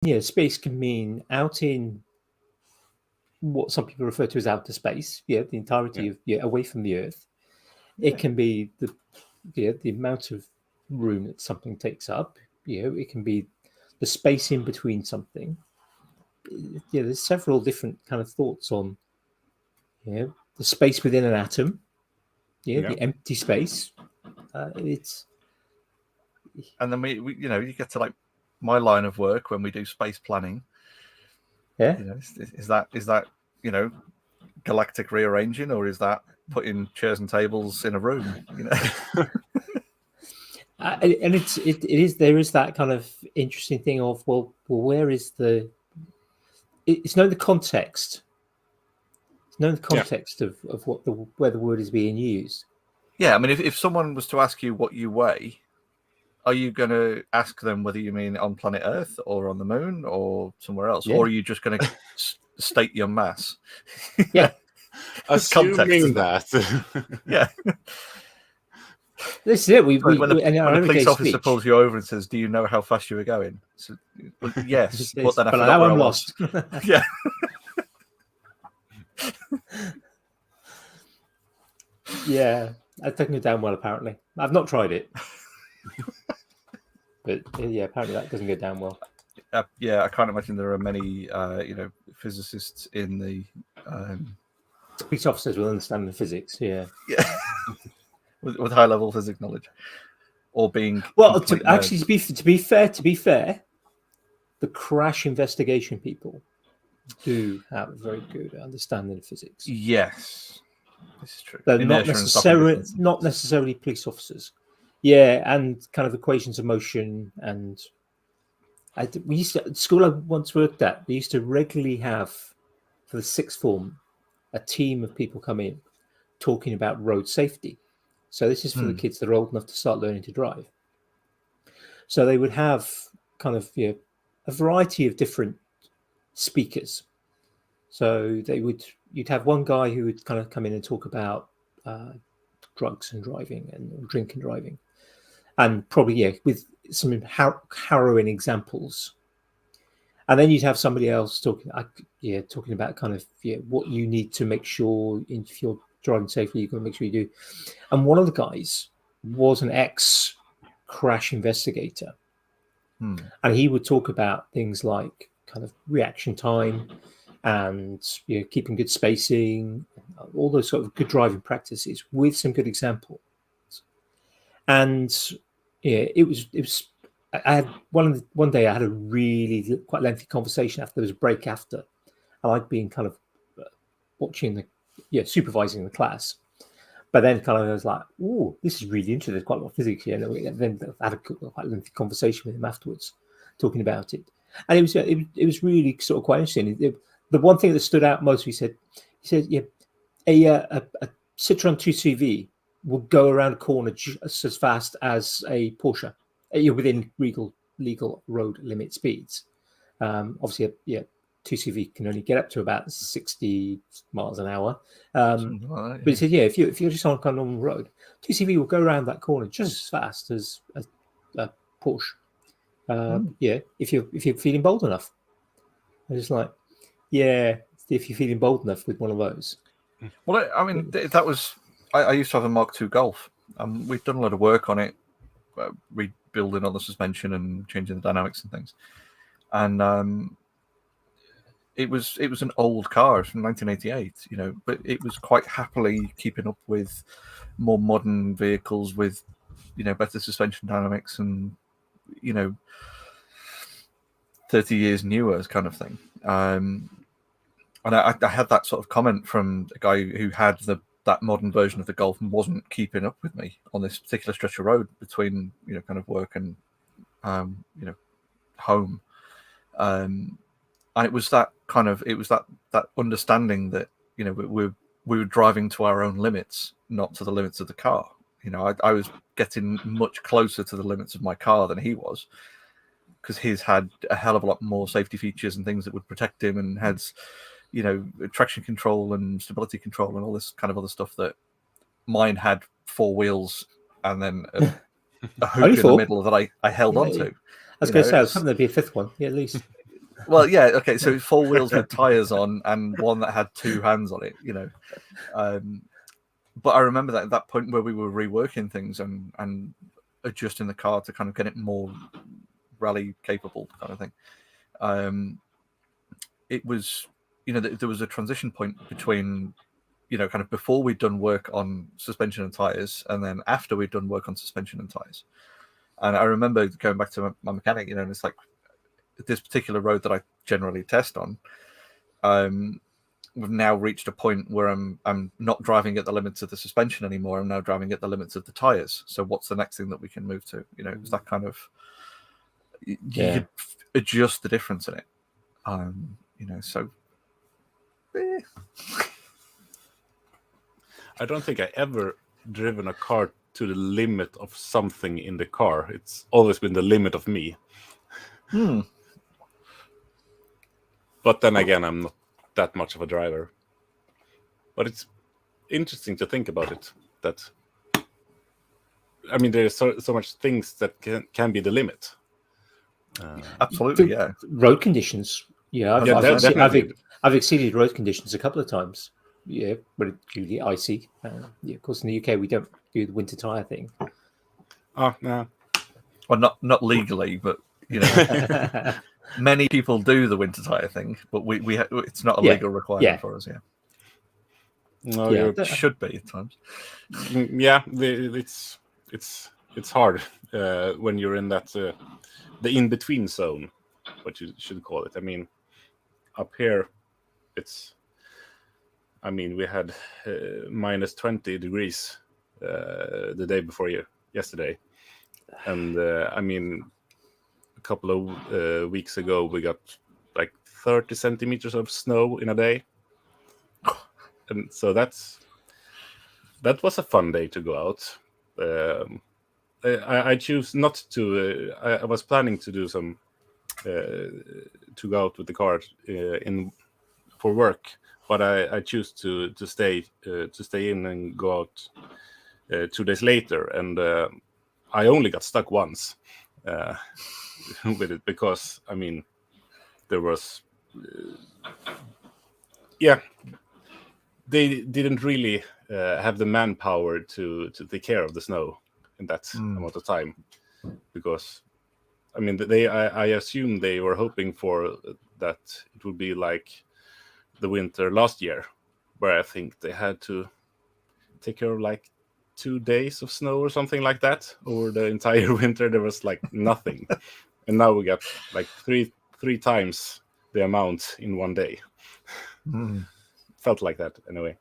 Yeah, space can mean out in what some people refer to as outer space. Yeah, the entirety of away from the Earth. It can be the amount of room that something takes up. It can be the space in between something. Yeah, there's several different kind of thoughts on the space within an atom. The empty space. It's and then we you get to like my line of work when we do space planning. Yeah, is that galactic rearranging, or is that putting chairs and tables in a room? And it is there is that kind of interesting thing of well where is it's knowing the context. It's knowing the context of what where the word is being used. Yeah, I mean, if someone was to ask you what you weigh, are you going to ask them whether you mean on planet Earth or on the moon or somewhere else, or are you just going to state your mass? Yeah, assuming that. Yeah. This is it. When the police officer pulls you over and says, "Do you know how fast you were going?" So, well, yes, but then I forgot where I was. Yeah. Yeah, I've taken it down well. Apparently, I've not tried it, but apparently that doesn't go down well. I can't imagine there are many, physicists in the. Police officers will understand the physics. Yeah. with high-level physics knowledge, or being to be fair, the crash investigation people do have a very good understanding of physics. Yes, this is true. They're not necessarily police officers. Yeah, and kind of equations of motion. And we used to, at school I once worked at, they used to regularly have, for the sixth form, a team of people come in talking about road safety. So this is for the kids that are old enough to start learning to drive. So they would have kind of a variety of different speakers. So you'd have one guy who would kind of come in and talk about drugs and driving and drink and driving, and probably with some harrowing examples. And then you'd have somebody else talking about kind of what you need to make sure if you're driving safely, you've got to make sure you do. And one of the guys was an ex-crash investigator, and he would talk about things like kind of reaction time and keeping good spacing, all those sort of good driving practices with some good examples. And it was. I had one day I had a really quite lengthy conversation after there was a break after, and I'd been kind of watching supervising the class, but then kind of I was like, "Oh, this is really interesting. There's quite a lot of physics here." And then I had a quite lengthy conversation with him afterwards, talking about it, and it was really sort of quite interesting. The one thing that stood out most, he said, a Citroen 2CV will go around a corner just as fast as a Porsche. You're within legal road limit speeds. Obviously, 2CV can only get up to about 60 miles an hour. But he said, if you're just on a normal road, 2CV will go around that corner just as fast as a Porsche. If you're feeling bold enough. I was just like, if you're feeling bold enough with one of those. Well, I mean, that was. I used to have a Mark II Golf. We've done a lot of work on it, rebuilding on the suspension and changing the dynamics and things. And it was an old car from 1988, but it was quite happily keeping up with more modern vehicles with, better suspension dynamics and, 30 years newer kind of thing. And I had that sort of comment from a guy who had that modern version of the Golf and wasn't keeping up with me on this particular stretch of road between, kind of work and, home. And it was that kind of, that understanding that, we were driving to our own limits, not to the limits of the car. I was getting much closer to the limits of my car than he was, because his had a hell of a lot more safety features and things that would protect him, and had, traction control and stability control and all this kind of other stuff that mine had 4 wheels and then a hook in the middle that I held onto. I was going to say, I was hoping there'd be a 5th one, at least. Well, yeah, okay. So 4 wheels with tires on, and one that had 2 hands on it. But I remember that at that point where we were reworking things and adjusting the car to kind of get it more rally capable, kind of thing. It was, there was a transition point between, kind of before we'd done work on suspension and tires, and then after we'd done work on suspension and tires. And I remember going back to my mechanic, and it's like this particular road that I generally test on. We've now reached a point where I'm not driving at the limits of the suspension anymore. I'm now driving at the limits of the tires. So what's the next thing that we can move to? It's that kind of you could adjust the difference in it. So. I don't think I ever driven a car to the limit of something in the car. It's always been the limit of me. But then again, I'm not that much of a driver. But it's interesting to think about it. That there's so much things that can be the limit. Absolutely, yeah. Road conditions. Yeah, I've exceeded road conditions a couple of times. Yeah, but it's usually icy. Of course, in the UK we don't do the winter tire thing. Oh no. Well, not legally, but many people do the winter tire thing, but we it's not a legal requirement for us. Yeah. No, it should be at times. Yeah, it's hard when you're in that the in between zone, what you should call it. Up here, we had minus 20 degrees the day before yesterday, and a couple of weeks ago we got like 30 centimeters of snow in a day, and so that was a fun day to go out. I choose not to. I was planning to do some to go out with the car for work, but I choose to stay in and go out 2 days later, and I only got stuck once with it because there was they didn't really have the manpower to take care of the snow in that amount of time, because I assume they were hoping for that it would be like the winter last year, where I think they had to take care of like 2 days of snow or something like that over the entire winter. There was like nothing, and now we got like three times the amount in one day. Felt like that anyway.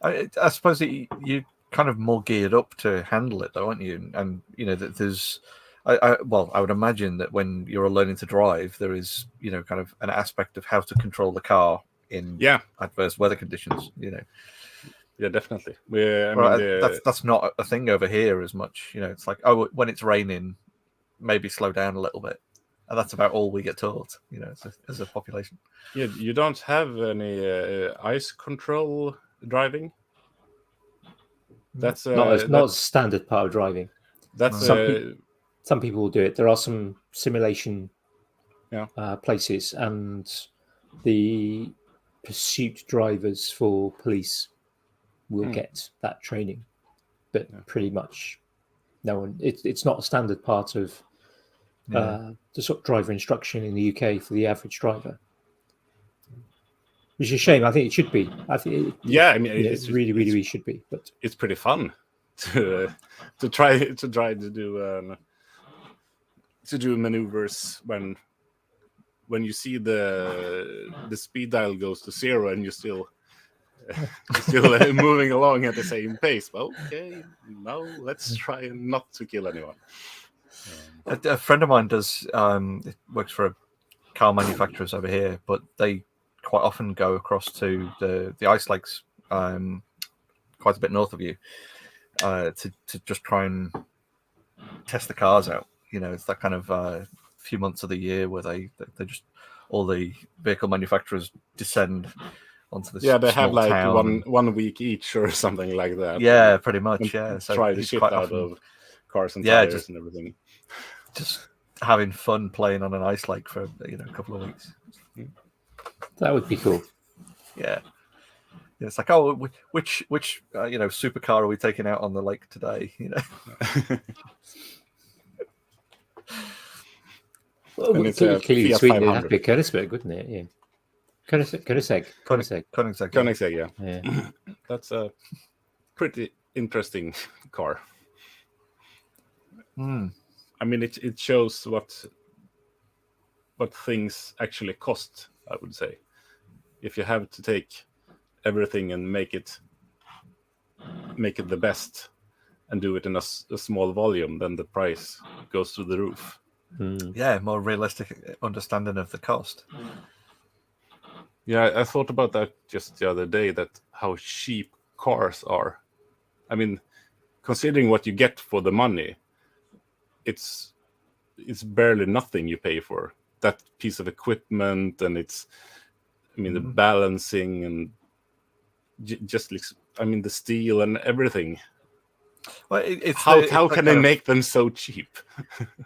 I suppose you kind of more geared up to handle it, though, aren't you? And that there's, I would imagine that when you're learning to drive, there is kind of an aspect of how to control the car in adverse weather conditions. Yeah, definitely. That's not a thing over here as much. It's like, when it's raining, maybe slow down a little bit, and that's about all we get taught. As a population. Yeah, you don't have any ice control driving. That's not a standard part of driving. That's some people will do it. There are some simulation places, and the pursuit drivers for police will get that training, but pretty much no one. It's not a standard part of the sort of driver instruction in the UK for the average driver, which is a shame. I think it should be. I think it really should be. But it's pretty fun to try to do maneuvers when you see the speed dial goes to 0 and you're still moving along at the same pace. Well, okay, now let's try not to kill anyone. A friend of mine does works for a car manufacturers over here, but they quite often go across to the ice lakes quite a bit north of you to just try and test the cars out. It's that kind of few months of the year where they just all the vehicle manufacturers descend onto this. Yeah, they have like town. one week each or something like that. Pretty much. Yeah, so try the shit out of cars and tires and everything. Just having fun playing on an ice lake for a couple of weeks. That would be cool. Yeah. It's like, oh, which supercar are we taking out on the lake today? Well, And it's a clearly Fiat Sweden would have 500. to be Königsberg, wouldn't it? Yeah. Koenigsegg. Koenigsegg, yeah. Yeah. That's a pretty interesting car. I mean, it shows what things actually cost, I would say. If you have to take everything and make it the best and do it in a small volume, then the price goes through the roof. Yeah, more realistic understanding of the cost. Yeah, I thought about that just the other day, that how cheap cars are. I mean, considering what you get for the money, it's barely nothing you pay for that piece of equipment, and the balancing and just the steel and everything. Well, how can they make them so cheap?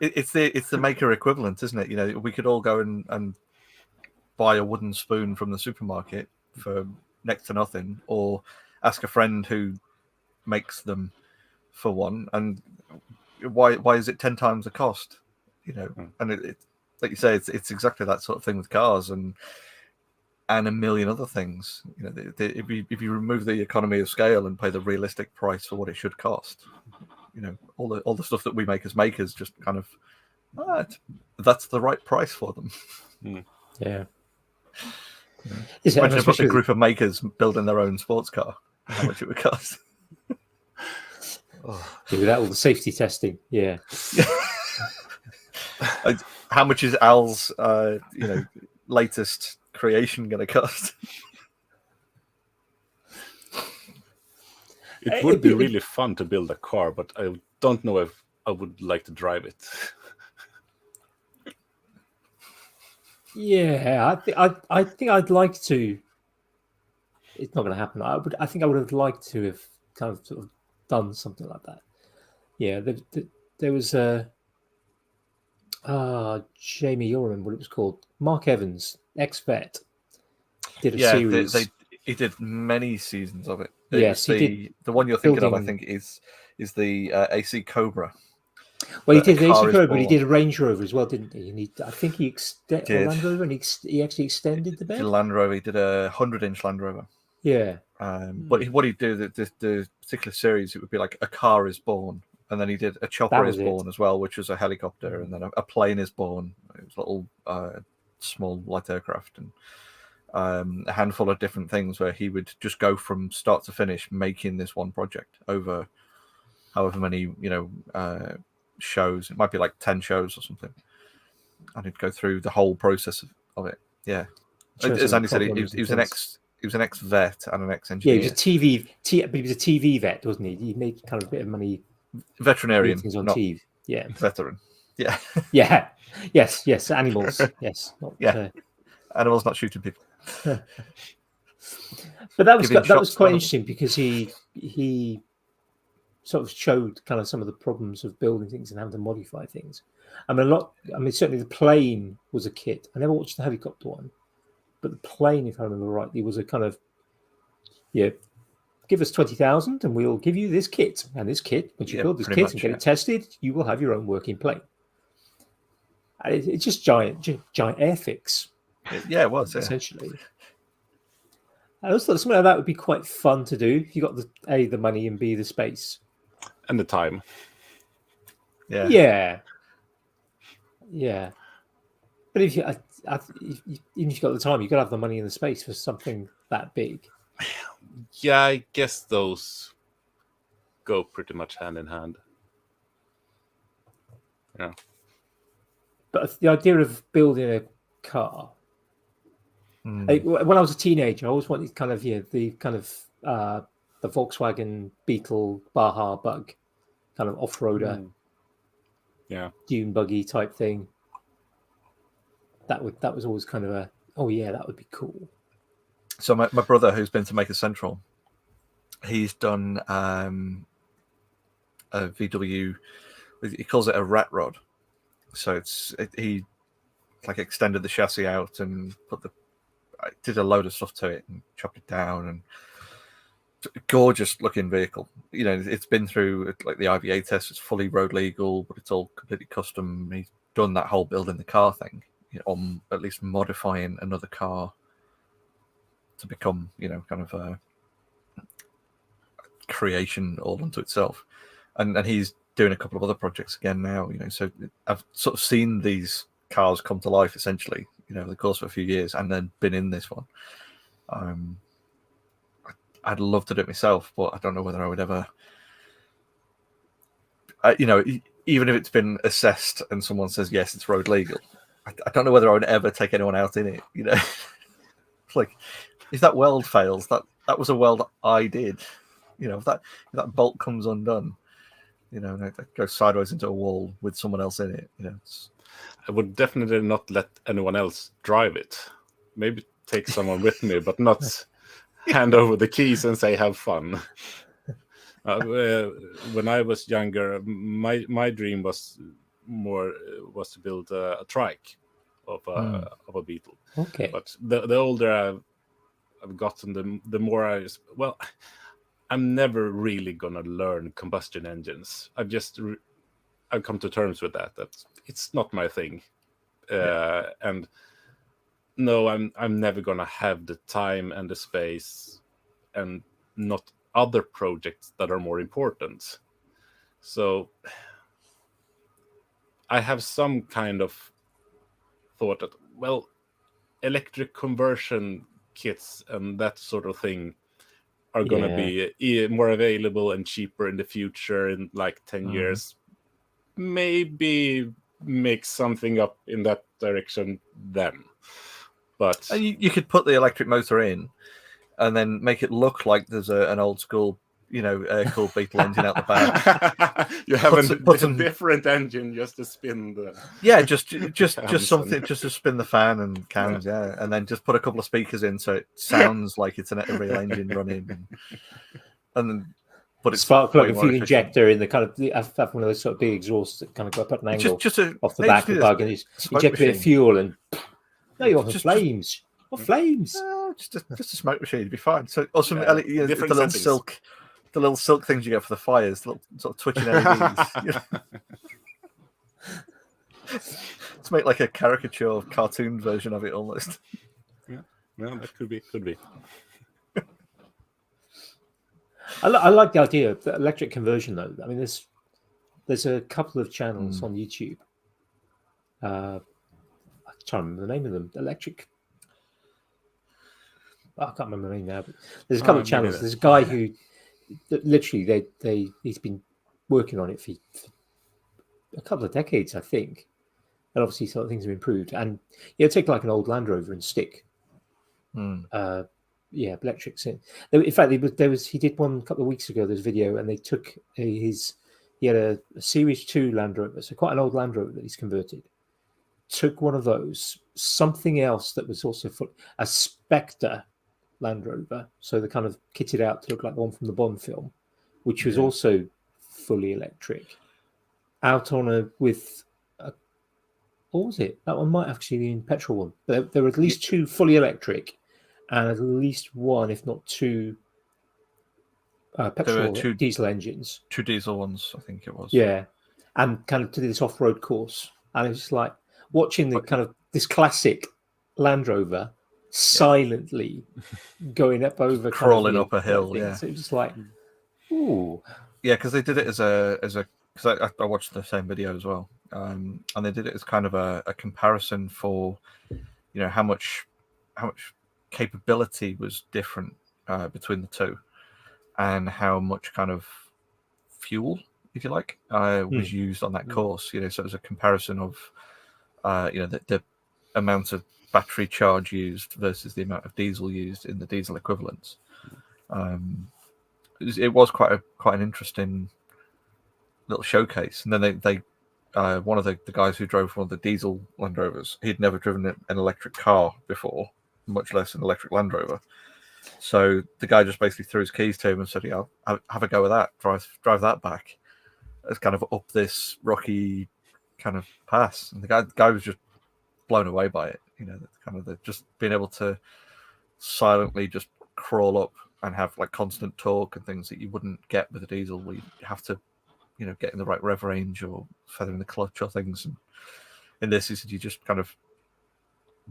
It's the maker equivalent, isn't it? We could all go and buy a wooden spoon from the supermarket for next to nothing, or ask a friend who makes them for one. And why is it 10 times the cost? And it like you say, it's exactly that sort of thing with cars and a million other things. If you remove the economy of scale and pay the realistic price for what it should cost, all the stuff that we make as makers just kind of that's the right price for them. Yeah. Imagine if a group of makers building their own sports car, how much it would cost. Without all the safety testing, yeah. How much is Al's latest creation going to cost? It would be really fun to build a car, but I don't know if I would like to drive it. Yeah, I think I'd like to. It's not going to happen. I think I would have liked to have kind of sort of done something like that. Yeah, there was Jamie, you'll remember what it was called. Mark Evans, ex-vet, did a series. He did many seasons of it. Yes, the one you're thinking of, I think, is the AC Cobra. Well, he did the AC Cobra, but he did a Range Rover as well, didn't he? And I think he extended a Land Rover, and he actually extended the bed. He did a Land Rover. He did a 100-inch Land Rover. Yeah. But what he'd do, the particular series, it would be like A Car is Born. And then he did A Chopper is Born as well, which was a helicopter. And then a Plane is Born. It was a little small light aircraft. And a handful of different things where he would just go from start to finish making this one project over however many, shows. It might be like 10 shows or something. And he'd go through the whole process of it. Yeah. As Andy said, he was an ex-vet and an ex-engineer. Yeah, he was a TV vet, wasn't he? He made kind of a bit of money. Veterinarian, on not TV. Yeah. Veteran. Yeah. Yeah. Yes. Animals. Yes. Animals not shooting people. But that was quite interesting because he sort of showed kind of some of the problems of building things and having to modify things. Certainly the plane was a kit. I never watched the helicopter one, but the plane, if I remember rightly, was a kind of give us 20,000 and we'll give you this kit. And this kit, once you build this kit and get it tested, you will have your own working plane. And it's just giant airfix. Yeah, it was essentially. I also thought something like that would be quite fun to do if you got the money and B, the space and the time. Yeah. But if even if you've got the time, you've got to have the money and the space for something that big. Yeah, I guess those go pretty much hand in hand. Yeah. But the idea of building a car. When I was a teenager, I always wanted kind of the Volkswagen Beetle Baja Bug, kind of off-roader, dune buggy type thing. That was always kind of that would be cool. So my brother, who's been to Maker Central, he's done a VW. He calls it a rat rod, So he like extended the chassis out and did a load of stuff to it and chopped it down, and gorgeous looking vehicle. You know, it's been through like the IVA test. It's fully road legal, but it's all completely custom. He's done that whole building the car thing, on at least modifying another car to become, kind of a creation all unto itself. And he's doing a couple of other projects again now. So I've sort of seen these cars come to life essentially, over the course of a few years, and then been in this one. I'd love to do it myself, but I don't know whether I would ever. Even if it's been assessed and someone says yes, it's road legal, I don't know whether I would ever take anyone out in it. It's like, if that weld fails, that was a weld I did. If that bolt comes undone, and it goes sideways into a wall with someone else in it, I would definitely not let anyone else drive it. Maybe take someone with me, but not hand over the keys and say have fun. When I was younger, my dream was to build a trike of a Beetle. Okay. But the older I've gotten, the more I'm never really gonna learn combustion engines. I've come to terms with that it's not my thing. And no, I'm never gonna have the time and the space, and not other projects that are more important. So I have some kind of thought that, electric conversion kits and that sort of thing are going to be more available and cheaper in the future in like 10 years. Maybe make something up in that direction then. But you could put the electric motor in and then make it look like there's an old school, air-cooled Beetle engine out the back. You have a different engine just to spin the... Yeah, just something just to spin the fan and cams, and then just put a couple of speakers in so it sounds like it's a real engine running, and then but it's spark plug and fuel injector in the kind of have one of those sort of big exhausts that kind of go up at an angle off the back of the bug, and you inject a bit of fuel and you want flames. What flames? Just a smoke machine, it'd be fine. So also the little silk things you get for the fires, the little sort of twitching LEDs. To make like a caricature cartoon version of it almost. Yeah, that could be. I like the idea of the electric conversion though. I mean, there's a couple of channels on YouTube. I'm trying to remember the name of them. Electric. I can't remember the name now, but there's a couple of channels. There's a guy who literally he's been working on it for a couple of decades, I think. And obviously some things have improved. And take like an old Land Rover and stick electrics in. In fact, he did one a couple of weeks ago, this video, and they took he had a Series 2 Land Rover, so quite an old Land Rover that he's converted. Took one of those, something else that was also a Spectre Land Rover, so they kind of kitted out to look like the one from the Bond film, which was also fully electric. Out on with what was it? That one might actually be in petrol one. But there were at least two fully electric, and at least one, if not two, petrol diesel engines. 2 diesel ones, I think it was. Yeah, and kind of to this off-road course, and it's just like watching the kind of this classic Land Rover silently going up over, crawling up a hill. Yeah, so it was just like, ooh, yeah, because they did it as a because I watched the same video as well, and they did it as kind of a comparison for, how much capability was different between the two, and how much kind of fuel, if you like, was used on that course. So it was a comparison of, the amount of battery charge used versus the amount of diesel used in the diesel equivalents. It was quite an interesting little showcase. And then they one of the guys who drove one of the diesel Land Rovers, he'd never driven an electric car before, much less an electric Land Rover. So the guy just basically threw his keys to him and said, have a go with that, drive that back. It's kind of up this rocky kind of pass. And the guy was just blown away by it. You know, just being able to silently just crawl up and have like constant torque and things that you wouldn't get with a diesel, where you have to, you know, get in the right rev range or feathering the clutch or things. And in this, he said you just kind of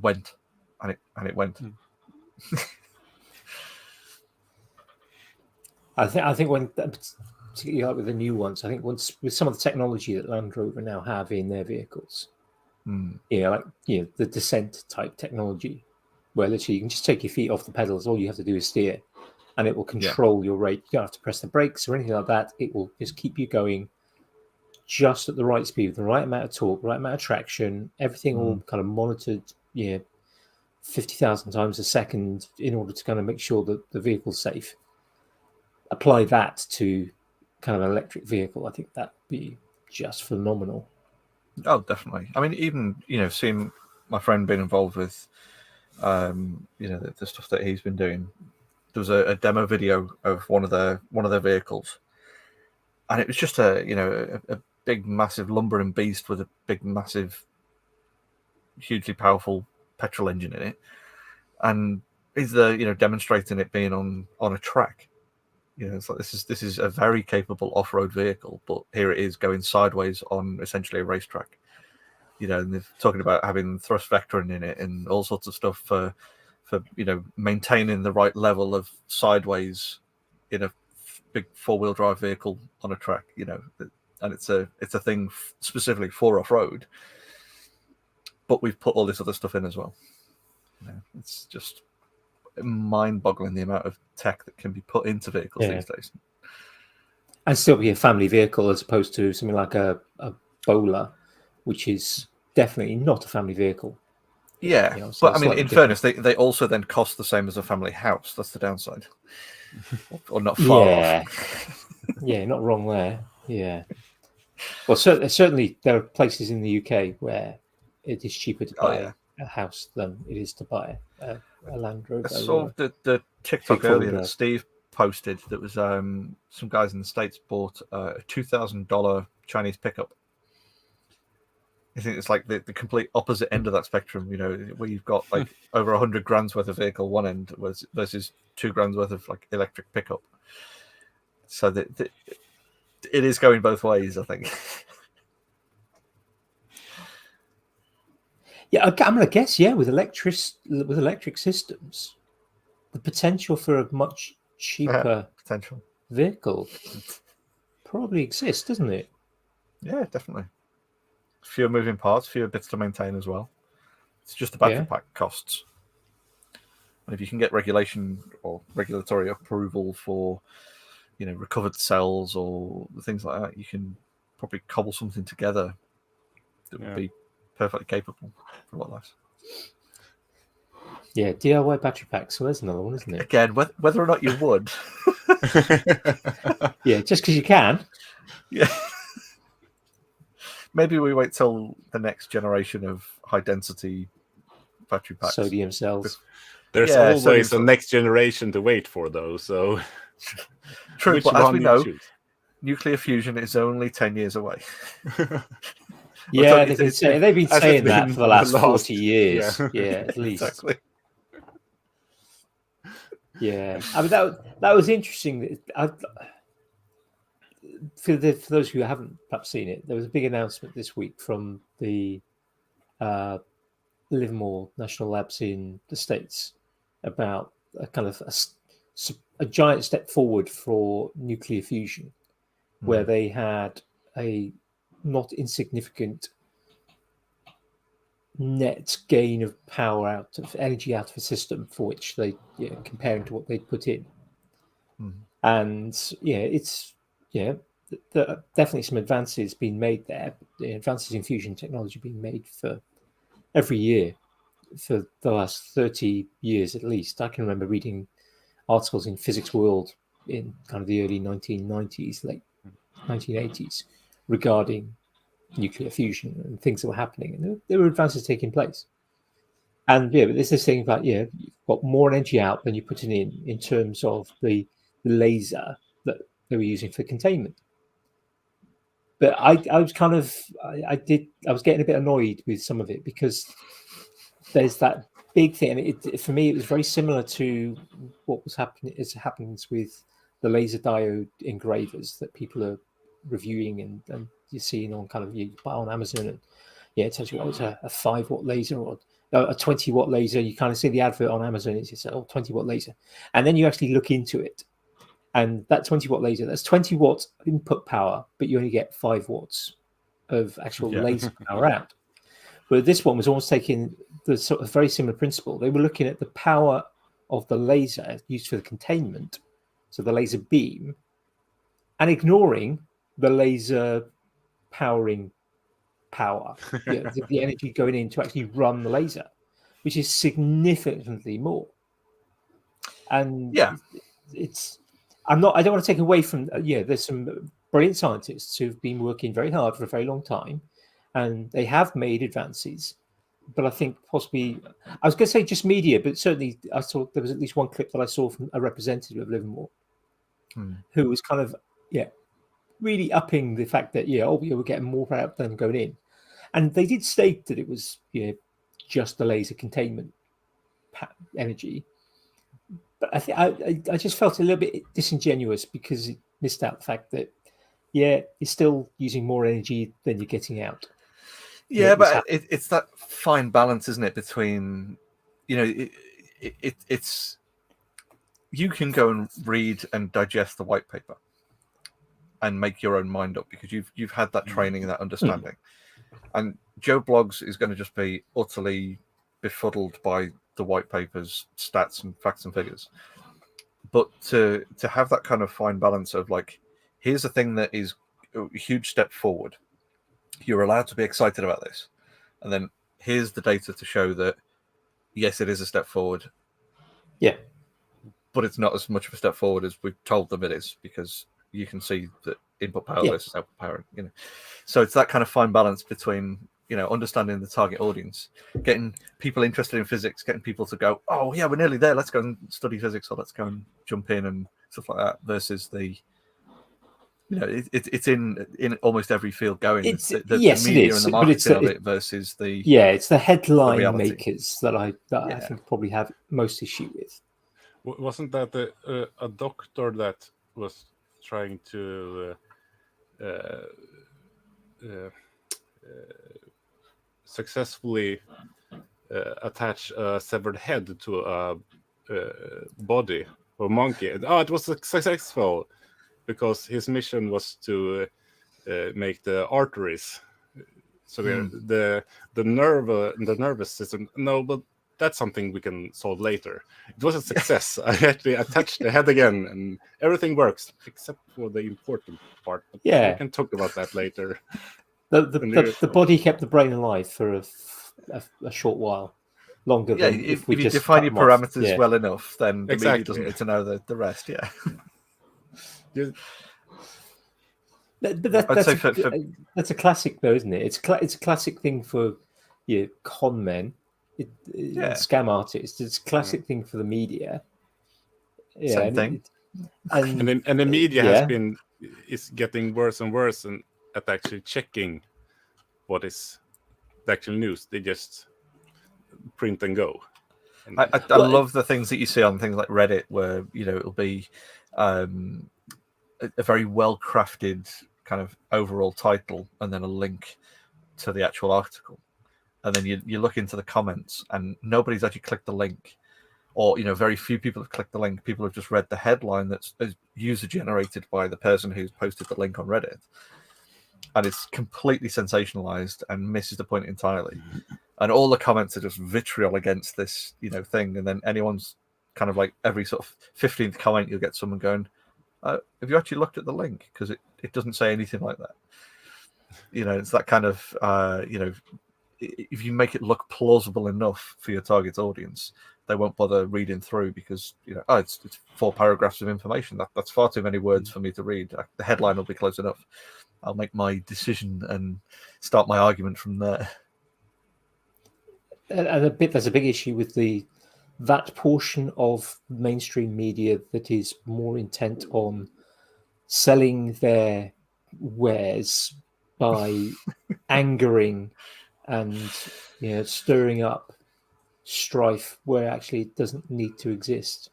went, and it went. I think when, particularly like with the new ones, I think once with some of the technology that Land Rover now have in their vehicles, like the descent type technology, where literally you can just take your feet off the pedals, all you have to do is steer, and it will control your rate. You don't have to press the brakes or anything like that. It will just keep you going just at the right speed, with the right amount of torque, the right amount of traction, everything all kind of monitored, 50,000 times a second in order to kind of make sure that the vehicle's safe. Apply that to kind of an electric vehicle, I think that'd be just phenomenal. Oh, definitely. I mean, even, seeing my friend being involved with, the stuff that he's been doing. There was a demo video of one of their vehicles, and it was just a big, massive lumbering beast with a big, massive, hugely powerful petrol engine in it, and he's demonstrating it being on a track. It's like this is a very capable off-road vehicle, but here it is going sideways on essentially a racetrack. And they're talking about having thrust vectoring in it and all sorts of stuff for maintaining the right level of sideways in a big four-wheel drive vehicle on a track. And it's a thing specifically for off-road, but we've put all this other stuff in as well. It's just mind-boggling the amount of tech that can be put into vehicles these days. And still be a family vehicle as opposed to something like a Bowler, which is definitely not a family vehicle. Yeah, but I mean, in fairness, they also then cost the same as a family house. That's the downside, or not far off. Yeah, not wrong there. Yeah. Well, certainly there are places in the UK where it is cheaper to buy a house than it is to buy a Land Rover. I saw the TikTok earlier that Steve posted that was some guys in the States bought a $2,000 Chinese pickup. I think it's like the complete opposite end of that spectrum, where you've got like over 100 grand's worth of vehicle one end versus 2 grand's worth of like electric pickup. So that it is going both ways, I think. Yeah, I'm going to guess. Yeah, with electric systems, the potential for a much cheaper vehicle probably exists, doesn't it? Yeah, definitely. Fewer moving parts, fewer bits to maintain as well. It's just the battery pack costs. And if you can get regulation or regulatory approval for, recovered cells or things like that, you can probably cobble something together that would be perfectly capable for what less. Yeah, DIY battery packs. So there's another one, isn't it? Again, whether or not you would. Yeah, just because you can. Yeah. Maybe we wait till the next generation of high density battery packs. Sodium cells. There's always a next generation to wait for, though. So true, but as we know, nuclear fusion is only 10 years away. Yeah, they've been saying that for the last 40 years. Yeah, at least. Exactly. Yeah, I mean that was interesting. For those who haven't perhaps seen it, there was a big announcement this week from the Livermore National Labs in the States about a kind of a giant step forward for nuclear fusion, where they had a not insignificant net gain of power energy out of a system for which they comparing to what they'd put in. And it's definitely some advances being made there. Advances in fusion technology being made for every year for the last 30 years at least. I can remember reading articles in Physics World in kind of the early 1990s, late 1980s, regarding nuclear fusion and things that were happening, and there were advances taking place. And but there's this thing about you've got more energy out than you're putting in terms of the laser that they were using for containment. but I was kind of I was getting a bit annoyed with some of it because there's that big thing, and for me it was very similar to what was happening. It happens with the laser diode engravers that people are reviewing and you're seeing on kind of you buy on Amazon, and it tells you it's a 5-watt laser or a 20-watt laser. You kind of see the advert on Amazon. It's 20-watt laser, and then you actually look into it, and that 20-watt laser, that's 20 watts input power, but you only get 5 watts of actual laser power out. But this one was almost taking the sort of very similar principle. They were looking at the power of the laser used for the containment, so the laser beam, and ignoring the laser powering power, the energy going in to actually run the laser, which is significantly more. And I don't want to take away from there's some brilliant scientists who've been working very hard for a very long time, and they have made advances. But I think possibly, I was going to say just media, but certainly I saw there was at least one clip that I saw from a representative of Livermore who was kind of really upping the fact that we're getting more out than going in, and they did state that it was just the laser containment energy. But I think I just felt a little bit disingenuous because it missed out the fact that you're still using more energy than you're getting out. Yeah, but it's that fine balance, isn't it, between it's you can go and read and digest the white paper and make your own mind up because you've had that training and that understanding. And Joe Blogs is going to just be utterly befuddled by the white paper's stats and facts and figures. But to have that kind of fine balance of like, here's a thing that is a huge step forward. You're allowed to be excited about this. And then here's the data to show that, yes, it is a step forward. Yeah. But it's not as much of a step forward as we've told them it is, because you can see that input power versus output power. So it's that kind of fine balance between, understanding the target audience, getting people interested in physics, getting people to go, oh, yeah, we're nearly there. Let's go and study physics, or let's go and jump in and stuff like that, versus the it's in almost every field going. It's the it media is, and the marketing of it versus the it's the headline the makers that I think probably have most issue with. Wasn't that a doctor that was trying to successfully attach a severed head to a body or monkey? It was successful because his mission was to make the arteries, so the nervous system. No, but that's something we can solve later. It was a success. I actually attached the head again, and everything works except for the important part. But we can talk about that later. The body kept the brain alive for a short while, longer than if we you just define your parameters off. well enough, then the media Exactly. doesn't need to know the rest. That's a classic, though, isn't it? It's a classic thing for con men, scam artists. It's a classic thing for the media. Same thing. And the media is getting worse and worse at actually checking what is the actual news. They just print and go. I love the things that you see on things like Reddit, where it'll be a very well crafted kind of overall title and then a link to the actual article, and then you look into the comments and nobody's actually clicked the link, or very few people have clicked the link. People have just read the headline that's user generated by the person who's posted the link on Reddit, and it's completely sensationalized and misses the point entirely. And all the comments are just vitriol against this thing, and then anyone's kind of like every sort of 15th comment you'll get someone going, have you actually looked at the link? Because it doesn't say anything like that. It's that kind of if you make it look plausible enough for your target audience, they won't bother reading through, because it's 4 paragraphs of information. That's far too many words for me to read. The headline will be close enough. I'll make my decision and start my argument from there. And there's a big issue with that portion of mainstream media that is more intent on selling their wares by angering and stirring up strife where actually it doesn't need to exist.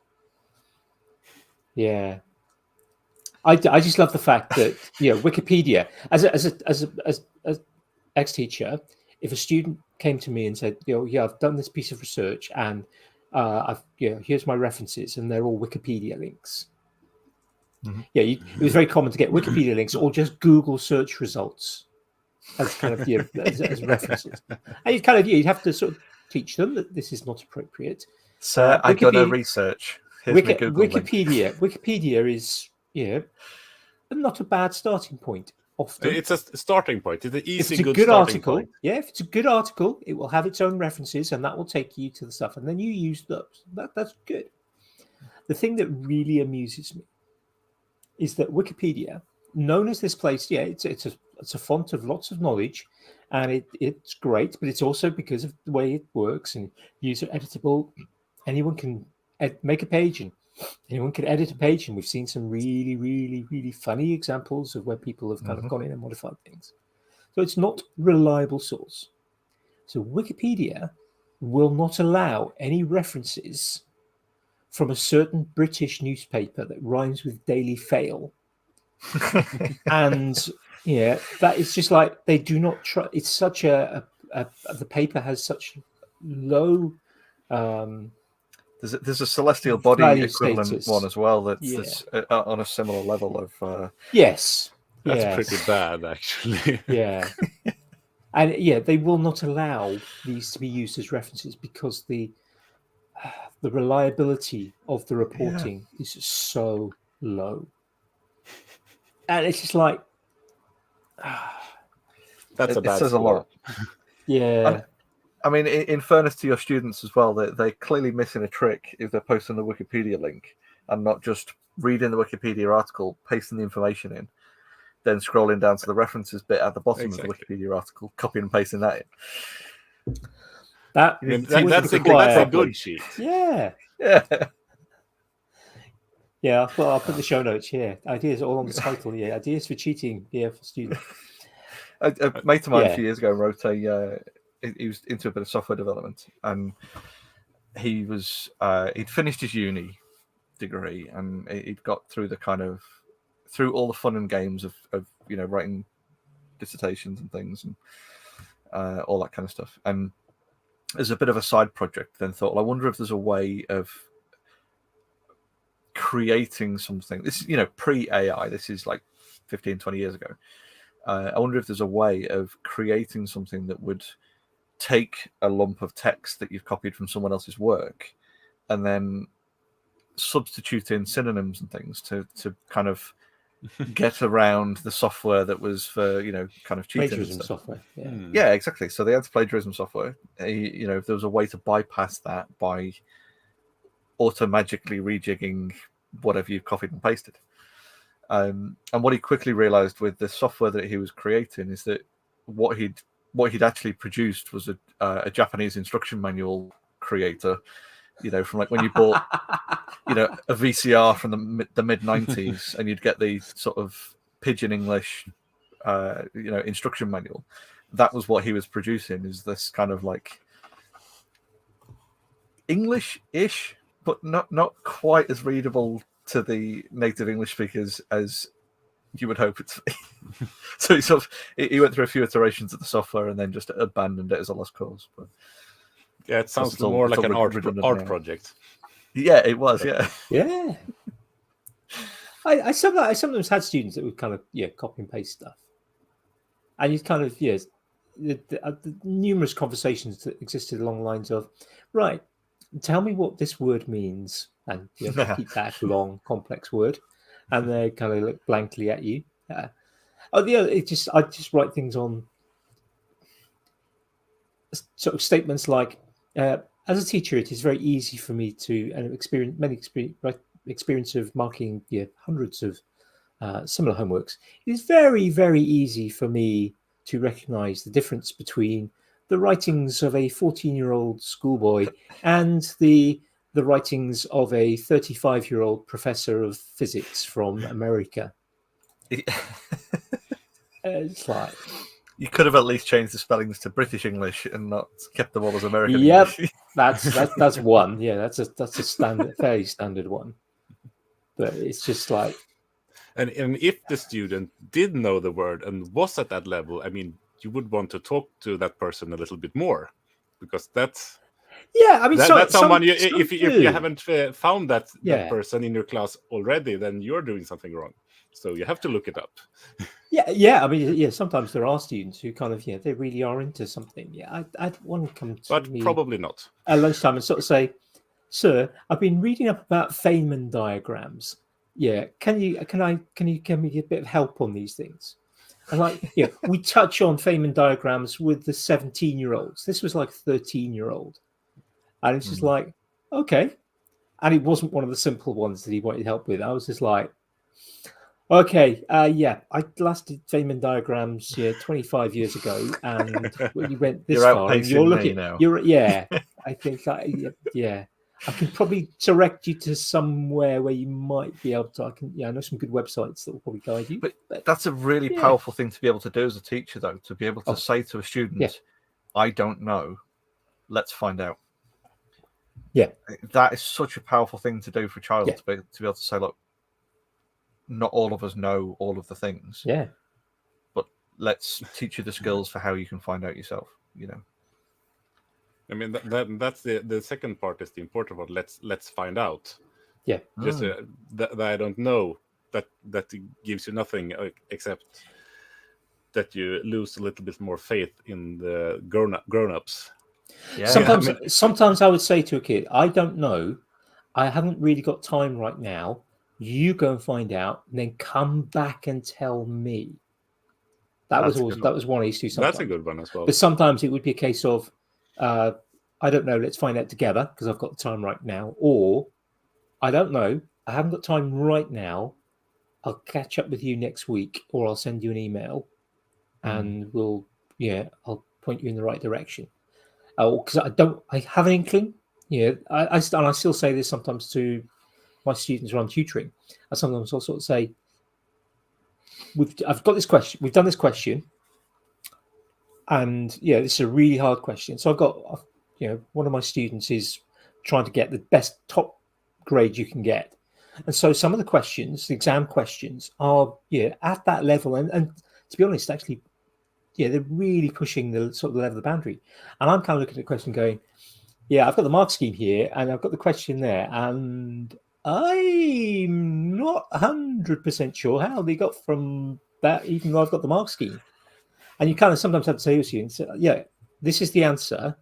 Yeah, I just love the fact that Wikipedia as an ex-teacher, if a student came to me and said, yeah, I've done this piece of research and here's my references and they're all Wikipedia links. Mm-hmm. Yeah, it was very common to get Wikipedia links or just Google search results as kind of as references. And you'd have to sort of teach them that this is not appropriate. So I've done a research. Here's my Google Wikipedia. link. Wikipedia is not a bad starting point. Often it's a starting point. It's an easy, good article. Point. Yeah, if it's a good article, it will have its own references, and that will take you to the stuff, and then you use those. That's good. The thing that really amuses me is that Wikipedia, known as this place, it's a font of lots of knowledge, and it's great, but it's also because of the way it works and user editable. Anyone can make a page, and anyone can edit a page, and we've seen some really, really, really funny examples of where people have kind of gone in and modified things. So it's not a reliable source. So Wikipedia will not allow any references from a certain British newspaper that rhymes with Daily Fail. And that is just like they do not try. It's such the paper has such low there's a celestial body equivalent status. one as well that's on a similar level of yes, that's pretty bad actually. Yeah. And they will not allow these to be used as references because the reliability of the reporting is so low. And it's just like that's a bad it says score. a lot. Yeah. And, I mean, in fairness to your students as well, they're clearly missing a trick if they're posting the Wikipedia link and not just reading the Wikipedia article, pasting the information in, then scrolling down to the references bit at the bottom of the Wikipedia article, copying and pasting that in. That's a good sheet. Yeah. Yeah. Yeah, well, I'll put the show notes here. Ideas all on the title here. Ideas for cheating for students. A mate of mine a few years ago wrote he was into a bit of software development, and he'd finished his uni degree, and he'd got through through all the fun and games of writing dissertations and things and all that kind of stuff. And as a bit of a side project, then thought, well, I wonder if there's a way of creating something. This is pre-AI. This is like 15, 20 years ago. I wonder if there's a way of creating something that would take a lump of text that you've copied from someone else's work and then substitute in synonyms and things to kind of get around the software that was for kind of cheating plagiarism software. Yeah, exactly. So the anti-plagiarism software, if there was a way to bypass that by auto-magically rejigging whatever you've copied and pasted. And what he quickly realized with the software that he was creating is that what he'd actually produced was a Japanese instruction manual creator, from like when you bought, a VCR from the mid-90s, and you'd get the sort of pidgin English, instruction manual. That was what he was producing, is this kind of like English-ish, but not quite as readable to the native English speakers as you would hope it to be. So he went through a few iterations of the software and then just abandoned it as a lost cause. But yeah, it sounds more like an art project. Yeah, it was. Yeah. I sometimes had students that would kind of copy and paste stuff, and you kind of the numerous conversations that existed along the lines of, right, tell me what this word means, and keep that long complex word, and they kind of look blankly at you. I just write things on sort of statements like, as a teacher, it is very easy for me to experience of marking hundreds of similar homeworks. It is very, very easy for me to recognize the difference between the writings of a 14-year-old schoolboy and the writings of a 35-year-old professor of physics from America. It's like, You could have at least changed the spellings to British English and not kept them all as American yep, English. that's one. Yeah, that's a standard, fairly standard one. But it's just like, And if the student did know the word and was at that level, I mean, you would want to talk to that person a little bit more, because that's yeah. I mean, that's someone. some If you do. haven't found that Yeah. person in your class already, then you're doing something wrong. So you have to look it up. Yeah. I mean, yeah. Sometimes there are students who kind of, they really are into something. Yeah, I'd want to come to But me probably not. at lunchtime and sort of say, "Sir, I've been reading up about Feynman diagrams. Yeah, can you give me a bit of help on these things?" And like, we touch on Feynman diagrams with the 17-year-olds. This was like a 13-year-old, and it's just like, okay. And it wasn't one of the simple ones that he wanted help with. I was just like, okay, I last did Feynman diagrams 25 years ago, and you went this You're far, and outpacing you're me looking. now. I think I can probably direct you to somewhere where you might be able to. I know some good websites that will probably guide you. But that's a really powerful thing to be able to do as a teacher, though, to be able to say to a student, I don't know, let's find out. Yeah. That is such a powerful thing to do for a child, to be able to say, look, not all of us know all of the things. Yeah. But let's teach you the skills for how you can find out yourself, I mean, that's the second part is the important one. Let's find out. Yeah. Just that I don't know, that gives you nothing except that you lose a little bit more faith in the grown-ups. Yeah. Sometimes I would say to a kid, I don't know. I haven't really got time right now. You go and find out, and then come back and tell me. That was one I used to do sometimes. That's a good one as well. But sometimes it would be a case of, I don't know, let's find out together because I've got the time right now. Or, I don't know, I haven't got time right now. I'll catch up with you next week, or I'll send you an email, and I'll point you in the right direction. Because I have an inkling. I still say this sometimes to my students when I'm tutoring. I sometimes I'll sort of say, I've got this question. We've done this question, and this is a really hard question. So I've got, one of my students is trying to get the best top grade you can get, and so some of the questions, the exam questions, are at that level, and to be honest, actually, they're really pushing the sort of the level of the boundary. And I'm kind of looking at the question, going, I've got the mark scheme here, and I've got the question there, and I'm not 100% sure how they got from that, even though I've got the mark scheme. And you kind of sometimes have to say to students, this is the answer.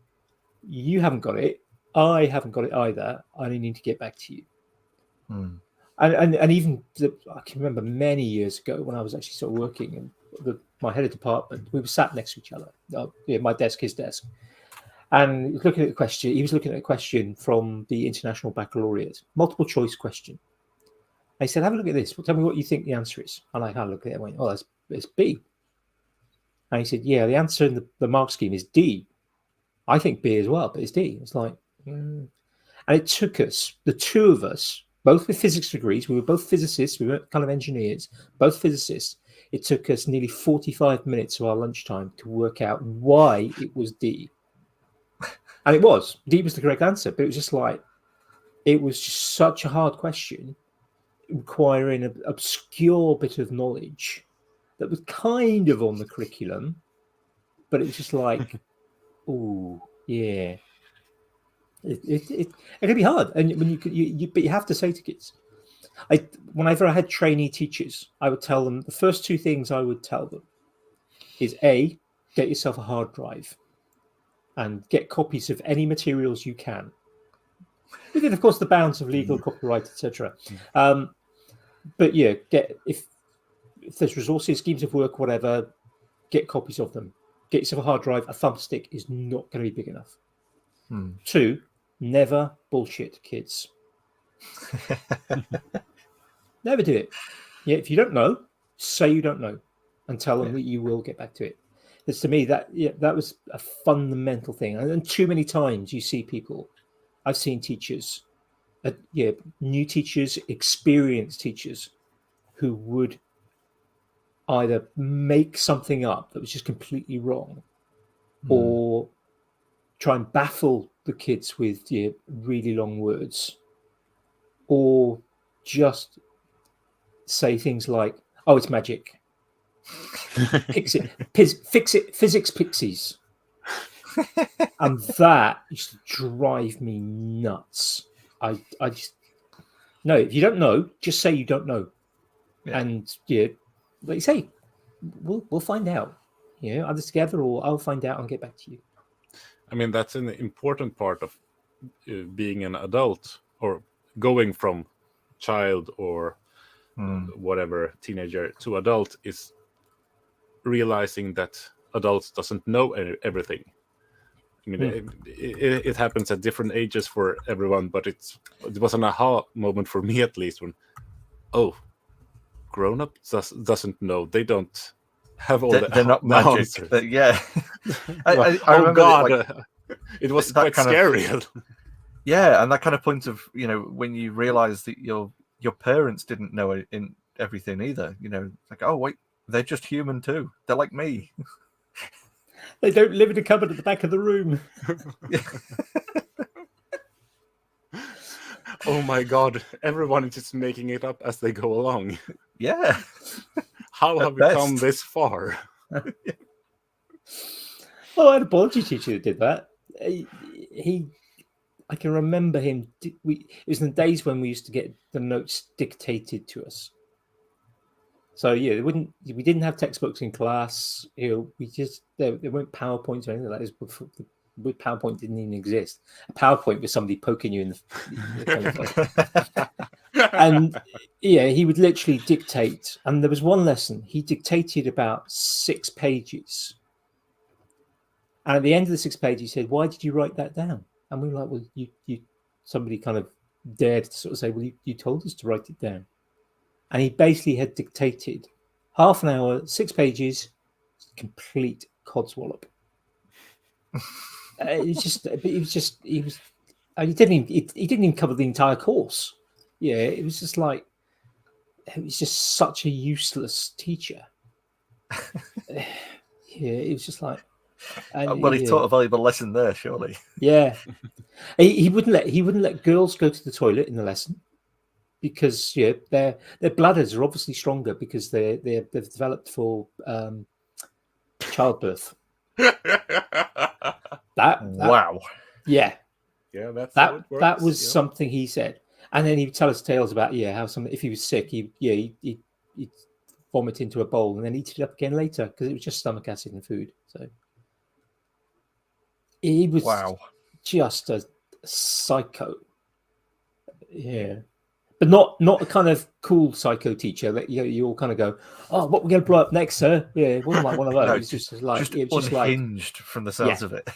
You haven't got it. I haven't got it either. I only need to get back to you. And even I can remember many years ago when I was actually sort of working, and my head of department, we were sat next to each other. My desk, his desk. And he was looking at the question. He was looking at a question from the International Baccalaureate, multiple choice question. I said, "Have a look at this. Tell me what you think the answer is." And I kind of looked at it and went, "Oh, it's B." And he said, "Yeah, the answer in the mark scheme is D. I think B as well, but it's D." It's like, And it took us, the two of us, both with physics degrees. We were both physicists. We weren't kind of engineers. Both physicists. It took us nearly 45 minutes of our lunchtime to work out why it was D. And D was the correct answer, but it was just like, it was just such a hard question, requiring an obscure bit of knowledge that was kind of on the curriculum, but it was just like, oh, yeah. It can be hard. And when but you have to say to kids, whenever I had trainee teachers, I would tell them, the first two things I would tell them is A, get yourself a hard drive and get copies of any materials you can, within, of course, the bounds of legal, copyright, etc. But if there's resources, schemes of work, whatever, get copies of them. Get yourself a hard drive. A thumbstick is not going to be big enough. 2, never bullshit kids. Never do it. If you don't know, say you don't know, and tell them that you will get back to it. It's, to me, that was a fundamental thing. And too many times you see people, I've seen teachers, new teachers, experienced teachers, who would either make something up that was just completely wrong, or try and baffle the kids with really long words, or just say things like, "Oh, it's magic, fix it, physics pixies," and that used to drive me nuts. I just no. If you don't know, just say you don't know, and like you say, we'll find out. Either together or I'll find out and get back to you. I mean, that's an important part of being an adult, or going from child or whatever teenager to adult, is realizing that adults doesn't know everything. I mean, it happens at different ages for everyone, but it was an aha moment for me, at least, when grown-up doesn't know. They don't have all they're not magic. answers. But yeah. Oh God, it was quite scary. Yeah, and that kind of point of, when you realize that your parents didn't know in everything either. Like, oh wait, they're just human too. They're like me. They don't live in a cupboard at the back of the room. Oh my God, everyone is just making it up as they go along. Yeah. How have we come this far? Oh, I had a biology teacher that did that. I can remember him. It was in the days when we used to get the notes dictated to us. So we didn't have textbooks in class. We just there weren't PowerPoints or anything like that. PowerPoint didn't even exist. A PowerPoint was somebody poking you in the and he would literally dictate. And there was one lesson he dictated about 6 pages. And at the end of the 6 pages, he said, "Why did you write that down?" And we were like, "Well, you somebody kind of dared to sort of say, well, you told us to write it down." And he basically had dictated half an hour, 6 pages, complete codswallop. He didn't even cover the entire course. It was just like, it was just such a useless teacher. It was just like, well, he taught a valuable lesson there, surely. Yeah, he wouldn't let girls go to the toilet in the lesson, because their bladders are obviously stronger because they've developed for childbirth. Wow. Yeah. Yeah, that was something he said, and then he would tell us tales about how if he was sick, he'd vomit into a bowl and then eat it up again later because it was just stomach acid and food. So he was just a psycho. Yeah. But not a kind of cool psycho teacher that you all kind of go, "Oh, what we're going to blow up next, sir?" Yeah, it wasn't like one of those. No, it's just unhinged from the sounds of it.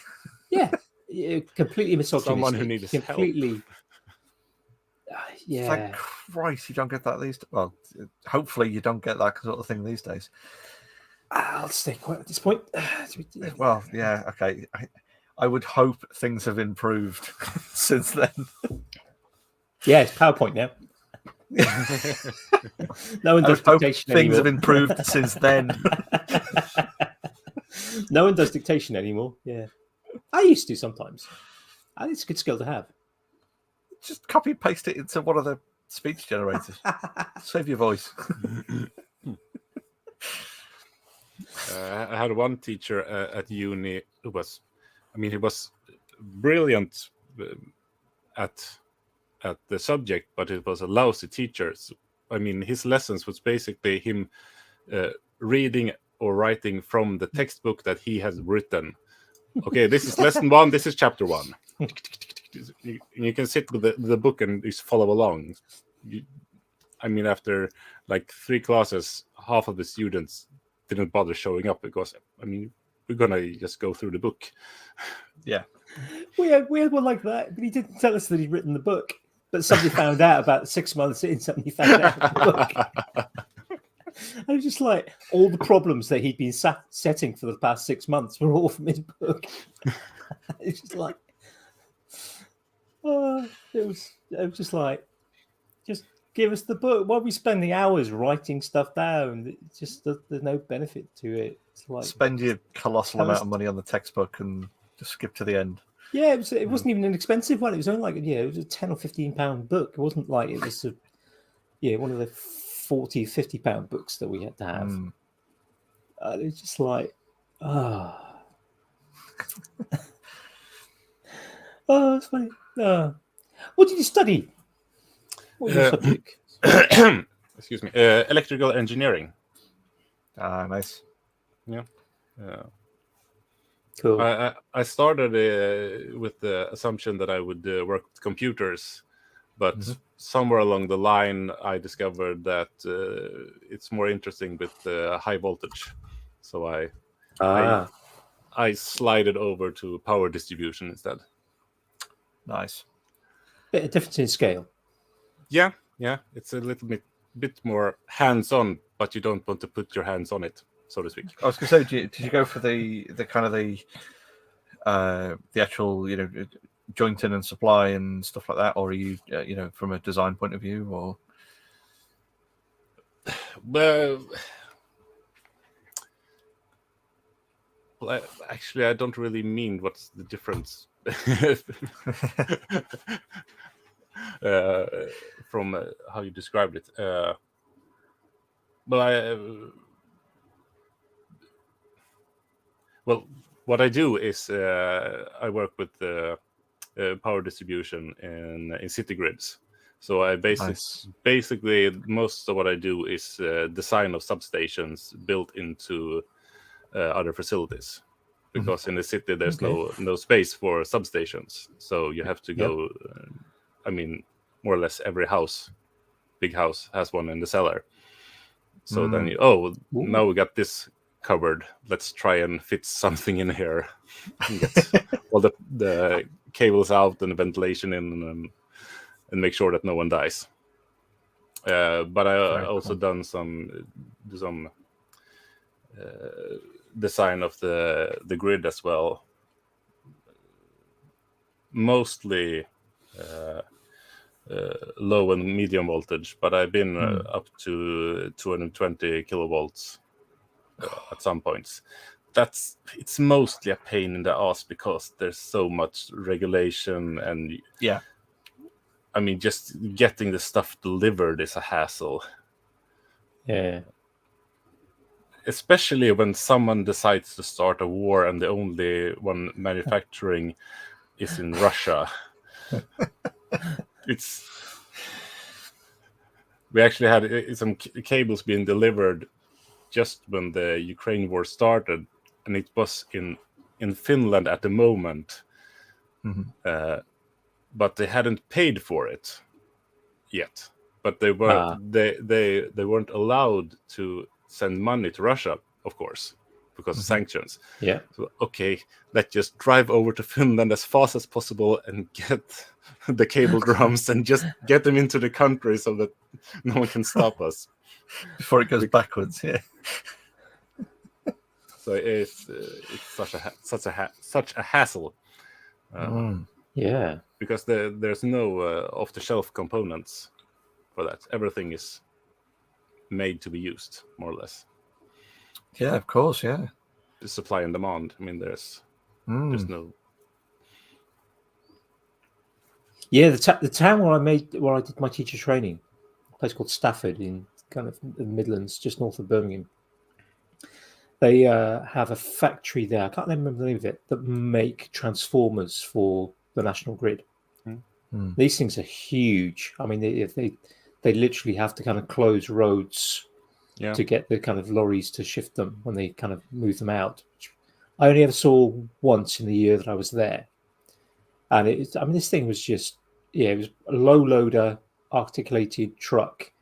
Yeah, completely misogynistic. Someone who needs completely help. Yeah. Thank Christ you don't get that these days. Well, hopefully you don't get that sort of thing these days. I'll stay quiet at this point. Well, yeah, okay. I would hope things have improved since then. Yeah, it's PowerPoint now. No one does dictation anymore. Things have improved since then. No one does dictation anymore. Yeah, I used to sometimes. I think it's a good skill to have. Just copy and paste it into one of the speech generators. Save your voice. I had one teacher at uni who was, he was brilliant at the subject, but it was a lousy teacher. So, his lessons was basically him reading or writing from the textbook that he has written. Okay, this is lesson 1, this is chapter 1. You can sit with the book and just follow along. After like 3 classes, half of the students didn't bother showing up because, we're gonna just go through the book. Yeah. We had one like that, but he didn't tell us that he'd written the book. But somebody found out about 6 months in, somebody found out about the book. I was just like, all the problems that he'd been setting for the past 6 months were all from his book. It's just like, it was just like, just give us the book. Why are we spending hours writing stuff down? It's just there's no benefit to it. It's like spend your colossal amount of money on the textbook and just skip to the end. Yeah, it wasn't even an expensive one. It was only like it was a £10 or £15 book. It wasn't like it was one of the £40-50 books that we had to have. It's just like oh, it's funny. What did you study? What was your subject? Excuse me. Electrical engineering. Nice. Yeah. Cool. I started with the assumption that I would work with computers, but somewhere along the line, I discovered that it's more interesting with high voltage. So I slided over to power distribution instead. Nice. Bit of difference in scale. Yeah. It's a little bit more hands-on, but you don't want to put your hands on it, so to speak. I was going to say, did you go for the kind of the actual jointing and supply and stuff like that, or are you from a design point of view, or? Well, actually, I don't really mean what's the difference from how you described it. Well, what I do is I work with power distribution in city grids. So I basically most of what I do is design of substations built into other facilities, because in the city there's no space for substations. So you have to go. More or less every big house has one in the cellar. So then now we got this covered. Let's try and fit something in here. And get all the cables out and the ventilation in, and make sure that no one dies. But I also done some design of the grid as well. Mostly low and medium voltage, but I've been up to 220 kilovolts at some points. It's mostly a pain in the ass because there's so much regulation, and just getting the stuff delivered is a hassle. Yeah. Especially when someone decides to start a war and the only one manufacturing is in Russia. We actually had some cables being delivered just when the Ukraine war started, and it was in Finland at the moment, but they hadn't paid for it yet. But they were they weren't allowed to send money to Russia, of course, because of sanctions. Yeah. So let's just drive over to Finland as fast as possible and get the cable drums and just get them into the country so that no one can stop us before it goes backwards. Yeah. So it's such a hassle. Yeah. Because there's no off-the-shelf components for that. Everything is made to be used, more or less. Yeah, of course. Yeah. The supply and demand. There's no. Yeah, the town where I did my teacher training, a place called Stafford in kind of the Midlands, just north of Birmingham. They have a factory there. I can't remember the name of it, that make transformers for the national grid. These things are huge. They literally have to kind of close roads to get the kind of lorries to shift them when they kind of move them out. I only ever saw once in the year that I was there. And this thing was just, it was a low loader articulated truck.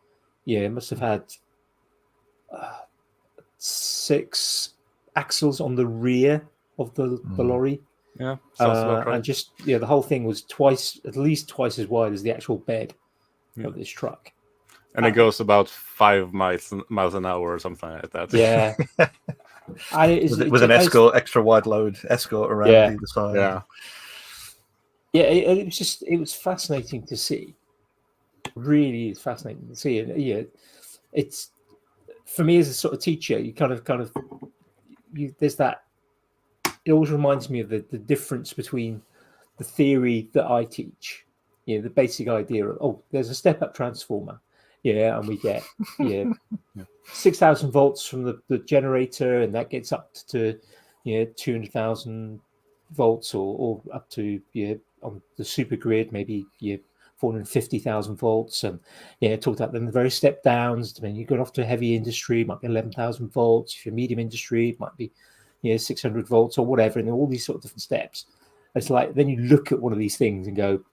Yeah, it must have had 6 axles on the rear of the lorry. Yeah, sounds about right. And just the whole thing was at least twice as wide as the actual bed of this truck. And it goes about 5 miles an hour or something like that. Yeah. with an extra wide load escort around either side. Yeah. Yeah, it was fascinating to see. really is fascinating to see. And yeah, it's for me as a sort of teacher, you kind of there's that. It always reminds me of the difference between the theory that I teach, the basic idea of, there's a step up transformer, and we get 6,000 volts from the generator, and that gets up to 200,000 volts, or up to on the super grid maybe 450,000 volts, and talked about them the various step downs. I mean, you go off to heavy industry, might be 11,000 volts. If you're medium industry, it might be 600 volts or whatever, and all these sort of different steps. It's like then you look at one of these things and go,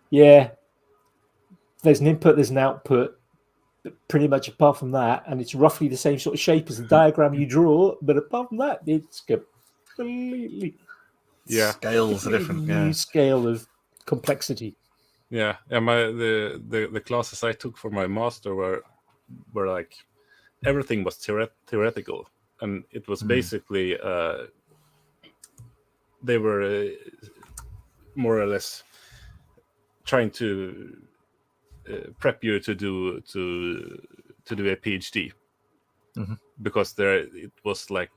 there's an input, there's an output, but pretty much apart from that, and it's roughly the same sort of shape as the diagram you draw, but apart from that, it's completely scales are different. New scale of complexity. Yeah, the classes I took for my master were like everything was theoretical, and it was basically they were more or less trying to prep you to do a PhD, because it was like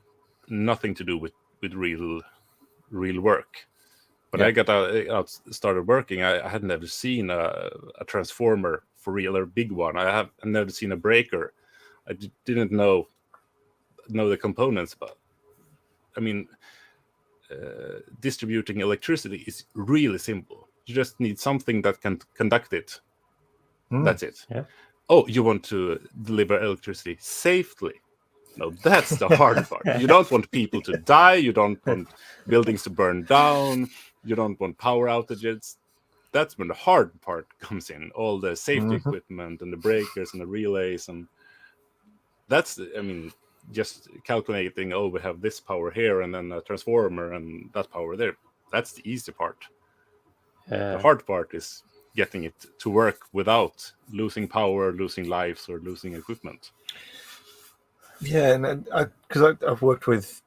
nothing to do with real work. When I got out started working, I had never seen a transformer for real, or a big one. I've never seen a breaker. I didn't know the components, but I mean, distributing electricity is really simple. You just need something that can conduct it. That's it. Yeah. Oh, you want to deliver electricity safely? No, that's the hard part. You don't want people to die. You don't want buildings to burn down. You don't want power outages. That's when the hard part comes in. All the safety equipment and the breakers and the relays, and that's, I mean, just calculating. Oh, we have this power here, and then a transformer, and that power there. That's the easy part. The hard part is getting it to work without losing power, losing lives, or losing equipment. Yeah, and because I've worked with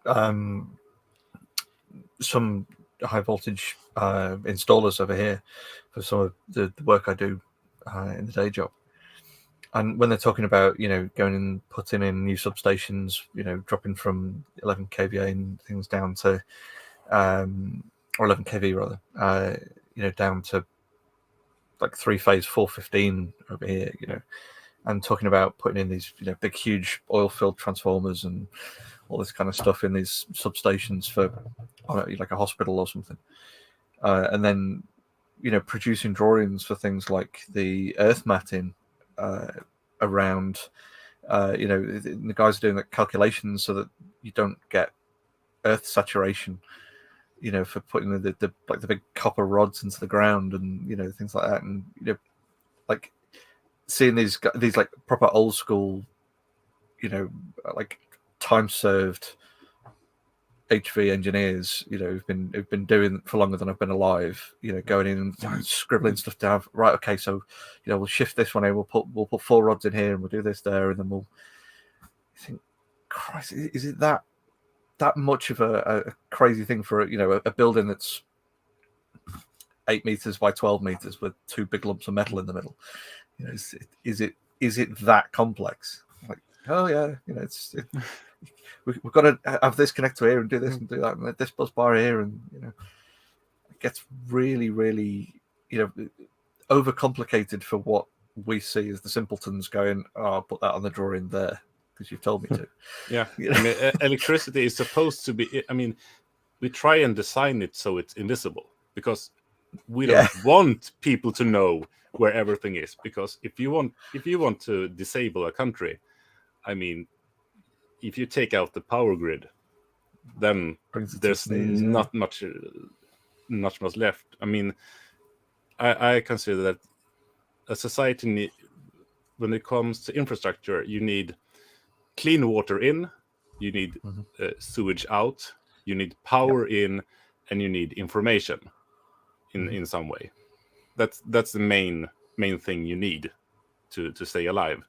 some high voltage installers over here for some of the work I do in the day job, and when they're talking about going and putting in new substations, dropping from 11 kVA and things down to or 11 kV rather, down to like 3-phase 415 over here, and talking about putting in these big huge oil filled transformers and all this kind of stuff in these substations for like a hospital or something, and then producing drawings for things like the earth matting around, the guys are doing the calculations so that you don't get earth saturation, for putting the big copper rods into the ground and things like that, and like seeing these like proper old school, like time served HV engineers, who've been doing for longer than I've been alive, going in and scribbling stuff down. Right, okay, so we'll shift this one in, we'll put 4 rods in here, and we'll do this there, and then we'll think, Christ, is it that much of a crazy thing for a building that's 8 meters by 12 meters with 2 big lumps of metal in the middle? Is it that complex? Like, oh yeah, we've got to have this connector here and do this and do that, and this bus bar here, and it gets really, really overcomplicated for what we see as the simpletons going, oh, I'll put that on the drawing there because you've told me to. Yeah, I mean, electricity is supposed to be. I mean, we try and design it so it's invisible because we don't want people to know where everything is. Because if you want to disable a country, I mean, if you take out the power grid, then there's not much left. I mean, I consider that a society, when it comes to infrastructure, you need clean water in, you need sewage out, you need power in, and you need information in some way. That's the main thing you need to stay alive.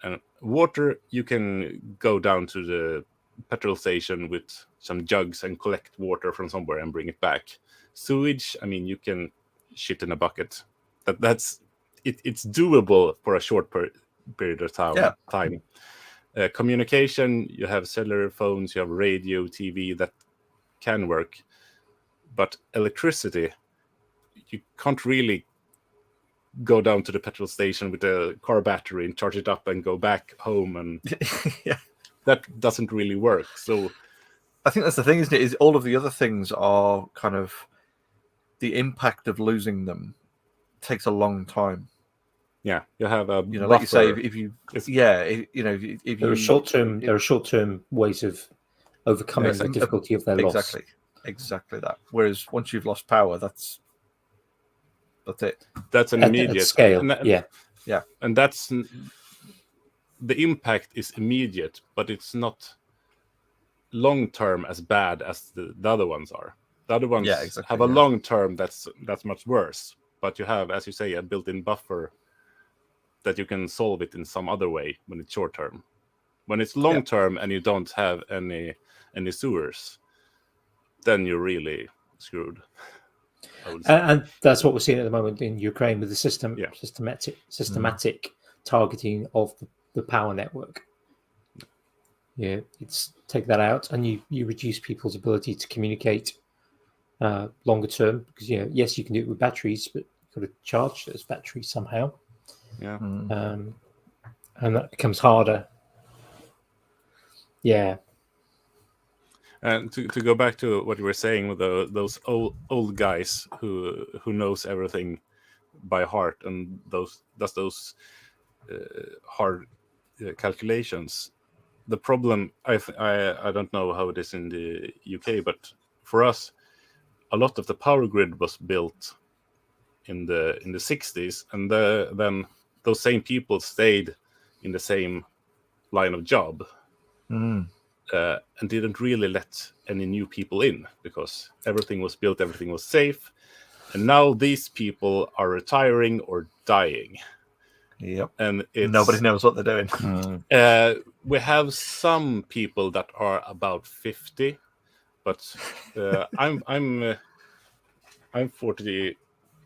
And water, you can go down to the petrol station with some jugs and collect water from somewhere and bring it back. Sewage, I mean, you can shit in a bucket. That's it's doable for a short period of time. Communication, you have cellular phones, you have radio, TV that can work, but electricity, you can't really go down to the petrol station with a car battery and charge it up and go back home, and that doesn't really work. So I think that's the thing, isn't it? Is all of the other things are kind of the impact of losing them takes a long time. Yeah, you have a like you say, if you if there are short-term ways of overcoming the difficulty of their loss. Exactly that. Whereas once you've lost power, that's it. That's an immediate scale. And that's the impact is immediate, but it's not long term as bad as the other ones are. The other ones have a long term that's much worse, but you have, as you say, a built-in buffer that you can solve it in some other way when it's short term. When it's long term and you don't have any sewers, then you're really screwed. And that's what we're seeing at the moment in Ukraine with the systematic targeting of the power network. Yeah, it's take that out, and you reduce people's ability to communicate longer term, because yes, you can do it with batteries, but you've got to charge those batteries somehow. Yeah, and that becomes harder. Yeah. And to go back to what you were saying with those old guys who knows everything by heart and does those hard calculations. The problem, I don't know how it is in the UK, but for us, a lot of the power grid was built in the 60s, and then those same people stayed in the same line of job. And didn't really let any new people in, because everything was built, everything was safe. And now these people are retiring or dying. Yep. And nobody knows what they're doing. We have some people that are about 50, but I'm 40.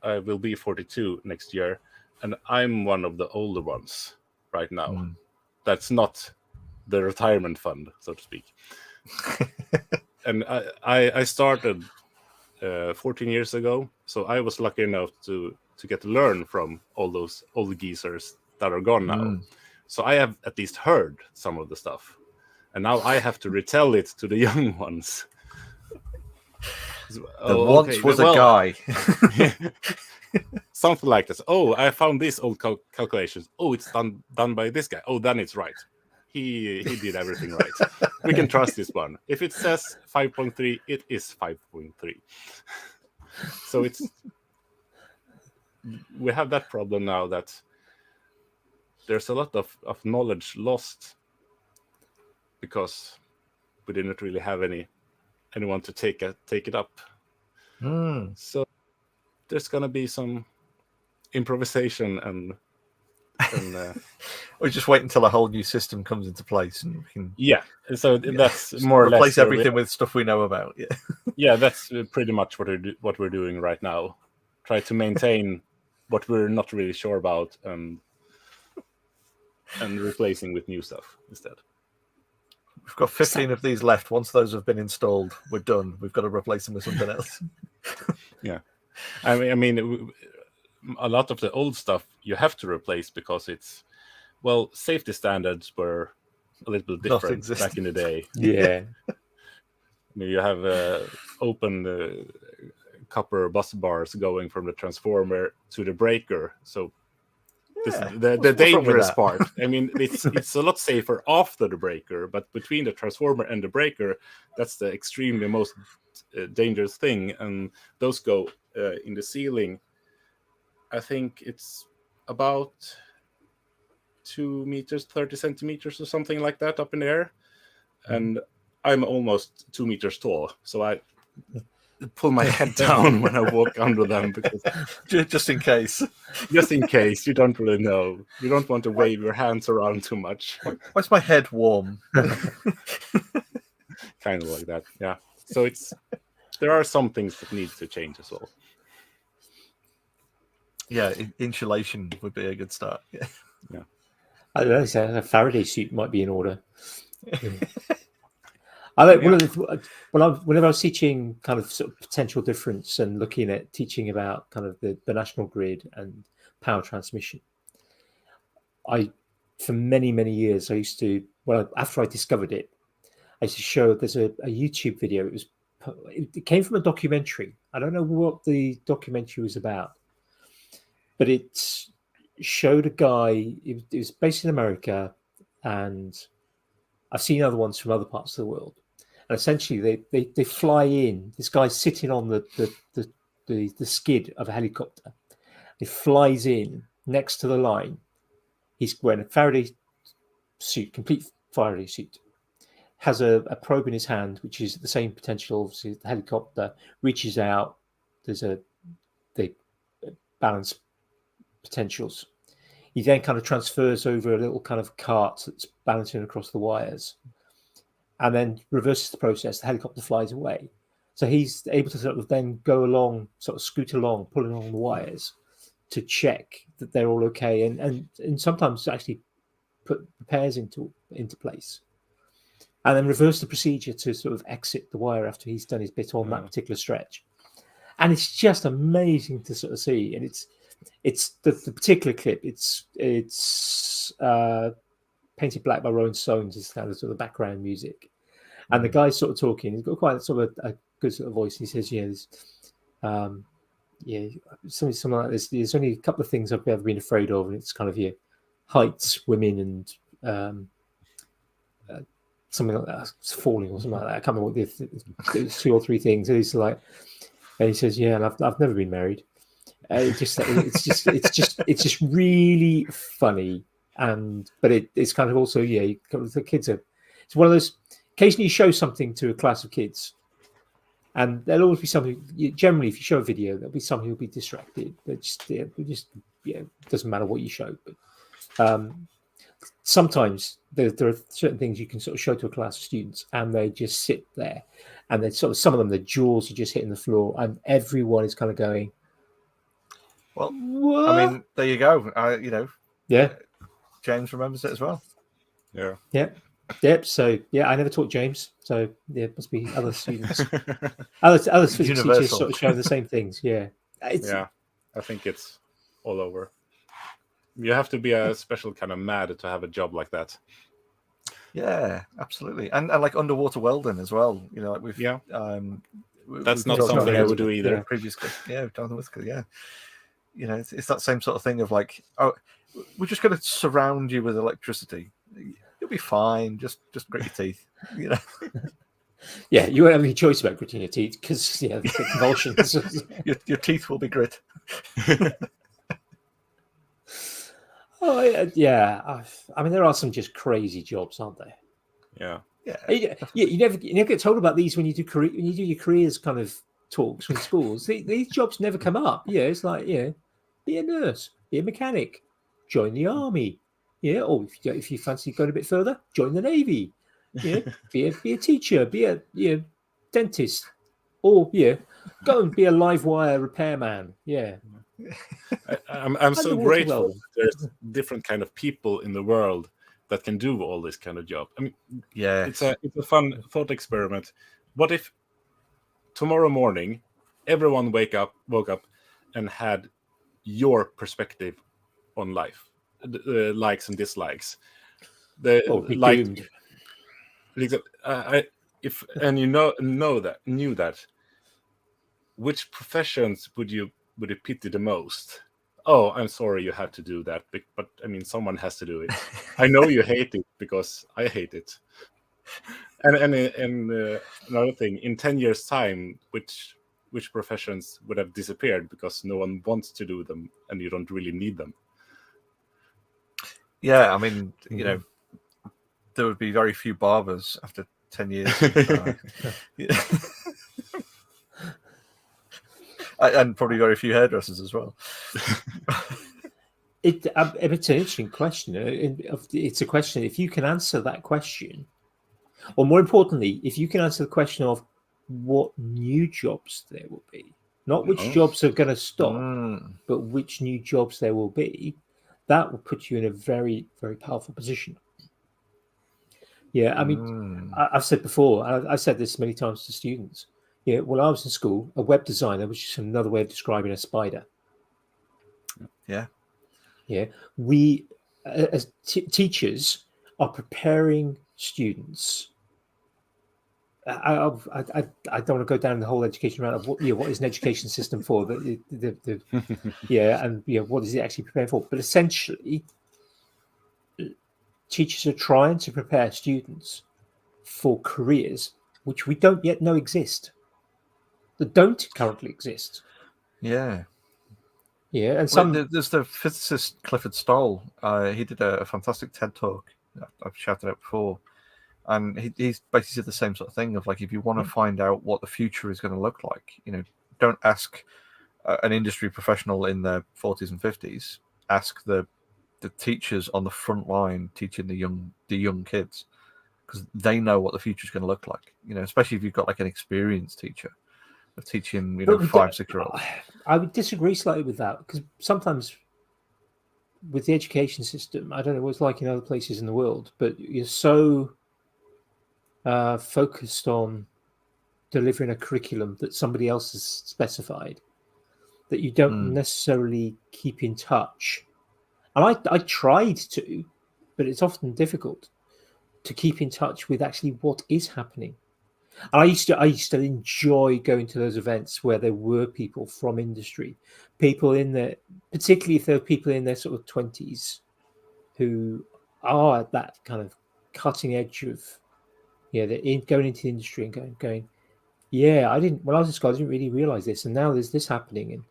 I will be 42 next year, and I'm one of the older ones right now. That's not the retirement fund, so to speak. And I started 14 years ago, so I was lucky enough to get to learn from all those old geezers that are gone now. So I have at least heard some of the stuff, and now I have to retell it to the young ones. Once was a guy. Something like this. Oh, I found these old calculations. Oh, it's done by this guy. Oh, then it's right. He did everything right. We can trust this one. If it says 5.3, it is 5.3. So we have that problem now, that there's a lot of knowledge lost because we didn't really have anyone to take it up. So there's gonna be some improvisation and we just wait until a whole new system comes into place, and we can so that's more or less replace everything with stuff we know about. That's pretty much what we're doing right now. Try to maintain what we're not really sure about, and replacing with new stuff instead. We've got 15 of these left. Once those have been installed, we're done. We've got to replace them with something else. I mean, a lot of the old stuff you have to replace because it's, safety standards were a little bit different back in the day. I mean, you have open copper bus bars going from the transformer to the breaker. So this is the dangerous part. I mean, it's a lot safer after the breaker, but between the transformer and the breaker, that's the extremely most dangerous thing. And those go in the ceiling. I think it's about 2 meters, 30 centimeters or something like that up in the air. And I'm almost 2 meters tall. So I pull my head down when I walk under them, because just in case. Just in case, you don't really know. You don't want to wave your hands around too much. Why's my head warm? Kind of like that, yeah. So there are some things that need to change as well. Yeah, insulation would be a good start. Yeah. I don't know. So a Faraday suit might be in order. I like one of the whenever I was teaching kind of sort of potential difference and looking at teaching about kind of the national grid and power transmission. For many years I used to after I discovered it, I used to show there's a YouTube video. It came from a documentary. I don't know what the documentary was about, but it showed a guy. It was based in America, and I've seen other ones from other parts of the world. And essentially, they fly in. This guy's sitting on the skid of a helicopter. He flies in next to the line. He's wearing a Faraday suit, complete Faraday suit. Has a probe in his hand, which is the same potential. Obviously, the helicopter reaches out. They balance potentials. He then kind of transfers over a little kind of cart that's balancing across the wires, and then reverses the process. The helicopter flies away. So he's able to sort of then go along, sort of scoot along, pulling along the wires to check that they're all okay, and sometimes actually put repairs into place, and then reverse the procedure to sort of exit the wire after he's done his bit on that particular stretch. And it's just amazing to sort of see. And it's the particular clip. It's Painted Black by Rolling Stones is kind of sort of background music, and the guy's sort of talking. He's got quite sort of a good sort of voice. He says, something like this. There's only a couple of things I've ever been afraid of, and it's kind of heights, women, and something like that. It's falling or something like that. I can't remember what the 2 or 3 things. And he's like, and he says, "Yeah, and I've never been married." It's just really funny, but it's kind of also the kids are. It's one of those. Occasionally, you show something to a class of kids, and there'll always be something. Generally, if you show a video, there'll be somebody who'll be distracted. It doesn't matter what you show, but sometimes there are certain things you can sort of show to a class of students, and they just sit there, and they sort of some of them their jaws are just hitting the floor, and everyone is kind of going. Well, what? I mean, there you go. Yeah. James remembers it as well. Yeah. Yep. So I never taught James. So it must be other students, other physics teachers sort of showing the same things. Yeah. I think it's all over. You have to be a special kind of mad to have a job like that. Yeah, absolutely, and like underwater welding as well. Like we've that's not something I would do either. Previously, Jonathan Whitaker, it's that same sort of thing of like, oh, we're just going to surround you with electricity. You'll be fine. Just grit your teeth. Yeah, you won't have any choice about gritting your teeth because the convulsions. your teeth will be grit. Oh yeah. I mean, there are some just crazy jobs, aren't there? Yeah. You never get told about these when you do your careers kind of talks from schools. These jobs never come up. It's like be a nurse, be a mechanic, join the army. Or if you fancy going a bit further, join the navy. Be a teacher, be a dentist, or go and be a live wire repairman. Yeah. I'm so grateful that there's different kind of people in the world that can do all this kind of job. I mean, it's a fun thought experiment. What if tomorrow morning everyone woke up and had your perspective on life, the likes and dislikes, knew that, which professions would you pity the most? Oh, I'm sorry you had to do that, but I mean, someone has to do it. I know you hate it because I hate it. And another thing, in 10 years' time, which professions would have disappeared because no one wants to do them and you don't really need them? Yeah, I mean, there would be very few barbers after 10 years. And probably very few hairdressers as well. It's an interesting question. It's a question. If you can answer that question, or more importantly, if you can answer the question of what new jobs there will be, not which No. jobs are going to stop, but which new jobs there will be. That will put you in a very, very powerful position. Yeah, I mean, I've said before, I've said this many times to students. Yeah, when I was in school, a web designer was just another way of describing a spider. Yeah. Yeah, we as teachers are preparing students. I don't want to go down the whole education route of what is an education system for and what is it actually preparing for? But essentially, teachers are trying to prepare students for careers which we don't yet know exist, that don't currently exist. Yeah. Yeah, and there's the physicist Clifford Stoll. He did a fantastic TED talk. I've shouted out before, and he's basically said the same sort of thing of like, if you want to find out what the future is going to look like, don't ask an industry professional in their 40s and 50s. Ask the teachers on the front line teaching the young kids, because they know what the future is going to look like. Especially if you've got like an experienced teacher of teaching 5-6-year-olds. I would disagree slightly with that, because sometimes with the education system, I don't know what it's like in other places in the world, but you're so focused on delivering a curriculum that somebody else has specified that you don't necessarily keep in touch. And I tried to, but it's often difficult to keep in touch with actually what is happening. And I used to enjoy going to those events where there were people from industry, people in there, particularly if there were people in their sort of 20s who are at that kind of cutting edge of, they're going into the industry and going, when I was in school, I didn't really realize this, and now there's this happening, and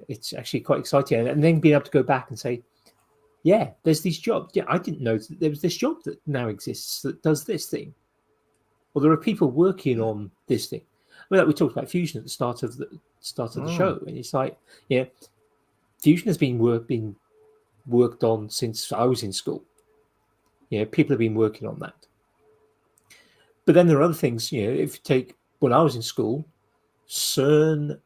it's actually quite exciting. And then being able to go back and say, there's these jobs. Yeah, I didn't know that there was this job that now exists that does this thing. Well, there are people working on this thing. I mean, like we talked about fusion at the start of the show, and it's like, fusion has been worked on since I was in school. People have been working on that. But then there are other things. If you take when I was in school, CERN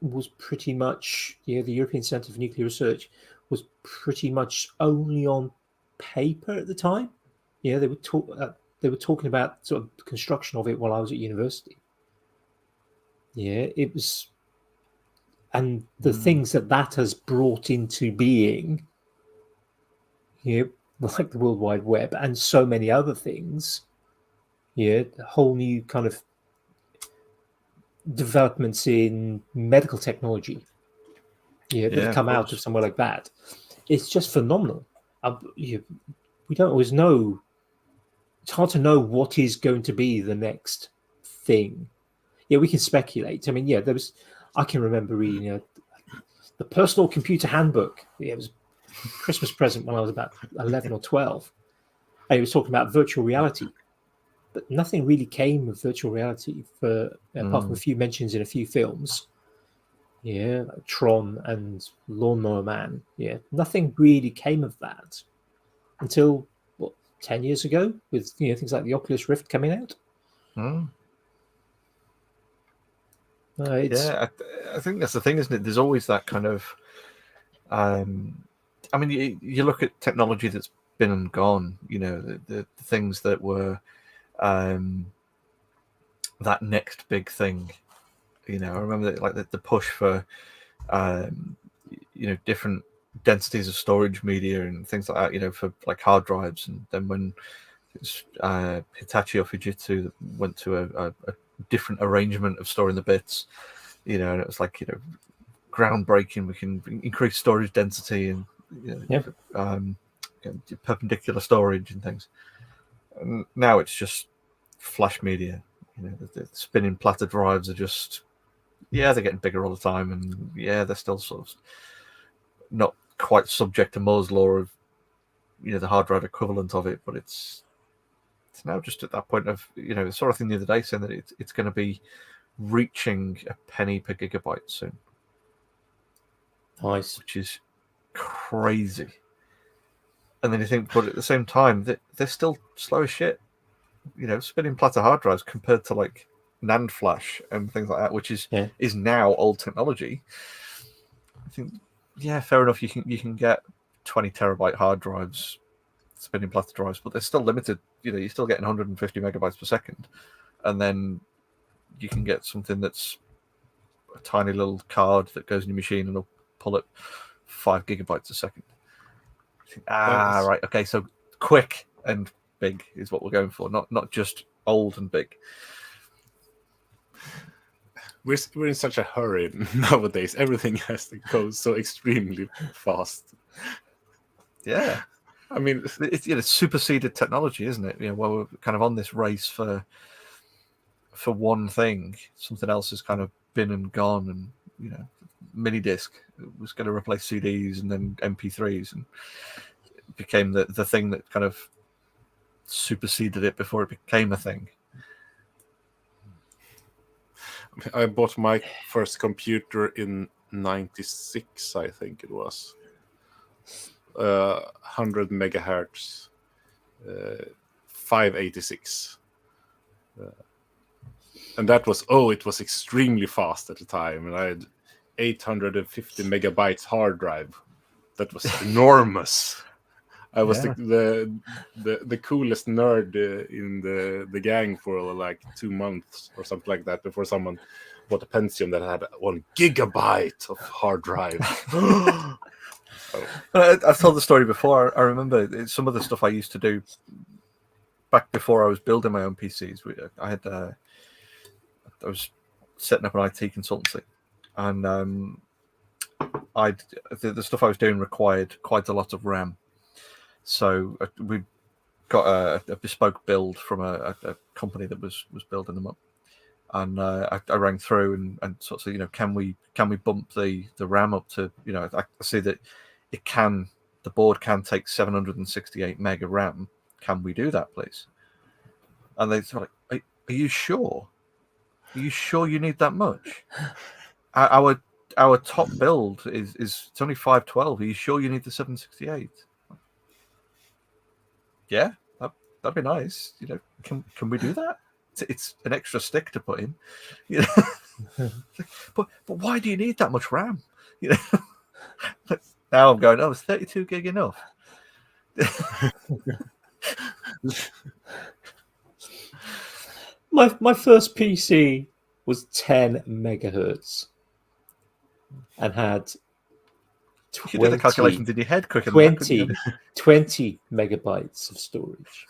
was pretty much the European Centre for Nuclear Research was pretty much only on paper at the time. They were talking about sort of the construction of it while I was at university. It was, and the things that has brought into being, like the World Wide Web and so many other things, a whole new kind of developments in medical technology, that have come out of somewhere like that. It's just phenomenal. We don't always know. It's hard to know what is going to be the next thing. We can speculate. I mean, I can remember reading the Personal Computer Handbook. It was a Christmas present when I was about 11 or 12. And it was talking about virtual reality. But nothing really came of virtual reality apart from a few mentions in a few films. Like Tron and Lawnmower Man. Nothing really came of that until 10 years ago with things like the Oculus Rift coming out. I think that's the thing, isn't it? There's always that kind of I mean, you look at technology that's been and gone, the things that were that next big thing. I remember that, like the push for different densities of storage media and things like that, for like hard drives. And then when Hitachi or Fujitsu went to a different arrangement of storing the bits, and it was like, groundbreaking. We can increase storage density and perpendicular storage and things. And now it's just flash media. The spinning platter drives are just, they're getting bigger all the time, and they're still sort of not quite subject to Moore's law of the hard drive equivalent of it, but it's now just at that point of sort of thing the other day saying that it's going to be reaching a penny per gigabyte soon. Nice. Which is crazy. And then you think, but at the same time, they're still slow as shit. Spinning platter hard drives compared to like NAND flash and things like that, which is Yeah. is now old technology. I think, yeah, fair enough. You can get 20 terabyte hard drives, spinning plastic drives, but they're still limited. You're still getting 150 megabytes per second, and then you can get something that's a tiny little card that goes in your machine and it'll pull it 5 gigabytes a second. Right, okay, so quick and big is what we're going for, not just old and big. We're in such a hurry nowadays. Everything has to go so extremely fast. Yeah, I mean, it's superseded technology, isn't it? While we're kind of on this race for one thing, something else has kind of been and gone, and mini disc was going to replace CDs and then MP3s, and it became the thing that kind of superseded it before it became a thing. I bought my first computer in '96, I think it was. 100 megahertz, 586. And that was, it was extremely fast at the time. And I had 850 megabytes hard drive. That was enormous. I was the coolest nerd in the gang for like 2 months or something like that before someone bought a Pentium that had 1 gigabyte of hard drive. I've told the story before. I remember some of the stuff I used to do back before I was building my own PCs. I was setting up an IT consultancy, and the stuff I was doing required quite a lot of RAM. So we got a bespoke build from a company that was building them up, and I rang through and sort of said, can we bump the RAM up to, I see that the board can take 768 meg of RAM. Can we do that, please? And they sort of like, are you sure? Are you sure you need that much? Our top build is it's only 512. Are you sure you need the 768? Yeah, that'd be nice. Can we do that? It's an extra stick to put in. But why do you need that much RAM? Now I'm going, is 32 gig enough? My first PC was 10 megahertz and had 20, you did the calculations in your head quicker 20 megabytes of storage.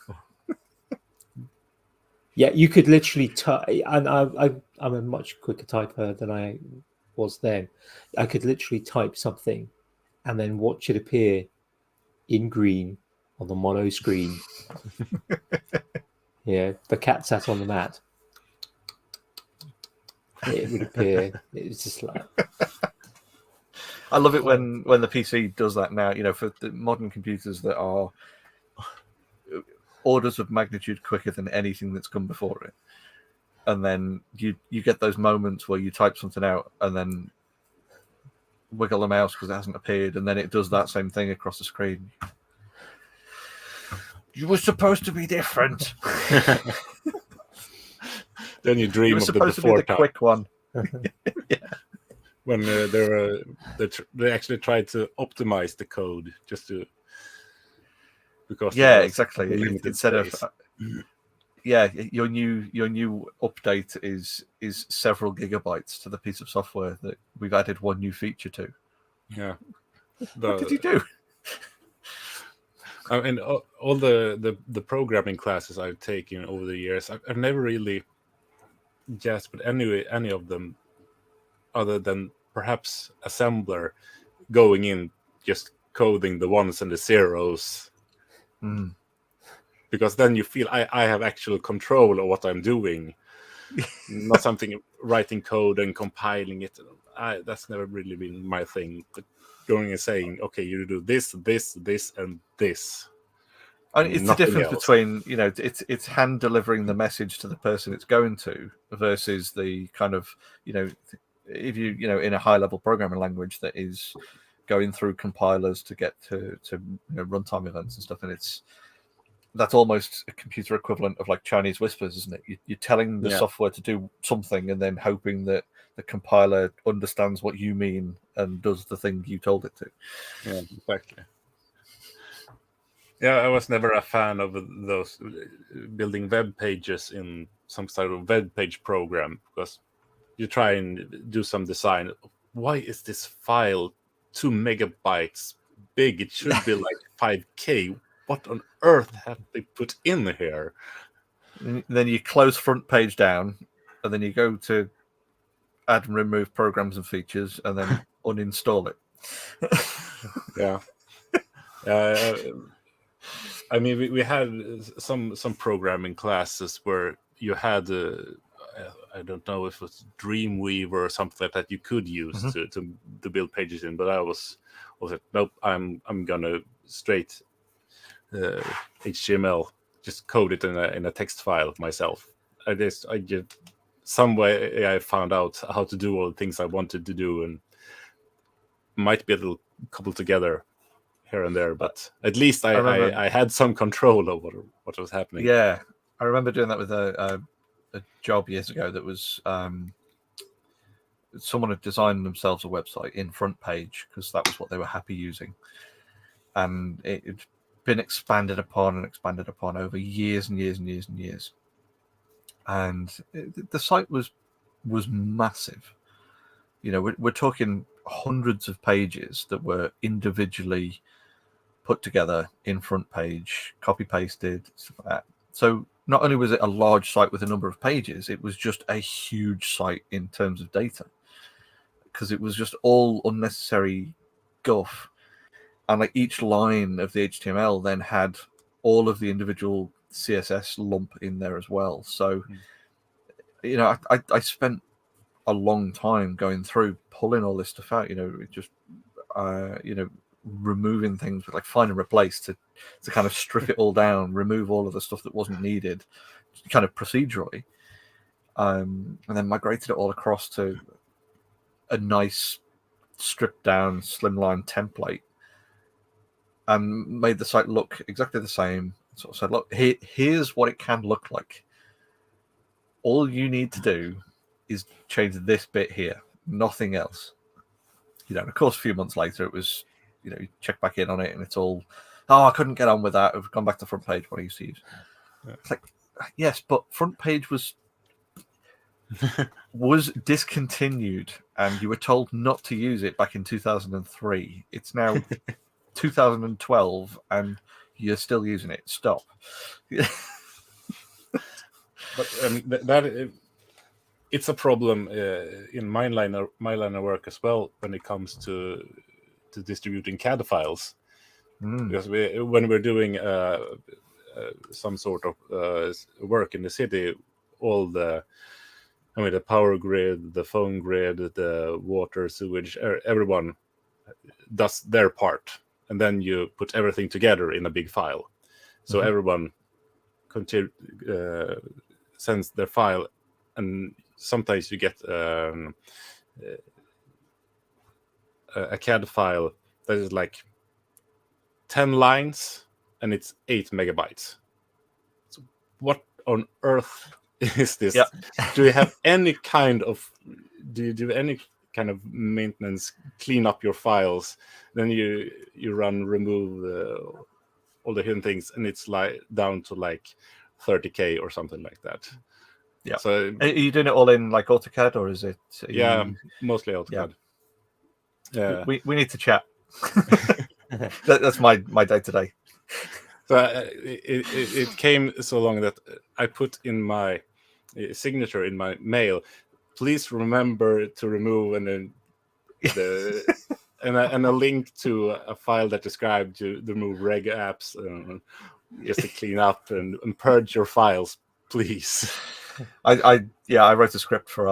Yeah, you could literally type, and I'm a much quicker typer than I was then. I could literally type something and then watch it appear in green on the mono screen. Yeah, the cat sat on the mat. It would appear. It's just like. I love it when the PC does that now. For the modern computers that are orders of magnitude quicker than anything that's come before it, and then you get those moments where you type something out and then wiggle the mouse because it hasn't appeared, and then it does that same thing across the screen. You were supposed to be different. Then you dream of the supposed to be before the quick one. Yeah. When they actually tried to optimize the code just to because exactly. Instead of your new update is several gigabytes to the piece of software that we've added one new feature to. Yeah. What did you do? I mean, all the programming classes I've taken over the years, I've never really grasped any of them, other than perhaps assembler, going in just coding the ones and the zeros. Because then you feel I have actual control of what I'm doing, not something writing code and compiling it. That's never really been my thing. But going and saying, okay, you do this, and this. And it's the difference between, it's hand delivering the message to the person it's going to versus the kind of, if you, in a high level programming language that is going through compilers to get to runtime events and stuff. And that's almost a computer equivalent of like Chinese whispers, isn't it? You're telling the software to do something and then hoping that the compiler understands what you mean and does the thing you told it to. Yeah, exactly. Yeah, I was never a fan of those building web pages in some sort of web page program, because you try and do some design. Why is this file 2 megabytes big? It should be like 5K. What on earth have they put in here? And then you close front page down, and then you go to add and remove programs and features, and then uninstall it. Yeah. I mean, we had some programming classes where you had I don't know if it was Dreamweaver or something like that you could use to build pages in, but I was like, nope, I'm gonna straight HTML, just code it in a text file myself. I just some way I found out how to do all the things I wanted to do, and might be a little coupled together here and there, but at least I had some control of what was happening. Yeah, I remember doing that with a job years ago. That was someone had designed themselves a website in front page because that was what they were happy using, and it had been expanded upon over years and years and years and years. And the site was massive. You know, we're talking hundreds of pages that were individually put together in front page, copy pasted, stuff like that. So not only was it a large site with a number of pages, it was just a huge site in terms of data, because it was just all unnecessary guff. And like each line of the HTML then had all of the individual CSS lump in there as well. So, you know, I spent a long time going through, pulling all this stuff out, you know, just, you know, removing things with like find and replace to kind of strip it all down, remove all of the stuff that wasn't needed, kind of procedurally, and then migrated it all across to a nice stripped down slimline template, and made the site look exactly the same. Sort of said, look, here's what it can look like. All you need to do is change this bit here, nothing else. You know, and of course, a few months later, it was, you know, you check back in on it and it's all, oh, I couldn't get on with that. We've gone back to front page. What I used to use. Yeah. It's like, yes, but front page was discontinued, and you were told not to use it back in 2003. It's now 2012, and you're still using it. Stop. But it's a problem in my line of work as well when it comes to distributing CAD files, because when we're doing some sort of work in the city, all the power grid, the phone grid, the water, sewage, everyone does their part, and then you put everything together in a big file. So everyone sends their file, and sometimes you get a CAD file that is like 10 lines and it's 8 megabytes. So what on earth is this? Yeah. Do you have any kind of maintenance, clean up your files? Then you remove all the hidden things, and it's like down to like 30K or something like that. Yeah. So are you doing it all in like AutoCAD, or is it? Mostly AutoCAD. Yeah. We need to chat. That's my day to day. So it came so long that I put in my signature in my mail, please remember to remove, and then and a link to a file that described to remove reg apps, just to clean up and purge your files, please. I wrote a script for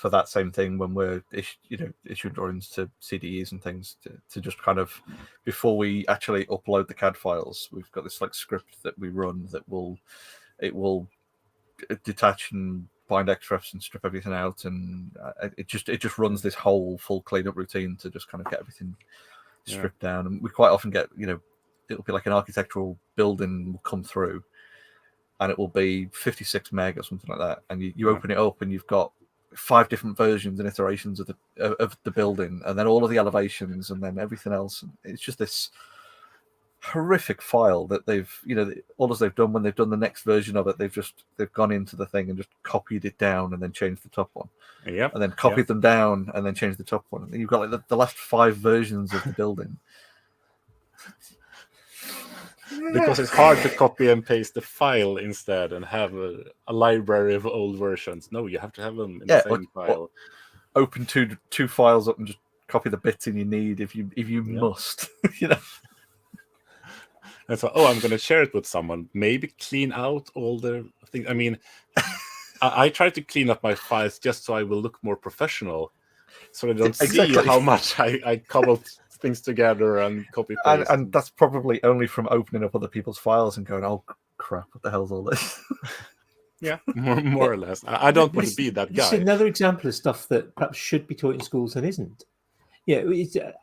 that same thing when we're issuing drawings to CDEs and things to just kind of, before we actually upload the CAD files, we've got this like script that we run that will detach and bind XREFs and strip everything out, and it just runs this whole full cleanup routine to just kind of get everything stripped down. And we quite often get it'll be like an architectural building will come through, and it will be 56 meg or something like that. And you open it up, and you've got 5 different versions and iterations of the building, and then all of the elevations, and then everything else. It's just this horrific file that they've, all as they've done when they've done the next version of it, they've gone into the thing and just copied it down and then changed the top one. Yeah. And then copied them down and then changed the top one. And you've got like the last 5 versions of the building. Because it's hard to copy and paste the file instead and have a library of old versions. No, you have to have them in the same file. Open two files up and just copy the bits in you need if you must. And so, I'm going to share it with someone. Maybe clean out all the things. I mean, I try to clean up my files just so I will look more professional, so I don't see how much I cobbled things together and copy paste. And that's probably only from opening up other people's files and going, oh crap, what the hell's all this? Yeah, more or less. I don't want to be that guy. It's another example of stuff that perhaps should be taught in schools and isn't. Yeah,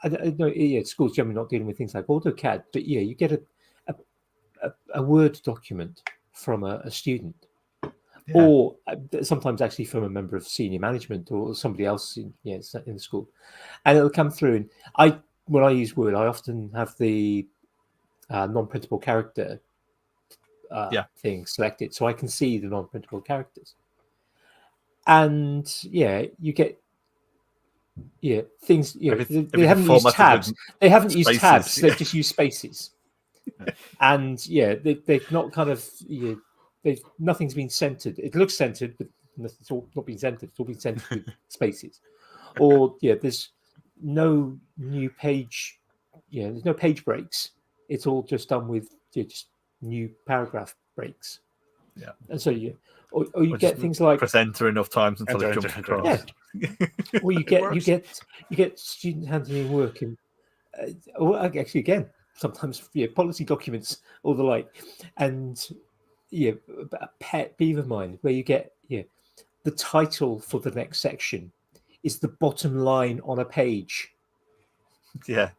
I know schools generally not dealing with things like AutoCAD, but you get a Word document from a student, or sometimes actually from a member of senior management or somebody else in the school, and it'll come through. And when I use Word, I often have the non-printable character thing selected, so I can see the non-printable characters. And you get things. They haven't used tabs. They haven't used tabs. They've just used spaces. And they've not kind of nothing's been centered. It looks centered, but it's all not been centered. It's all been centered with spaces. Or there's no new page. There's no page breaks. It's all just done with just new paragraph breaks. Yeah, and so you get things like press enter enough times until it jumps across. Yeah, or you get students handing in work, and actually again. Sometimes policy documents or the like, and a pet peeve of mine where you get the title for the next section is the bottom line on a page. Yeah,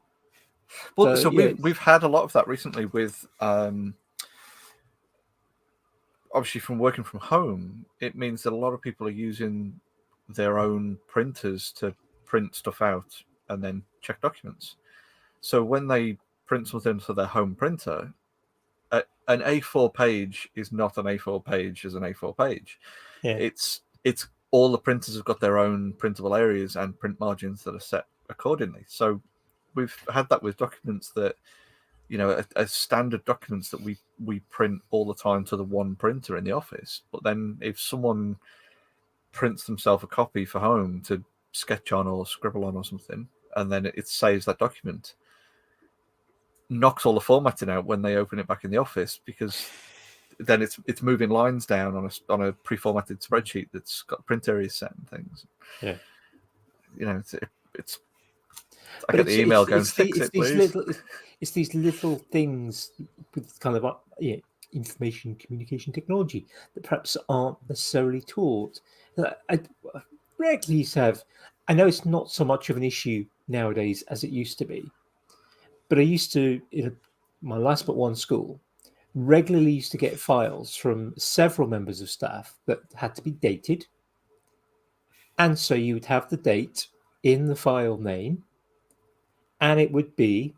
well, so we've had a lot of that recently with obviously from working from home. It means that a lot of people are using their own printers to print stuff out and then check documents. So when they print something to their home printer, an A4 page is not an A4 page as an A4 page. Yeah. It's all the printers have got their own printable areas and print margins that are set accordingly. So we've had that with documents that are standard documents that we print all the time to the one printer in the office. But then if someone prints themselves a copy for home to sketch on or scribble on or something, and then it saves that document, knocks all the formatting out when they open it back in the office, because then it's moving lines down on a pre-formatted spreadsheet that's got print areas set and things. Yeah, it's I get the email going, fix it, please. It's these little things with kind of information communication technology that perhaps aren't necessarily taught. I regularly used to have. I know it's not so much of an issue nowadays as it used to be. But I used to, in my last but one school, regularly used to get files from several members of staff that had to be dated. And so you would have the date in the file name, and it would be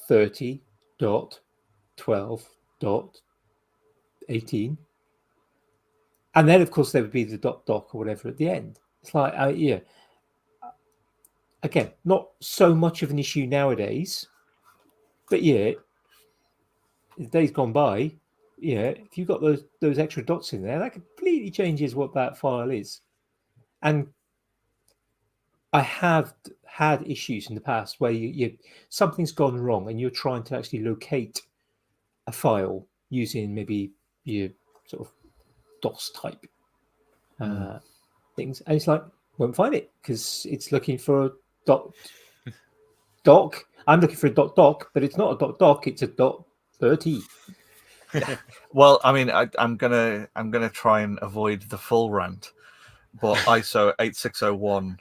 30.12.18. And then, of course, there would be the .doc or whatever at the end. It's like, again, not so much of an issue nowadays. But the days gone by, if you've got those extra dots in there, that completely changes what that file is. And I have had issues in the past where something's gone wrong and you're trying to actually locate a file using maybe your sort of DOS type things, and it's like won't find it because it's looking for a doc. I'm looking for a .doc, but it's not a .doc. It's a .30. Well, I mean, I'm gonna try and avoid the full rant, but ISO 8601.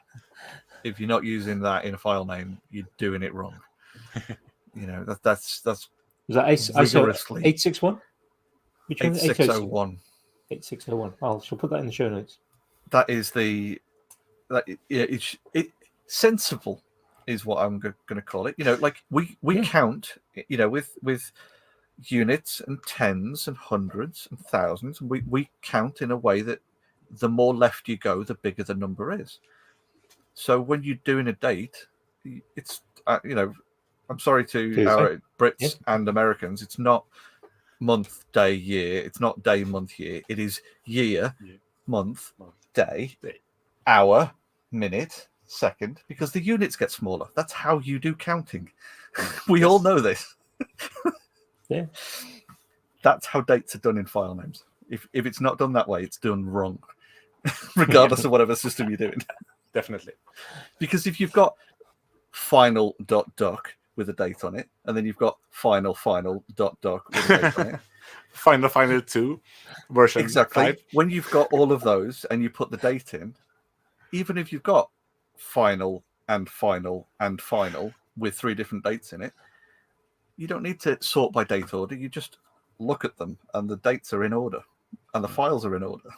If you're not using that in a file name, you're doing it wrong. That's Is that ISO rigorously. 861? Which one? 8601. 8601. Oh, shall put that in the show notes. That is sensible is what I'm going to call it. Like we count, with units and tens and hundreds and thousands. We count in a way that the more left you go, the bigger the number is. So when you're doing a date, it's I'm sorry to our Brits and Americans, it's not month, day, year. It's not day, month, year. It is year, month, day, hour, minute, second, because the units get smaller. That's how you do counting. We all know this. Yeah. That's how dates are done in file names. If it's not done that way, it's done wrong, regardless of whatever system you're doing. Definitely. Because if you've got final.doc with a date on it, and then you've got final.doc with a date on it. Final 2 version. Exactly. 5. When you've got all of those and you put the date in, even if you've got final and final and final with 3 different dates in it, you don't need to sort by date order. You just look at them and the dates are in order and the files are in order.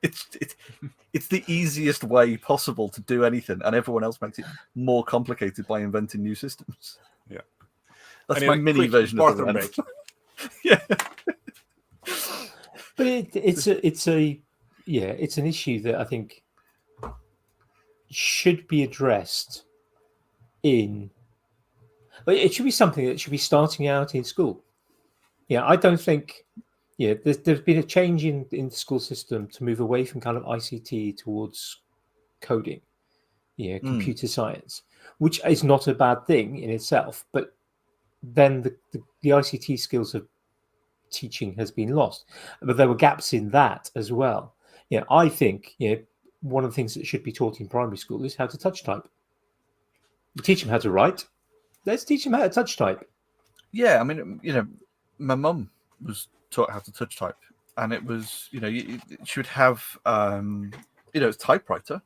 It's the easiest way possible to do anything, and everyone else makes it more complicated by inventing new systems. Yeah, that's anyway, my mini version of the rant. Yeah, but it's an issue that I think should be addressed but it should be something that should be starting out in school. Yeah, I don't think. Yeah, there's been a change in the school system to move away from kind of ICT towards coding, computer science, which is not a bad thing in itself. But then the ICT skills of teaching has been lost. But there were gaps in that as well. Yeah, I think one of the things that should be taught in primary school is how to touch type. You teach them how to write. Let's teach them how to touch type. Yeah, I mean, my mum was taught how to touch type, and it was she would have it's typewriter,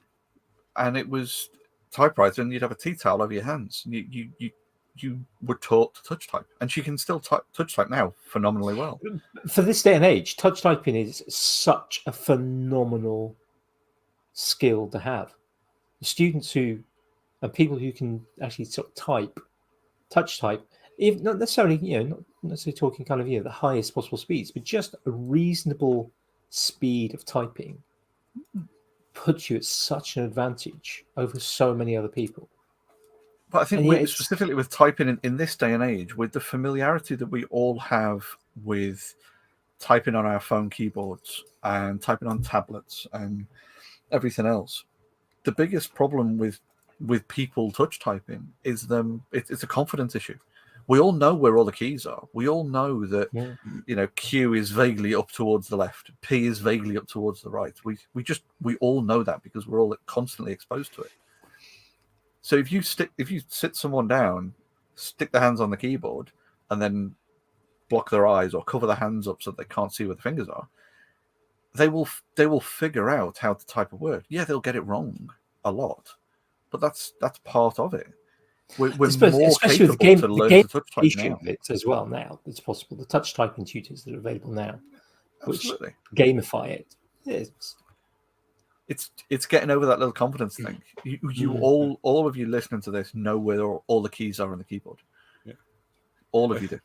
and it was typewriter, and you'd have a tea towel over your hands. You were taught to touch type, and she can still touch type now phenomenally well. For this day and age, touch typing is such a phenomenal skill to have. Students and people who can actually sort of touch type, even not necessarily, not necessarily talking kind of the highest possible speeds, but just a reasonable speed of typing puts you at such an advantage over so many other people. But I think specifically with typing in this day and age, with the familiarity that we all have with typing on our phone keyboards and typing on tablets and everything else, the biggest problem with people touch typing is it's a confidence issue. We all know where all the keys are. We all know that Q is vaguely up towards the left, P is vaguely up towards the right. We all know that because we're all constantly exposed to it. So if you sit someone down, stick their hands on the keyboard, and then block their eyes or cover their hands up so they can't see where the fingers are, they will figure out how to type a word. Yeah, they'll get it wrong a lot, but that's part of it. We're more capable to learn to touch type now. Of it as well now. It's possible. The touch typing tutors that are available now, Absolutely. which gamify it. It's getting over that little confidence thing. All of you listening to this know where all the keys are on the keyboard. Yeah. All of you do.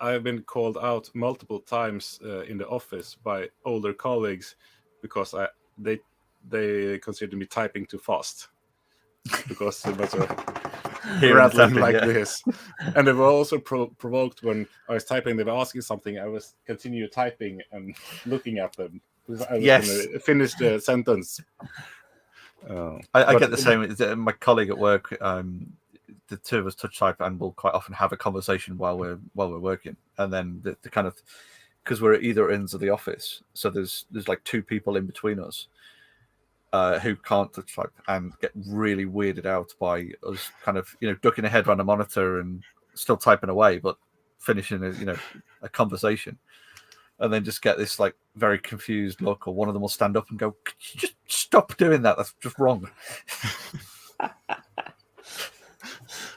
I've been called out multiple times in the office by older colleagues because they consider me typing too fast. Because it was rattling like this, and they were also provoked when I was typing. They were asking something. I was continue typing and looking at them. I was going to finish the sentence. I get the same. My colleague at work, the two of us touch type, and we'll quite often have a conversation while we're working, and then the kind of, because we're at either ends of the office, so there's like 2 people in between us. Who can't touch type and get really weirded out by us kind of ducking a head around a monitor and still typing away, but finishing a conversation, and then just get this like very confused look, or one of them will stand up and go, "Could you just stop doing that? That's just wrong."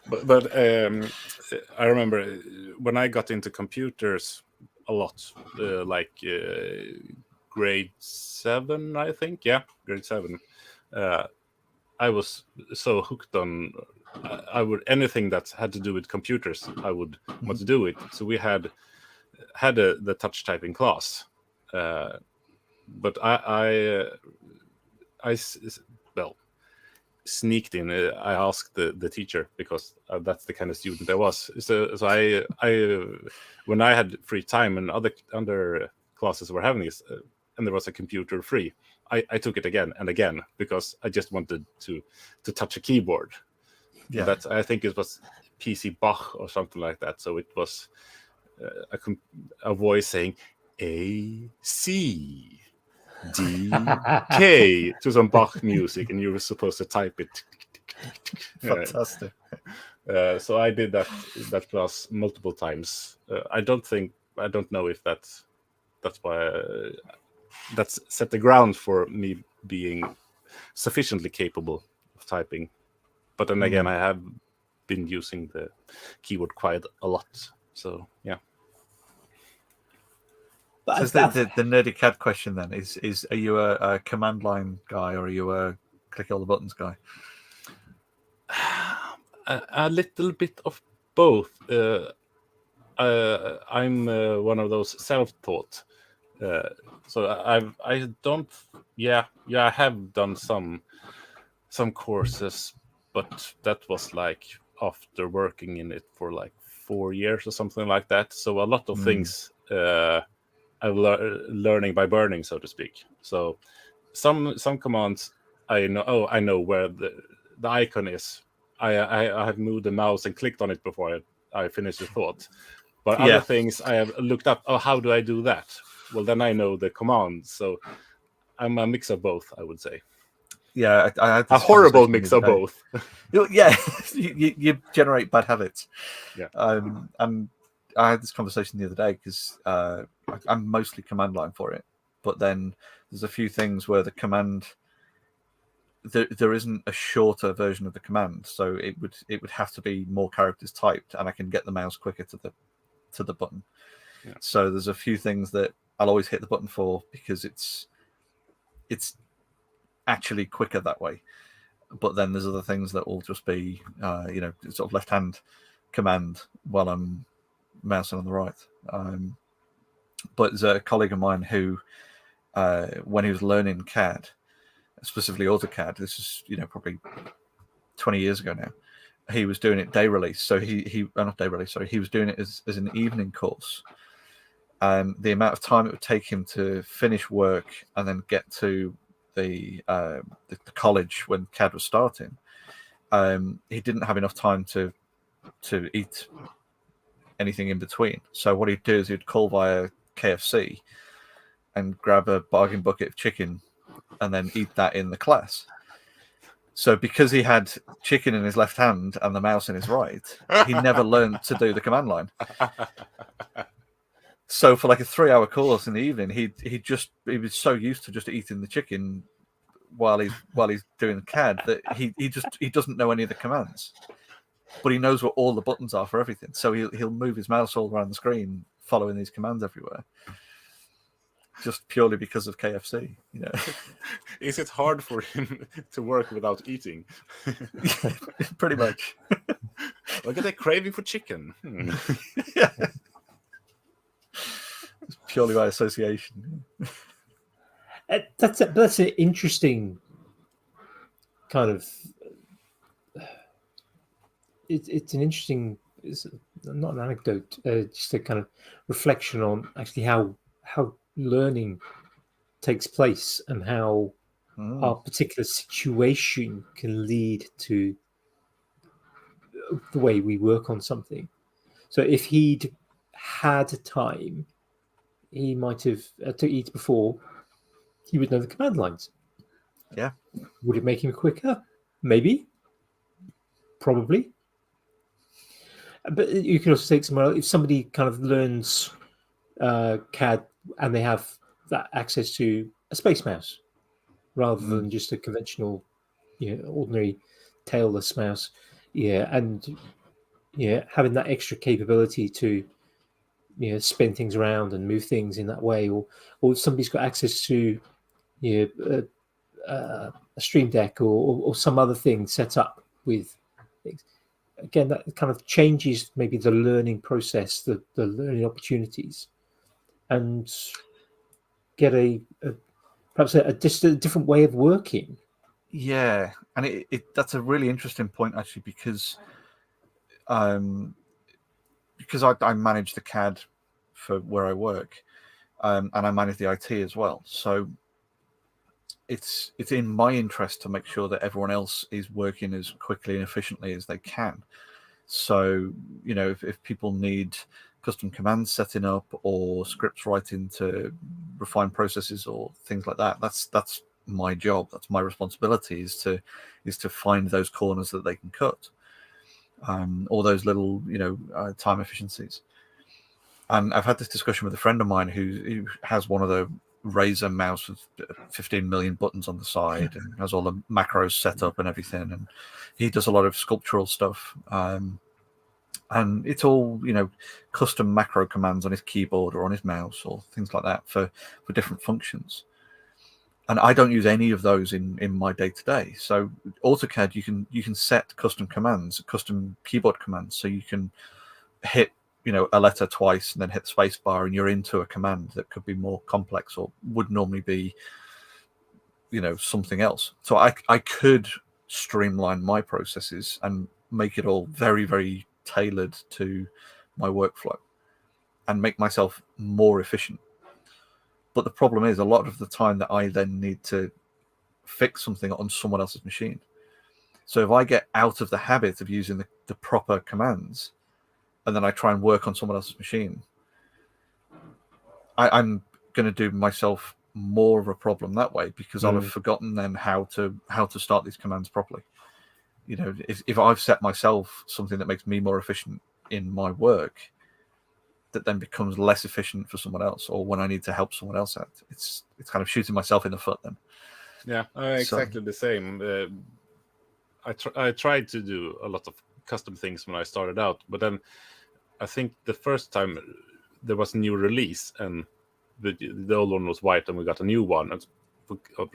but I remember when I got into computers a lot, grade 7, I think. Yeah, grade 7. I was so hooked on. I would anything that had to do with computers. I would want to do it. So we had the touch typing class, but well, sneaked in. I asked the teacher because that's the kind of student I was. So I when I had free time and other classes were having this, and there was a computer free, I took it again and again because I just wanted to touch a keyboard. Yeah. I think it was PC Bach or something like that. So it was a voice saying A C D K to some Bach music, and you were supposed to type it. Fantastic. So I did that class multiple times. I don't know if that's why that's set the ground for me being sufficiently capable of typing. But then again, I have been using the keyboard quite a lot. So yeah. So the nerdy CAD question then is are you a command line guy or are you a click all the buttons guy? A little bit of both. I'm one of those self-taught. So I have done some courses, but that was like after working in it for like 4 years or something like that. So a lot of things I'm learning by burning, so to speak. So some commands I know. Oh, I know where the icon is. I have moved the mouse and clicked on it before I finished the thought. But other things I have looked up. Oh, how do I do that? Well, then I know the command. So I'm a mix of both, I would say. Yeah, I had a horrible mix of both. Yeah, you generate bad habits. Yeah. And I had this conversation the other day because I'm mostly command line for it, but then there's a few things where the command there isn't a shorter version of the command, so it would have to be more characters typed, and I can get the mouse quicker to the button. Yeah. So there's a few things that I'll always hit the button for because it's actually quicker that way. But then there's other things that will just be sort of left hand command while I'm mousing on the right. But there's a colleague of mine who when he was learning CAD, specifically AutoCAD, this is probably 20 years ago now, he was doing it day release. So he not day release, sorry, he was doing it as an evening course. And the amount of time it would take him to finish work and then get to the college when CAD was starting, he didn't have enough time to eat anything in between. So what he'd do is he'd call via KFC and grab a bargain bucket of chicken and then eat that in the class. So because he had chicken in his left hand and the mouse in his right, he never learned to do the command line. So for like a 3-hour course in the evening, he was so used to just eating the chicken while he's doing the CAD that he doesn't know any of the commands, but he knows what all the buttons are for everything. So he'll move his mouse all around the screen, following these commands everywhere, just purely because of KFC. Is it hard for him to work without eating? Pretty much. Look at that craving for chicken. Yeah. Purely by association. That's an interesting kind of. It's an interesting. It's not an anecdote, just a kind of reflection on actually how learning takes place and how our particular situation can lead to the way we work on something. So if he'd had time, he might have to eat before. He would know the command lines. Yeah. Would it make him quicker? Maybe. Probably. But you can also take somewhere else. If somebody kind of learns CAD and they have that access to a space mouse rather than just a conventional, ordinary tailless mouse, and having that extra capability to spin things around and move things in that way, or somebody's got access to a Stream Deck or some other thing set up with things. Again, that kind of changes maybe the learning process, the learning opportunities, and get perhaps a different way of working. Yeah, and that's a really interesting point actually, because I manage the CAD for where I work, and I manage the IT as well. So it's in my interest to make sure that everyone else is working as quickly and efficiently as they can. So, if people need custom commands setting up or scripts writing to refine processes or things like that, that's my job. That's my responsibility, is to find those corners that they can cut, all those little, time efficiencies. And I've had this discussion with a friend of mine who has one of the Razer mouse with 15 million buttons on the side and has all the macros set up and everything, and he does a lot of sculptural stuff, and it's all custom macro commands on his keyboard or on his mouse or things like that for different functions. And I don't use any of those in my day-to-day. So AutoCAD, you can set custom commands, custom keyboard commands, so you can hit a letter twice and then hit the space bar and you're into a command that could be more complex or would normally be something else. So I could streamline my processes and make it all very, very tailored to my workflow and make myself more efficient. But the problem is, a lot of the time that I then need to fix something on someone else's machine. So if I get out of the habit of using the proper commands and then I try and work on someone else's machine, I'm going to do myself more of a problem that way, because I'll have forgotten then how to start these commands properly. If I've set myself something that makes me more efficient in my work, that then becomes less efficient for someone else, or when I need to help someone else out, it's kind of shooting myself in the foot then. Yeah, exactly the same. I tried to do a lot of custom things when I started out, but then I think the first time there was a new release and the old one was white and we got a new one, and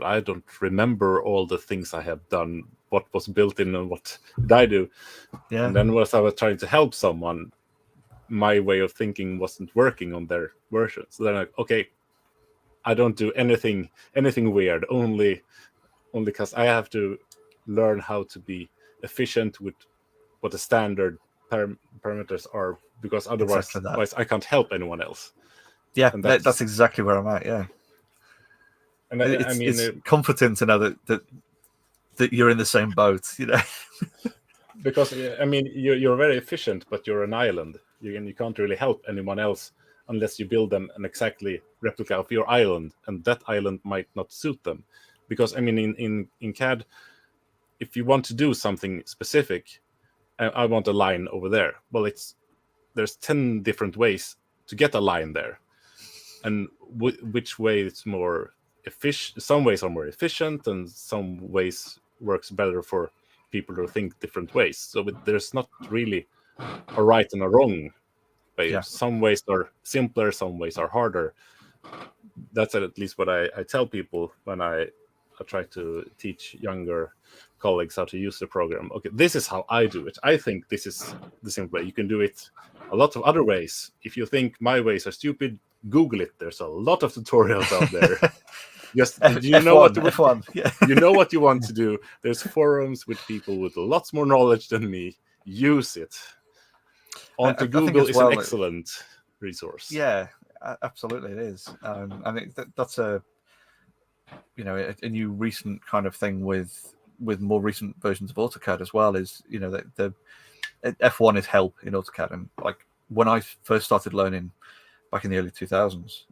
I don't remember all the things I have done, what was built in and what did I do. Yeah. And then as I was trying to help someone, my way of thinking wasn't working on their version. So then okay, I don't do anything weird, only because I have to learn how to be efficient with what the standard parameters are, because otherwise I can't help anyone else. Yeah, that's exactly where I'm at. Yeah, and it's comforting to know that you're in the same boat. Because you're very efficient, but you're an island. You can't really help anyone else unless you build them an exactly replica of your island, and that island might not suit them. Because in CAD, if you want to do something specific, I want a line over there. Well, there's 10 different ways to get a line there, and which way is more efficient? Some ways are more efficient, and some ways works better for people who think different ways. So there's not really a right and a wrong way. Yeah. Some ways are simpler, some ways are harder. That's at least what I tell people when I try to teach younger colleagues how to use the program. Okay, this is how I do it. I think this is the simple way. You can do it a lot of other ways. If you think my ways are stupid, Google it. There's a lot of tutorials out there. Just you know what you want to do. There's forums with people with lots more knowledge than me. Use it. Onto Google is an excellent resource. Yeah, absolutely it is. I think that's a new recent kind of thing with more recent versions of AutoCAD as well. Is the F1 is help in AutoCAD, and like when I first started learning back in the early 2000s,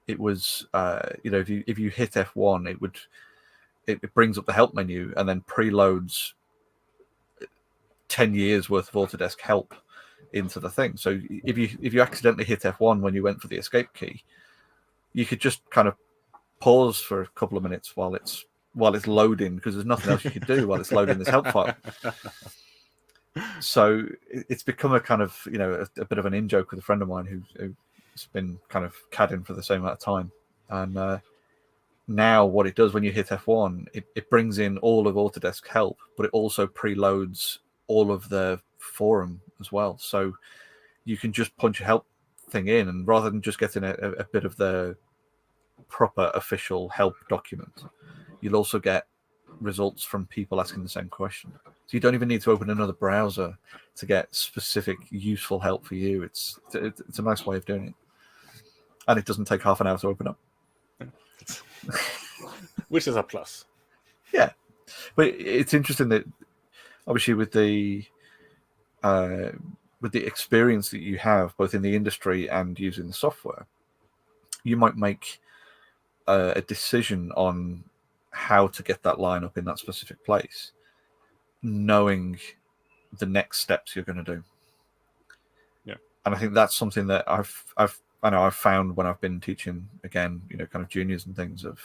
it was if you hit F1, it brings up the help menu and then preloads 10 years worth of Autodesk help into the thing. So if you accidentally hit F1 when you went for the escape key, you could just kind of pause for a couple of minutes while it's loading, because there's nothing else you could do while it's loading this help file. So it's become a kind of, you know, a bit of an in-joke with a friend of mine who's been kind of CADing for the same amount of time. And now what it does when you hit F1, it brings in all of Autodesk help, but it also preloads all of the forum as well. So you can just punch a help thing in, and rather than just getting a bit of the proper official help document, you'll also get results from people asking the same question. So you don't even need to open another browser to get specific useful help for you. It's a nice way of doing it, and it doesn't take half an hour to open up, which is a plus. Yeah, but it's interesting that obviously with the experience that you have both in the industry and using the software, you might make a decision on how to get that line up in that specific place, knowing the next steps you're going to do. Yeah, and I think that's something that I've found when I've been teaching, again, you know, kind of juniors and things, of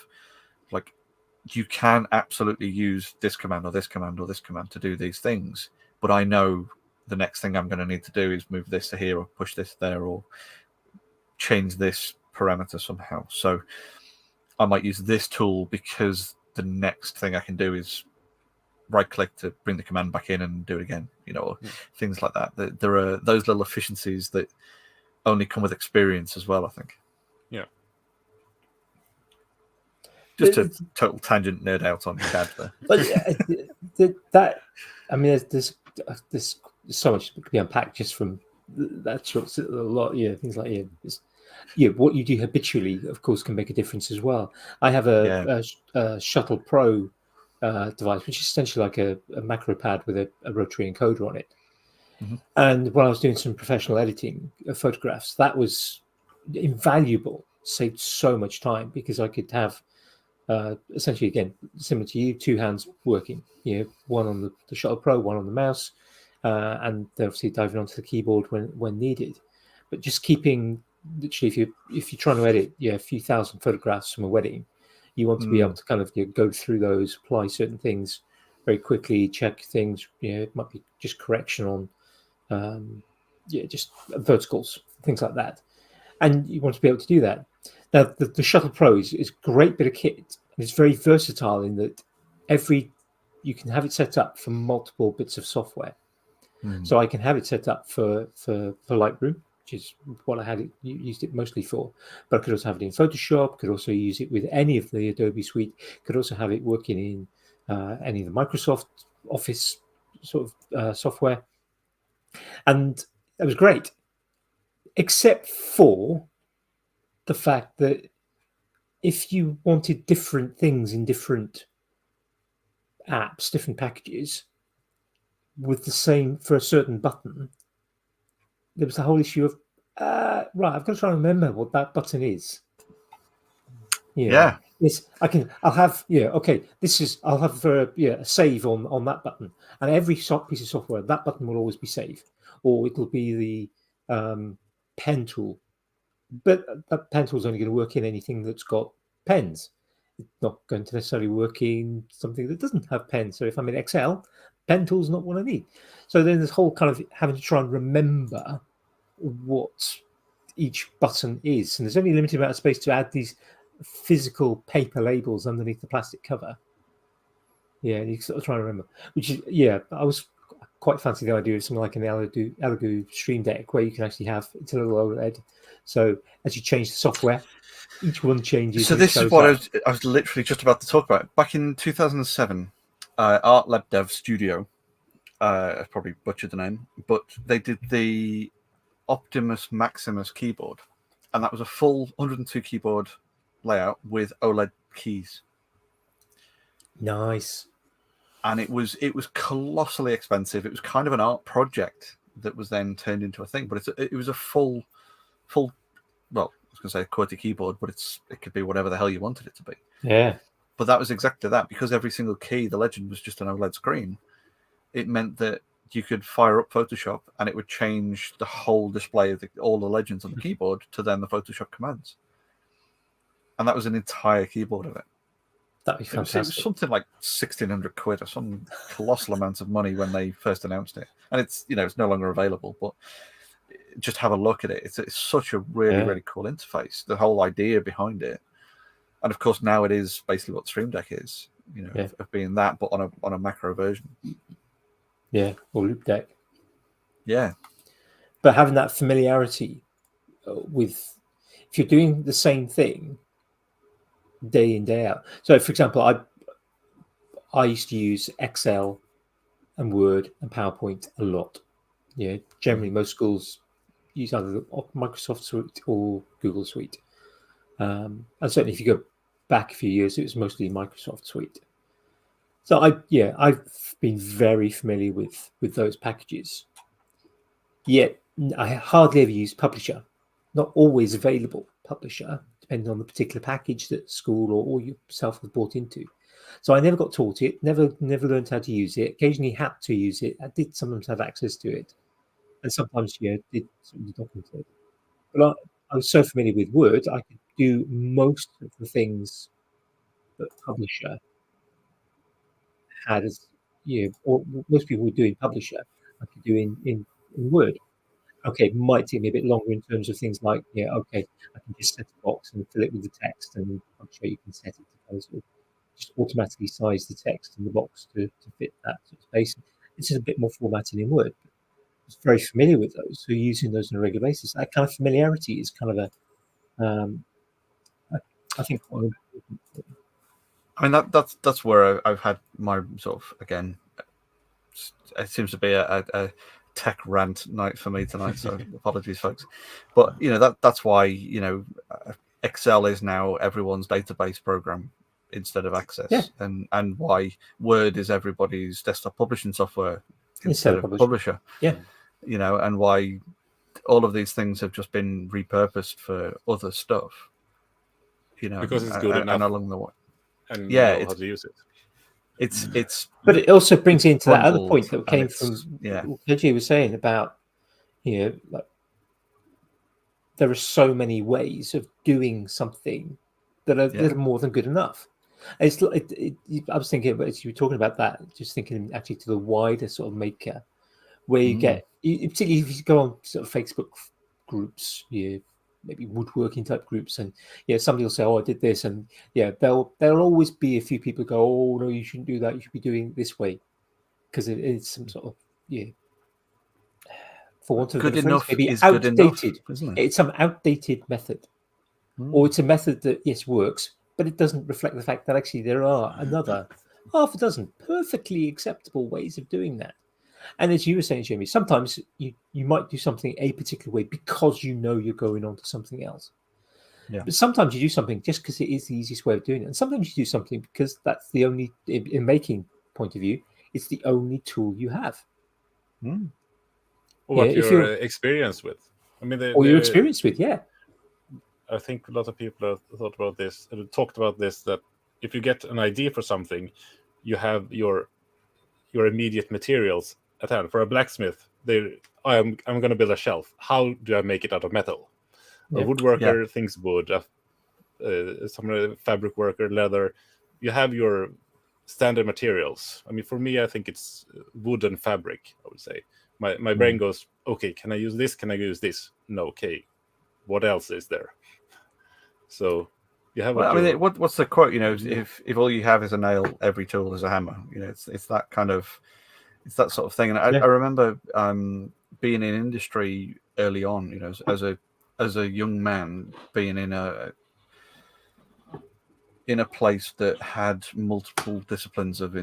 like, you can absolutely use this command or this command or this command to do these things, but I know the next thing I'm going to need to do is move this to here or push this there or change this parameter somehow. So I might use this tool because the next thing I can do is right click to bring the command back in and do it again, you know, or things like that. There are those little efficiencies that only come with experience as well, I think. Yeah. Just a total tangent nerd out on CAD there. But that, I mean, there's so much that can be unpacked just from that sort of a lot, things like what you do habitually, of course, can make a difference as well. I have a Shuttle Pro device, which is essentially like a macro pad with a rotary encoder on it. Mm-hmm. And when I was doing some professional editing of photographs, that was invaluable. Saved so much time because I could have essentially, again, similar to you, two hands working. One on the Shuttle Pro, one on the mouse, and obviously diving onto the keyboard when needed. But just keeping, literally, if you're trying to edit a few thousand photographs from a wedding, you want to be able to kind of go through those, apply certain things very quickly, check things. It might be just correction on, just verticals, things like that. And you want to be able to do that. Now, the Shuttle Pro is a great bit of kit. And it's very versatile in that you can have it set up for multiple bits of software. So I can have it set up for Lightroom, which is what I had used it mostly for. But I could also have it in Photoshop, could also use it with any of the Adobe suite, could also have it working in any of the Microsoft Office sort of software. And that was great, except for the fact that if you wanted different things in different apps, different packages, with the same for a certain button, there was the whole issue of right, I've got to try and remember what that button is. Yeah. Yes, I'll have okay. I'll have a save on that button, and every piece of software, that button will always be save, or it'll be the pen tool. But that pen tool is only going to work in anything that's got pens. It's not going to necessarily work in something that doesn't have pens. So if I'm in Excel, pen tool's not what I need. So then this whole kind of having to try and remember what each button is. And there's only a limited amount of space to add these physical paper labels underneath the plastic cover. Yeah, and you sort of try and remember. Which is, I was quite fancy the idea of something like an Elegoo Stream Deck where you can actually have, it's a little OLED. So as you change the software, each one changes. So this is what I was literally just about to talk about. Back in 2007, Art Lab Dev Studio, I probably butchered the name, but they did the Optimus Maximus keyboard, and that was a full 102 keyboard layout with OLED keys. Nice. And it was colossally expensive. It was kind of an art project that was then turned into a thing, but it was a full. Well, I was going to say a QWERTY keyboard, but it could be whatever the hell you wanted it to be. Yeah. But that was exactly that, because every single key, the legend was just an OLED screen. It meant that you could fire up Photoshop and it would change the whole display of all the legends on the keyboard to then the Photoshop commands. And that was an entire keyboard of it. That'd be fantastic. It was something like 1,600 quid or some colossal amount of money when they first announced it. and it's it's no longer available, but just have a look at it. It's such a really cool interface. The whole idea behind it, and of course now it is basically what Stream Deck is, of being that, but on a macro version. Yeah, or Loop Deck. Yeah, but having that familiarity with, if you're doing the same thing day in day out. So, for example, I used to use Excel and Word and PowerPoint a lot. Generally most schools use either the Microsoft Suite or Google Suite. And certainly if you go back a few years, it was mostly Microsoft Suite. So I've been very familiar with those packages. Yet I hardly ever use Publisher. Not always available Publisher, depending on the particular package that school or yourself have bought into. So I never got taught it, never learned how to use it. Occasionally had to use it. I did sometimes have access to it. And sometimes, did something documented. But I was so familiar with Word, I could do most of the things that Publisher had as, or most people would do in Publisher, I could do in Word. Okay, it might take me a bit longer in terms of things like, okay, I can just set a box and fill it with the text, and I'm sure you can set it to kind of sort of just automatically size the text in the box to fit that sort of space. It's just a bit more formatting in Word. I was very familiar with those, so using those on a regular basis. That kind of familiarity is kind of I think quite important. I mean that's where I've had my sort of, again, it seems to be a tech rant night for me tonight, so apologies folks, but that's why Excel is now everyone's database program instead of Access, and why Word is everybody's desktop publishing software instead of Publisher. And why all of these things have just been repurposed for other stuff, because it's good enough and along the way, and know how to use it. It's but it also brings into that other point that came from what KJ was saying about, like, there are so many ways of doing something that are more than good enough. It's I was thinking, as you were talking about that, just thinking actually to the wider sort of maker, where you get, particularly if you go on sort of Facebook groups, maybe woodworking type groups, and somebody will say, oh, I did this, and there'll always be a few people who go, oh no, you shouldn't do that, you should be doing it this way, because it's some sort of for want of a better phrase, maybe outdated, isn't it? It's some outdated method, or it's a method that works, but it doesn't reflect the fact that actually there are another half a dozen perfectly acceptable ways of doing that. And as you were saying, Jamie, sometimes you might do something a particular way because you're going on to something else. But sometimes you do something just because it is the easiest way of doing it. And sometimes you do something because that's the only, in making point of view, it's the only tool you have. Or what you're experienced with. I mean, you're experienced with, I think a lot of people have thought about this and talked about this, that if you get an idea for something, you have your immediate materials at hand. For a blacksmith, I'm going to build a shelf. How do I make it out of metal? A woodworker thinks wood. Some fabric worker, leather. You have your standard materials. I mean, for me, I think it's wood and fabric, I would say. My brain goes, okay, can I use this? Can I use this? No, okay. What else is there? So you have. Well, I mean, what's the quote? If all you have is a nail, every tool is a hammer. It's that kind of, it's that sort of thing. And I remember being in industry early on. As a young man, being in a place that had multiple disciplines of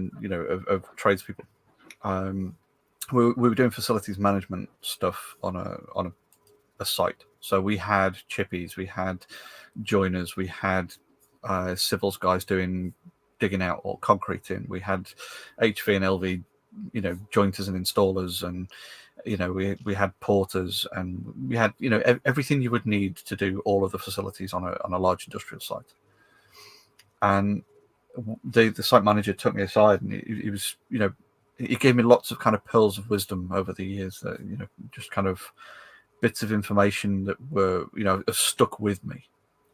tradespeople. We were doing facilities management stuff on a site. So we had chippies, we had joiners, we had civils guys digging out or concreting. We had HV and LV, jointers and installers, and we had porters, and we had everything you would need to do all of the facilities on a large industrial site. And the site manager took me aside, and he was he gave me lots of kind of pearls of wisdom over the years that just kind of bits of information that were have stuck with me.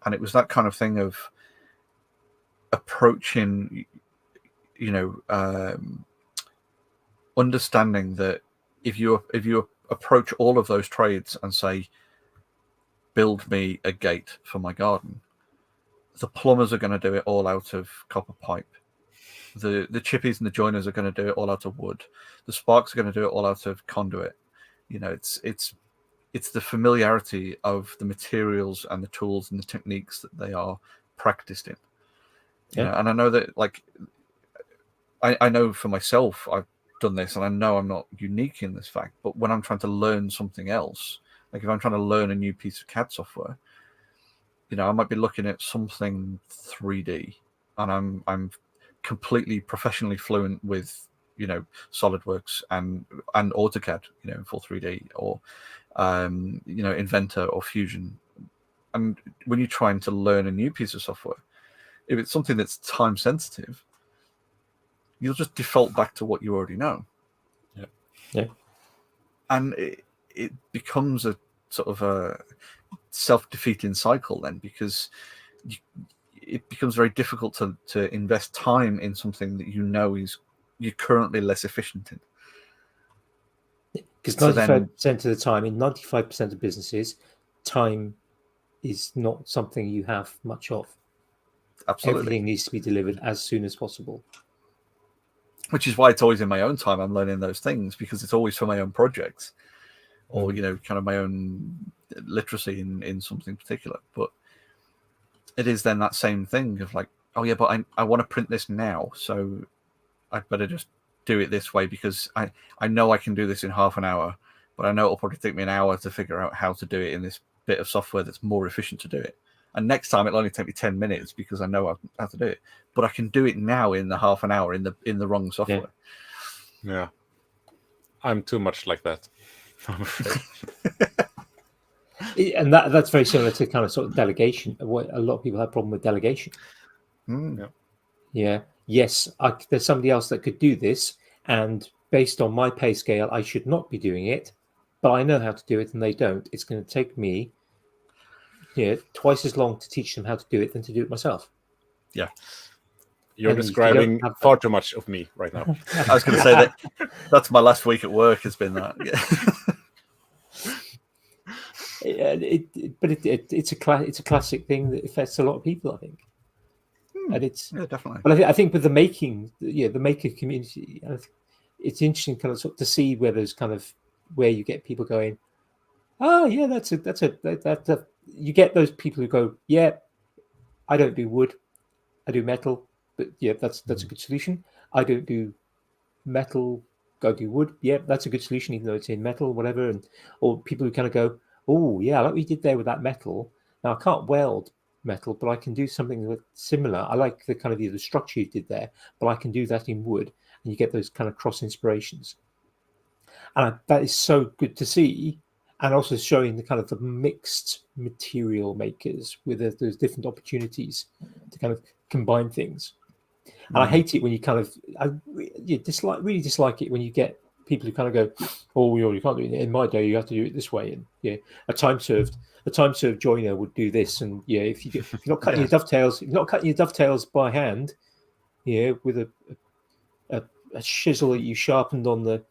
And it was that kind of thing of approaching understanding that if you approach all of those trades and say, build me a gate for my garden, the plumbers are going to do it all out of copper pipe. The chippies and the joiners are going to do it all out of wood. The sparks are going to do it all out of conduit. You know, it's the familiarity of the materials and the tools and the techniques that they are practiced in. Yeah. You know, and I know that, like, I know for myself, I've done this, and I know I'm not unique in this fact. But when I'm trying to learn something else, like if I'm trying to learn a new piece of CAD software, you know, I might be looking at something 3D, and I'm completely professionally fluent with, you know, SolidWorks and AutoCAD, you know, in full 3D, or you know, Inventor or Fusion. And when you're trying to learn a new piece of software, if it's something that's time sensitive, you'll just default back to what you already know. Yeah. And it becomes a sort of a self-defeating cycle then, because it becomes very difficult to invest time in something that you know you're currently less efficient in. Because 95% of the time, in 95% of businesses, time is not something you have much of. Absolutely. Everything needs to be delivered as soon as possible. Which is why it's always in my own time I'm learning those things, because it's always for my own projects, or, you know, kind of my own literacy in something particular. But it is then that same thing of like, oh yeah, but I want to print this now, so I better just do it this way, because I know I can do this in half an hour, but I know it'll probably take me an hour to figure out how to do it in this bit of software that's more efficient to do it. And next time it'll only take me 10 minutes because I know how to do it. But I can do it now in the half an hour in the wrong software. Yeah. I'm too much like that, I'm afraid. And that's very similar to kind of sort of delegation. What a lot of people have a problem with delegation. Yeah. Yes, there's somebody else that could do this, and based on my pay scale, I should not be doing it, but I know how to do it and they don't. It's going to take me twice as long to teach them how to do it than to do it myself. Yeah. You're describing far too much of me right now. I was going to say that's my last week at work has been that. But it's a classic thing that affects a lot of people, I think. And it's definitely. But I think with the maker community, it's interesting kind of to see where there's kind of where you get people going, oh yeah, that's a you get those people who go, yeah, I don't do wood, I do metal, but yeah, that's a good solution. I don't do metal, go do wood, yeah, that's a good solution, even though it's in metal, whatever. Or people who kind of go, oh yeah, like we did there with that metal. Now I can't weld metal, but I can do something similar. I like the kind of the structure you did there, but I can do that in wood, and you get those kind of cross inspirations. And that is so good to see, and also showing the kind of the mixed material makers with those different opportunities to kind of combine things. And I hate it when you kind of really dislike it when you get people who kind of go, oh, you can't do it in my day, you have to do it this way. And a time served joiner would do this, and if you're not cutting your dovetails by hand, with a chisel that you sharpened on the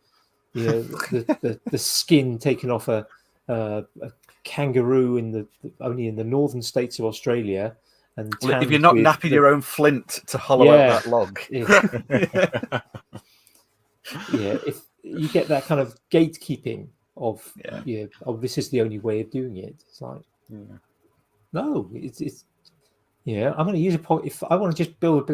skin taken off a kangaroo only in the northern states of Australia. And if you're not napping your own flint to hollow out that log, if you get that kind of gatekeeping of this is the only way of doing it. It's like no, it's I'm going to use if I want to just build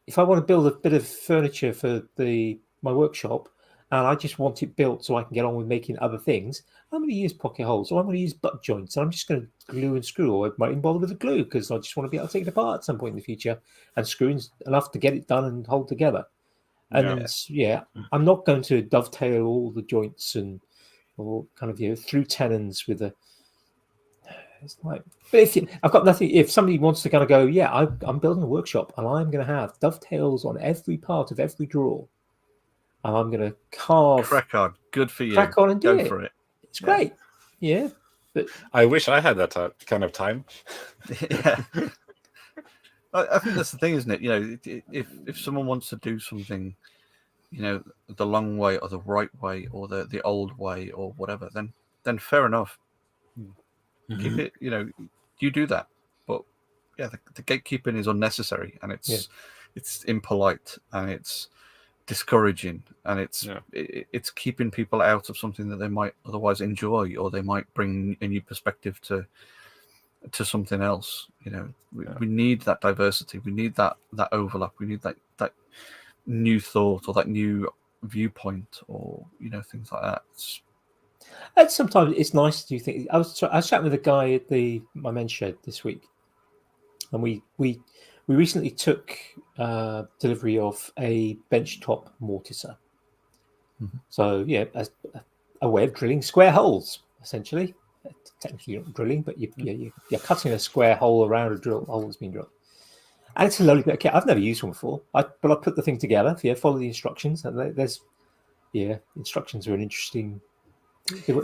if I want to build a bit of furniture for my workshop, and I just want it built so I can get on with making other things, I'm going to use pocket holes, or I'm going to use butt joints, and I'm just going to glue and screw, or I might even bother with the glue because I just want to be able to take it apart at some point in the future and screw enough to get it done and hold together. And I'm not going to dovetail all the joints or kind of through tenons with a. It's like, but I've got nothing. If somebody wants to kind of go, I'm building a workshop and I'm going to have dovetails on every part of every drawer, and I'm going to carve. Crack on, good for you. Crack on and do Go it. for it. It's great. Yeah, but I wish I had that kind of time. Yeah. I think that's the thing, isn't it? If someone wants to do something the long way or the right way or the old way or whatever, then fair enough. Keep it, you do that. But yeah, the gatekeeping is unnecessary, and it's impolite, and it's discouraging, and it's keeping people out of something that they might otherwise enjoy, or they might bring a new perspective to something else. We need that diversity. We need that overlap. We need that new thought or that new viewpoint, or things like that. And sometimes it's nice to think. I was chatting with a guy at my men's shed this week, and we recently took delivery of a benchtop mortiser. So yeah, a way of drilling square holes, essentially. Technically you're not drilling, but you're cutting a square hole around a drill hole that's been drilled. And it's a lovely bit of kit. I've never used one before, but I put the thing together. Follow the instructions, and instructions are an interesting.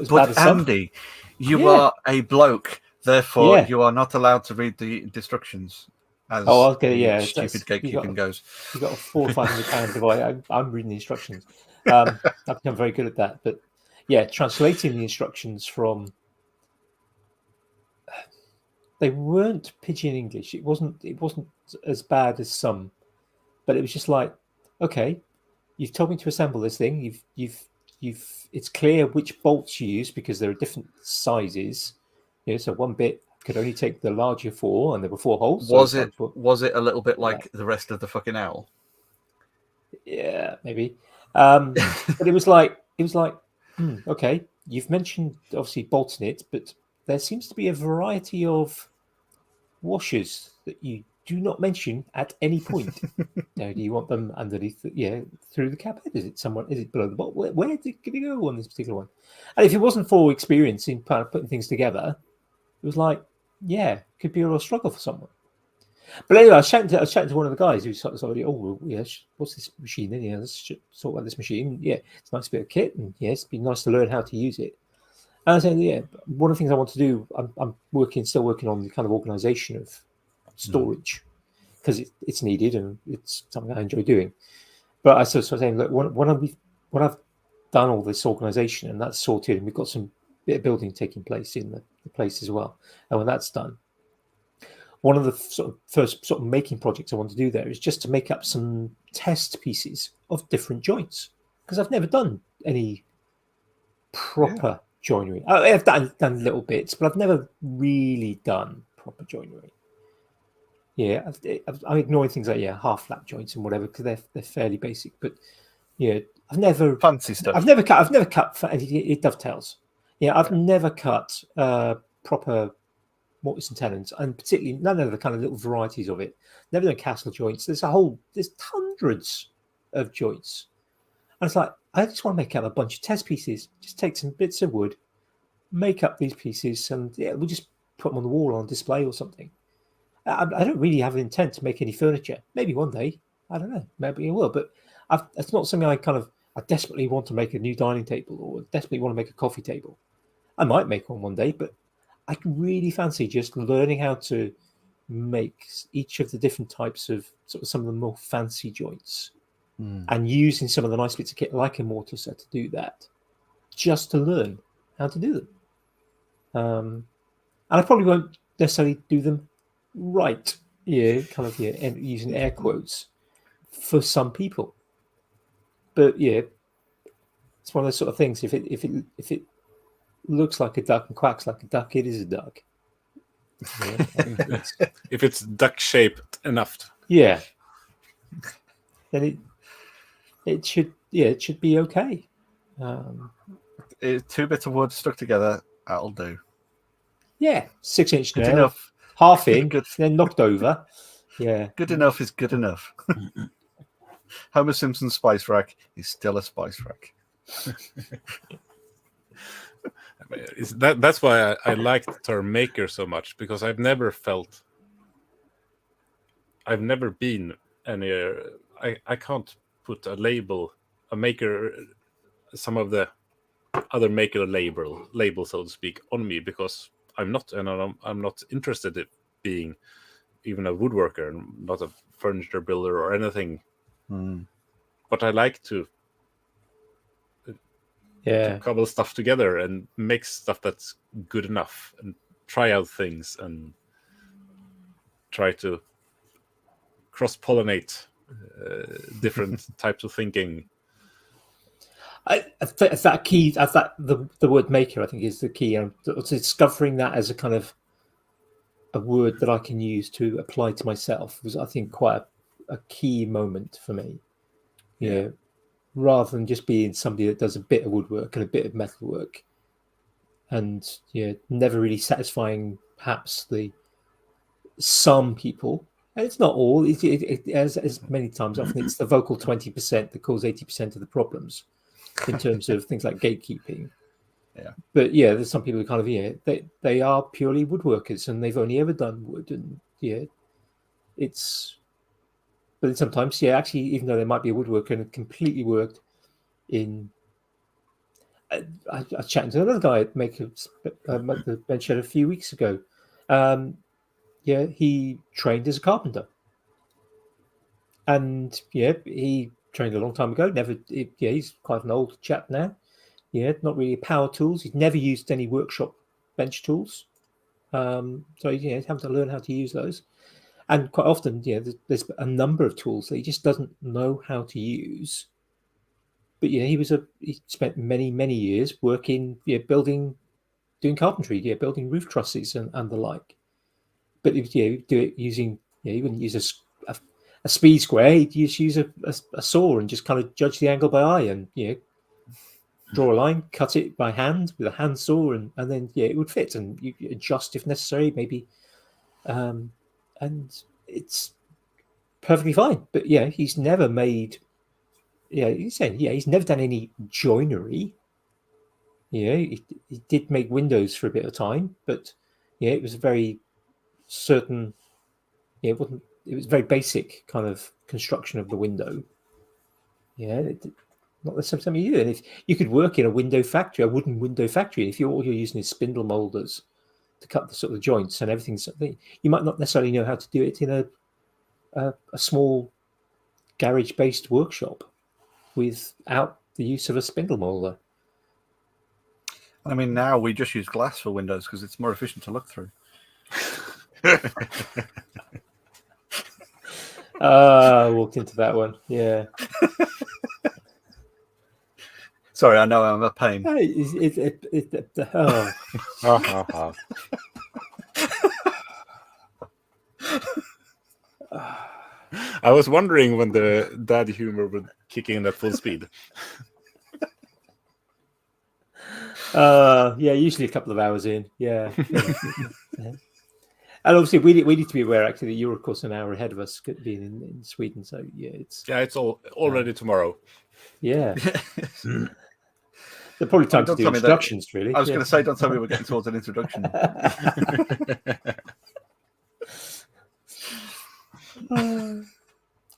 But Andy, you are a bloke, therefore you are not allowed to read the instructions. As stupid gatekeeping goes. You've got 400 or 500 pounds device. I'm reading the instructions. I've become very good at that. But yeah, translating the instructions from. They weren't pidgin English. It wasn't as bad as some, but it was just like, okay, you've told me to assemble this thing. It's clear which bolts you use because there are different sizes. So one bit could only take the larger 4, and there were 4 holes. Was it a little bit like the rest of the fucking owl? Yeah, maybe. But it was like, okay, you've mentioned obviously bolts in it, but there seems to be a variety of washers that you do not mention at any point. Do you want them underneath, through the cab head? Is it below the bolt? Where did it go on this particular one? And if it wasn't for experience in kind of putting things together, it was like, could be a real struggle for someone. But anyway, I was chatting to one of the guys who sort of, what's this machine? And let's talk about this machine. Yeah, it's a nice bit of kit, and it's been nice to learn how to use it. And I said, one of the things I want to do, I'm still working on the kind of organization of storage, because it's needed and it's something I enjoy doing. But I was saying, look, when I've done all this organization and that's sorted, and we've got some bit of building taking place in the place as well, and when that's done, one of the first making projects I want to do there is just to make up some test pieces of different joints, because I've never done any proper joinery. I've done little bits, but I've never really done proper joinery. Yeah, I'm ignoring things like half flap joints and whatever, because they're fairly basic. But I've never fancy stuff. I've never cut for it dovetails. I've never cut proper mortise and tenons, and particularly none of the kind of little varieties of it. Never done castle joints. There's hundreds of joints, and it's like, I just want to make up a bunch of test pieces. Just take some bits of wood, make up these pieces, and we'll just put them on the wall on display or something. I don't really have an intent to make any furniture. Maybe one day, I don't know. Maybe I will, but it's not something I desperately want to make a new dining table, or desperately want to make a coffee table. I might make one day, but I really fancy just learning how to make each of the different types of some of the more fancy joints. And using some of the nice bits of kit like a mortiser to do that, just to learn how to do them. And I probably won't necessarily do them right, using air quotes for some people. But it's one of those sort of things. If it looks like a duck and quacks like a duck, it is a duck. If it's duck shaped enough, then it should be okay. 2 bits of wood stuck together, that'll do. 6-inch good nail, enough. Half in, then knocked over. Good enough is good enough. Homer Simpson's spice rack is still a spice rack. That's why I like the term maker so much, because I've never been any. I can't put a label, a maker, some of the other maker label, so to speak, on me, because I'm not, and I'm not interested in being even a woodworker, and not a furniture builder or anything. But I like to Yeah. cobble stuff together and make stuff that's good enough, and try out things and try to cross-pollinate different types of thinking. That key, that the word maker, I think, is the key. And discovering that as a kind of a word that I can use to apply to myself was, I think, quite a key moment for me. Yeah. Rather than just being somebody that does a bit of woodwork and a bit of metalwork, and never really satisfying perhaps some people. And it's not all. As many times, often it's the vocal 20% that cause 80% of the problems in terms of things like gatekeeping. Yeah. But there's some people who kind of they are purely woodworkers and they've only ever done wood, and it's. But sometimes, actually, even though they might be a woodworker and completely worked in. I chatted to another guy at Make the bench shed a few weeks ago. He trained as a carpenter, and he trained a long time ago. He's quite an old chap now. Not really power tools. He's never used any workshop bench tools, so he's having to learn how to use those. And quite often, there's a number of tools that he just doesn't know how to use. But he spent many years working, doing carpentry, building roof trusses and the like. But if you do it using, he wouldn't use a speed square. He'd just use a saw and just kind of judge the angle by eye, and draw a line, cut it by hand with a hand saw, and then it would fit, and you adjust if necessary, maybe, and it's perfectly fine. But he's never made. He's saying he's never done any joinery. He did make windows for a bit of time, but it was a very certain. It wasn't. It was very basic kind of construction of the window. Not necessarily something you do. And if you could work in a window factory, a wooden window factory, and if all you're using is spindle molders to cut the sort of joints and everything, you might not necessarily know how to do it in a small garage-based workshop without the use of a spindle molder. I mean, now we just use glass for windows because it's more efficient to look through. I walked into that one. Yeah. Sorry, I know I'm a pain. I was wondering when the dad humor would kick in at full speed. Usually a couple of hours in. Yeah. And obviously, we need to be aware, actually, that you're, of course, an hour ahead of us, being in Sweden. So, it's already tomorrow. Yeah. They're probably time to do introductions, really. I was going to say, don't tell me we're getting towards an introduction.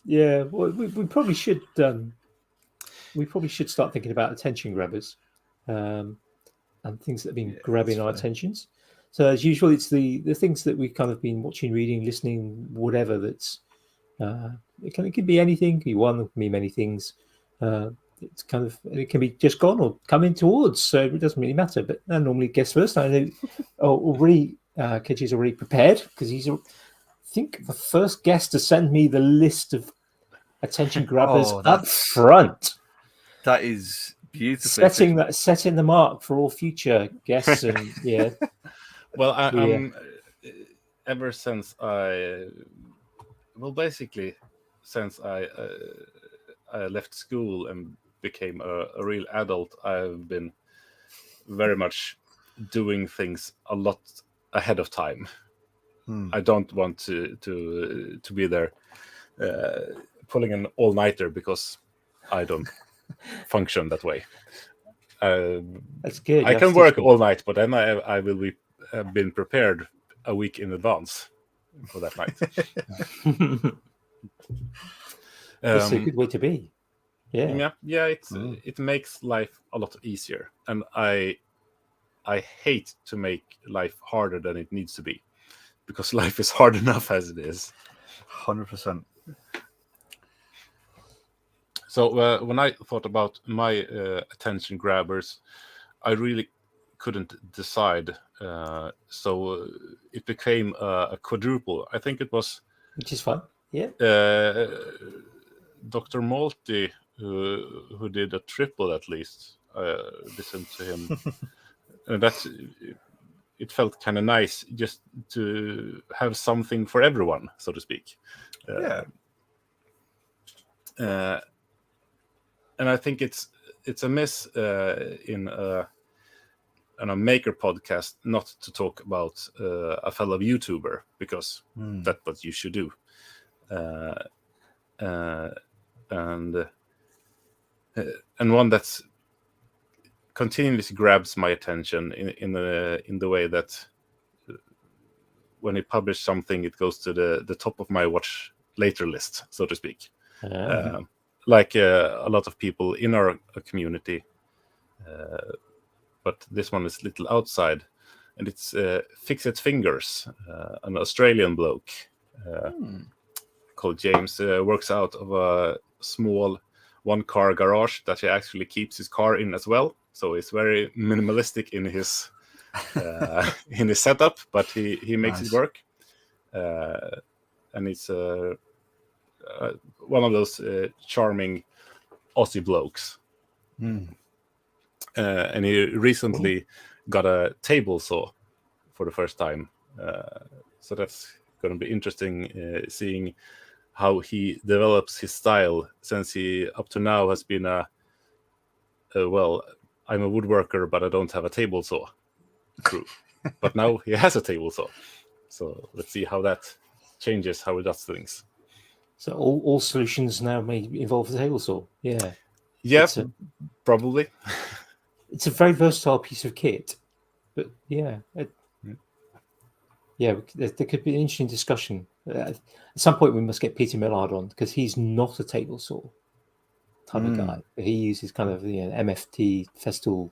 Well, we probably should. We probably should start thinking about attention grabbers, and things that have been grabbing our attentions. So as usual, it's the things that we've kind of been watching, reading, listening, whatever. That's it could be anything. It can be one, it can be many things. It's kind of, it can be just gone or coming towards. So it doesn't really matter. But I normally guess first. I know already KJ's already prepared because he's, I think, the first guest to send me the list of attention grabbers up front. That is beautiful. Setting the mark for all future guests, and Well, I'm ever since basically since I left school and became a real adult, I've been very much doing things a lot ahead of time. I don't want to be there pulling an all-nighter because I don't function that way. That's good. I can work all night, but then I will be been prepared a week in advance for that night. That's a good way to be. It makes life a lot easier, and I hate to make life harder than it needs to be, because life is hard enough as it is. 100%. So when I thought about my attention grabbers, I really couldn't decide. So it became a quadruple. I think it was Which is fun. Yeah. Dr. Malty who did a triple at least. I listened to him, and it felt kind of nice just to have something for everyone, so to speak. And I think it's a miss in a maker podcast not to talk about a fellow YouTuber, because that's what you should do. And one that's continuously grabs my attention in the way that when he publishes something, it goes to the top of my watch later list, so to speak. Like a lot of people in our community, but this one is a little outside, and it's Fix It Fingers, an Australian bloke called James, works out of a small one-car garage that he actually keeps his car in as well. So he's very minimalistic in his setup, but he makes it work. And it's one of those charming Aussie blokes. And he recently got a table saw for the first time. So that's going to be interesting seeing how he develops his style, since he up to now has been well, I'm a woodworker, but I don't have a table saw crew. But now he has a table saw. So let's see how that changes how he does things. So all solutions now may involve the table saw. Yeah. Yeah, probably. It's a very versatile piece of kit. But yeah. There could be an interesting discussion. At some point, we must get Peter Millard on, because he's not a table saw type of guy. He uses kind of MFT Festool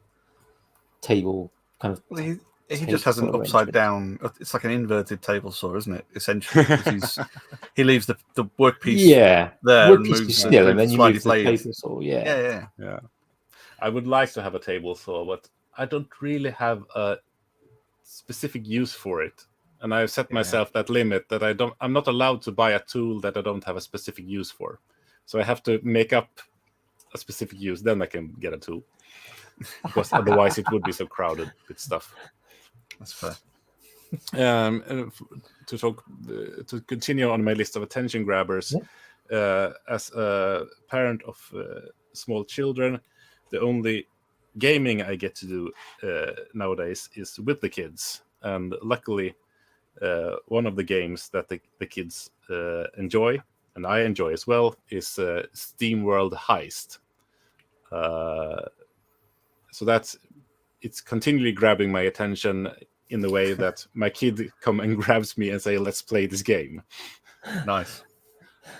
table kind of. Well, he just has an upside down. It's like an inverted table saw, isn't it? Essentially, he leaves the workpiece there and moves still, and then you move the table saw. Yeah. I would like to have a table saw, but I don't really have a specific use for it. And I've set myself that limit that I'm not allowed to buy a tool that I don't have a specific use for. So I have to make up a specific use, then I can get a tool. Because otherwise it would be so crowded with stuff. That's fair. And to continue on my list of attention grabbers, as a parent of small children, the only gaming I get to do nowadays is with the kids. And luckily, one of the games that the kids enjoy, and I enjoy as well, is SteamWorld Heist. So it's continually grabbing my attention in the way that my kid come and grabs me and say, "Let's play this game." Nice.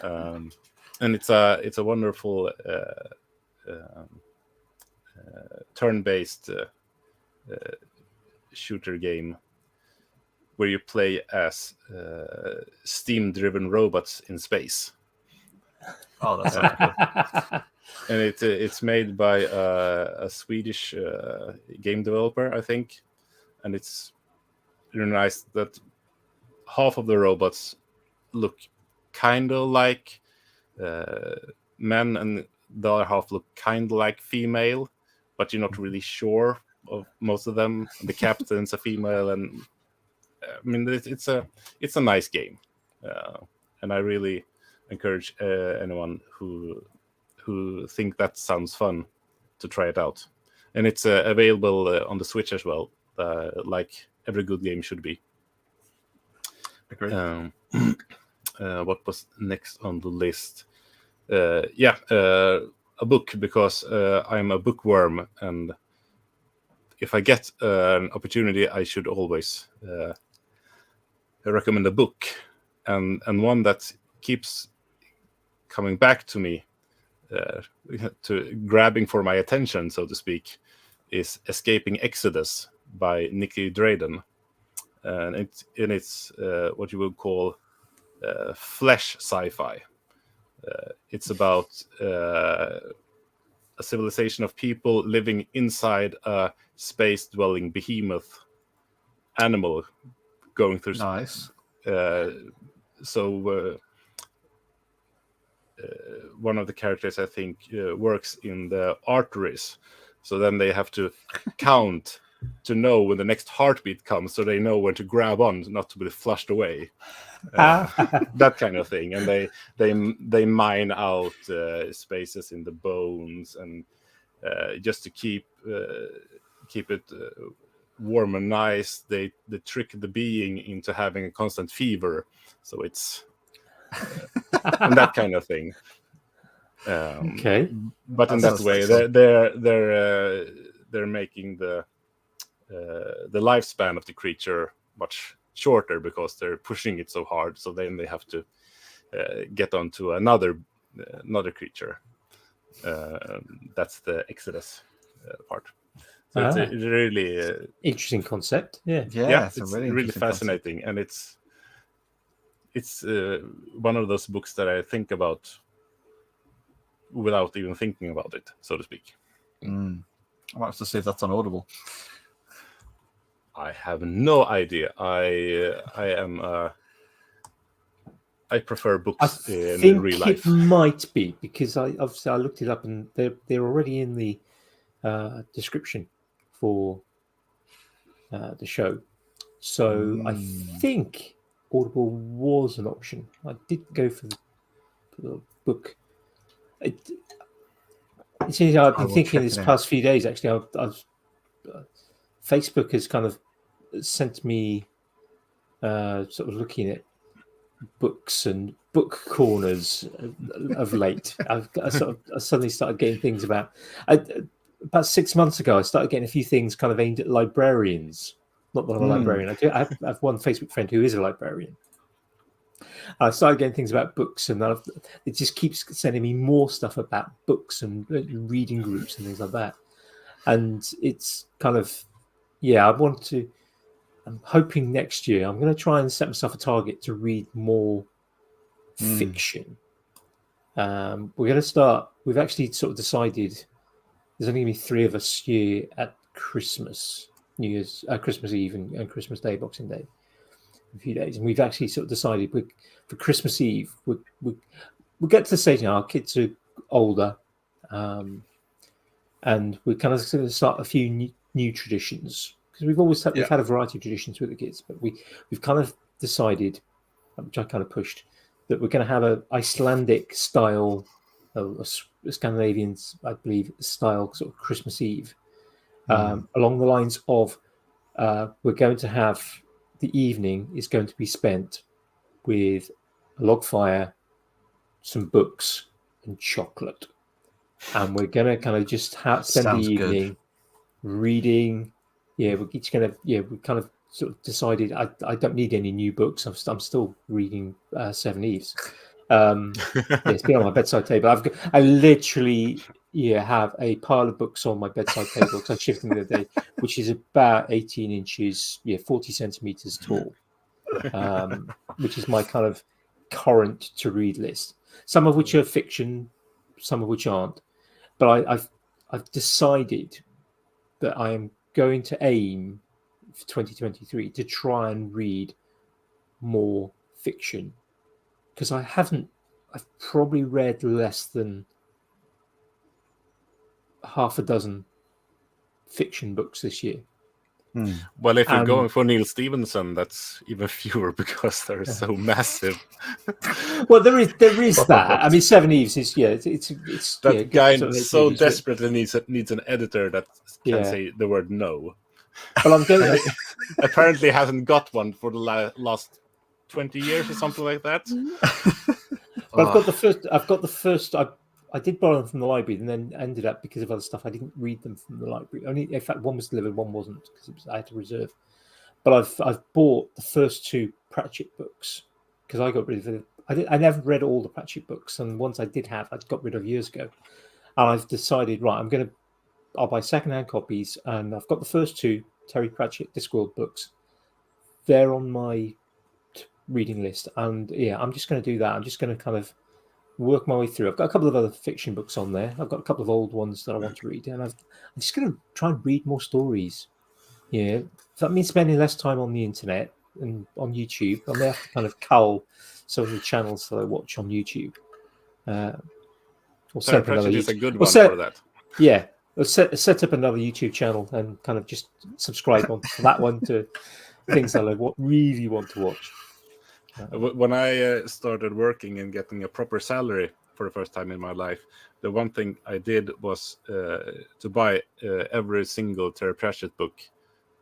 And it's a wonderful turn-based shooter game where you play as steam-driven robots in space. Oh, that's cool. And it's made by a Swedish game developer, I think. And it's really nice that half of the robots look kind of like men, and the other half look kind of like female, but you're not really sure of most of them. The captain's a female, and I mean it's a nice game, and I really encourage anyone who think that sounds fun to try it out. And it's available on the Switch as well, like every good game should be. Agreed. What was next on the list? A book, because I'm a bookworm, and if I get an opportunity, I should always recommend a book. And one that keeps coming back to me, to grabbing for my attention, so to speak, is Escaping Exodus by Nicky Drayden. And it's what you would call flesh sci-fi. It's about a civilization of people living inside a space-dwelling behemoth animal going through. Nice. One of the characters, I think, works in the arteries. So then they have to count to know when the next heartbeat comes, so they know when to grab on, not to be flushed away. That kind of thing. And they mine out spaces in the bones, and just to keep it warm and nice, they trick the being into having a constant fever. So it's and that kind of thing. Okay. But in that way, they're making the lifespan of the creature much shorter because they're pushing it so hard. So then they have to get onto another creature. That's the Exodus part. So it's a really interesting concept. Yeah, it's really fascinating, and it's one of those books that I think about without even thinking about it, so to speak. I might have to see if that's on Audible. I have no idea. I prefer books in real life. It might be, because I looked it up, and they're already in the description for the show. So I think Audible was an option. I did go for the book. It's interesting. I've been thinking this past few days. Actually, I've Facebook has kind of sent me sort of looking at books and book corners of late. I suddenly started getting things about 6 months ago. I started getting a few things kind of aimed at librarians. Not that I'm a librarian. I have one Facebook friend who is a librarian. I started getting things about books, and it just keeps sending me more stuff about books and reading groups and things like that. And it's kind of, I'm hoping next year I'm going to try and set myself a target to read more fiction. We're going to start. We've actually sort of decided there's only going to be 3 of us here at Christmas, New Year's, Christmas Eve, and Christmas Day, Boxing Day, a few days, and we've actually sort of decided for Christmas Eve we'll get to the stage now. Our kids are older, and we're kind of going to start a few new traditions, because we've had a variety of traditions with the kids, but we've kind of decided, which I kind of pushed, that we're going to have an Icelandic style, a Scandinavian, I believe, style sort of Christmas Eve, along the lines of we're going to have the evening is going to be spent with a log fire, some books, and chocolate, and we're going to kind of just spend the evening reading. Yeah, we're each going to. Yeah, we kind of sort of decided. I don't need any new books. I'm still reading Seven Eves. It's been on my bedside table. I literally have a pile of books on my bedside table, because I shifted the other day, which is about 18 inches, 40 centimeters tall, which is my kind of current to read list. Some of which are fiction, some of which aren't. But I've decided that I am going to aim for 2023 to try and read more fiction, because I've probably read less than half a dozen fiction books this year. Well, if you're going for Neil Stevenson, that's even fewer, because they're so massive. Well, there is that. I mean, Seven Eves is it's that guy so desperately needs an editor that can say the word no. But I'm going. Apparently, hasn't got one for the last 20 years or something like that. But I've got the first. I did borrow them from the library, and then ended up, because of other stuff, I didn't read them from the library. Only, in fact, one was delivered, one wasn't, because I had to reserve. But I've bought the first 2 Pratchett books, because I got rid of it. I never read all the Pratchett books, and ones I did have, I got rid of years ago. And I've decided, right, I'll buy secondhand copies, and I've got the first 2 Terry Pratchett Discworld books. They're on my reading list, and I'm just going to do that. I'm just going to kind of work my way through. I've got a couple of other fiction books on there. I've got a couple of old ones that I want to read, and I'm just going to try and read more stories. Yeah, so that means spending less time on the internet and on YouTube. I may have to kind of cull some of the channels that I watch on YouTube. Or Sarah set up another Pratchett is a YouTube. good or one set- for that. Yeah, or set up another YouTube channel and kind of just subscribe on to that one to things that I really want to watch. When I started working and getting a proper salary for the first time in my life, the one thing I did was to buy every single Terry Pratchett book.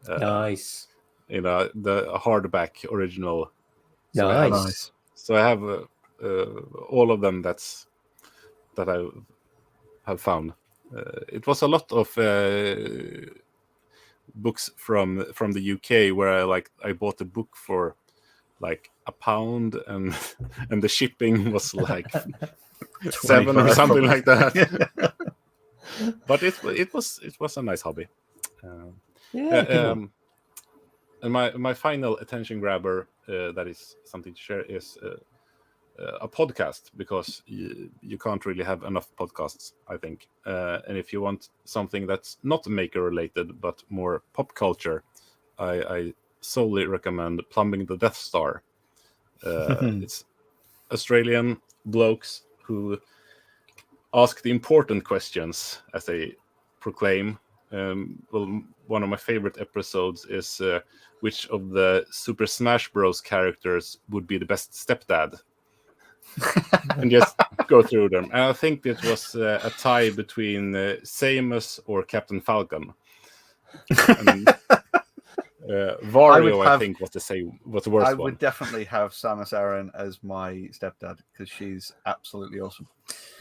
Nice. You know, the hardback original. Nice. So I have all of them that I have found. It was a lot of books from the UK where I bought a book for like £1 and the shipping was like 7 or something like that. But it was a nice hobby. And my final attention grabber that is something to share is a podcast, because you can't really have enough podcasts, I think. And if you want something that's not maker related but more pop culture, I solely recommend Plumbing the Death Star. It's Australian blokes who ask the important questions, as they proclaim. Well, one of my favorite episodes is which of the Super Smash Bros. Characters would be the best stepdad? And just go through them. And I think it was a tie between Samus or Captain Falcon. And, Wario, I think, was the worst one. I would definitely have Samus Aran as my stepdad, because she's absolutely awesome.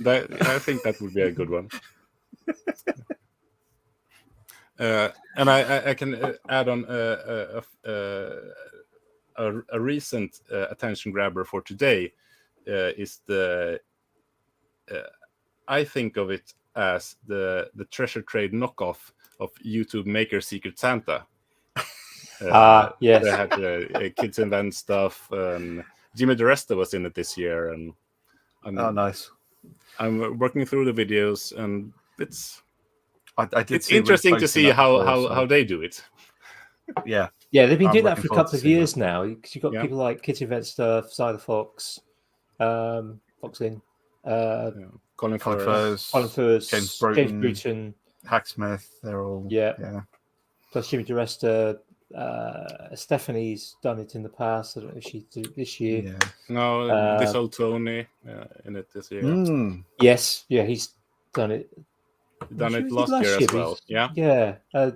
I think that would be a good one. And I can add on a recent attention grabber for today. Is I think of it as the treasure trade knockoff of YouTube Maker Secret Santa. Yes. They had Kids Invent stuff, and Jimmy DeResta was in it this year, and nice. I'm working through the videos, and it's it's interesting to see how they do it. Yeah, they've been doing that for a couple of years now, because you've got Yeah. people like Kids Invent Stuff, Cyber Fox, Foxin, Colin Colin Furs, James Bruton, Bruton, Hacksmith, they're all yeah. Plus Jimmy DeResta. Stephanie's done it in the past. I don't know if she did it this year. Yeah. No, this old Tony in it this year. Yes, he's done it. Done it last year as well. Yeah. Yeah. There's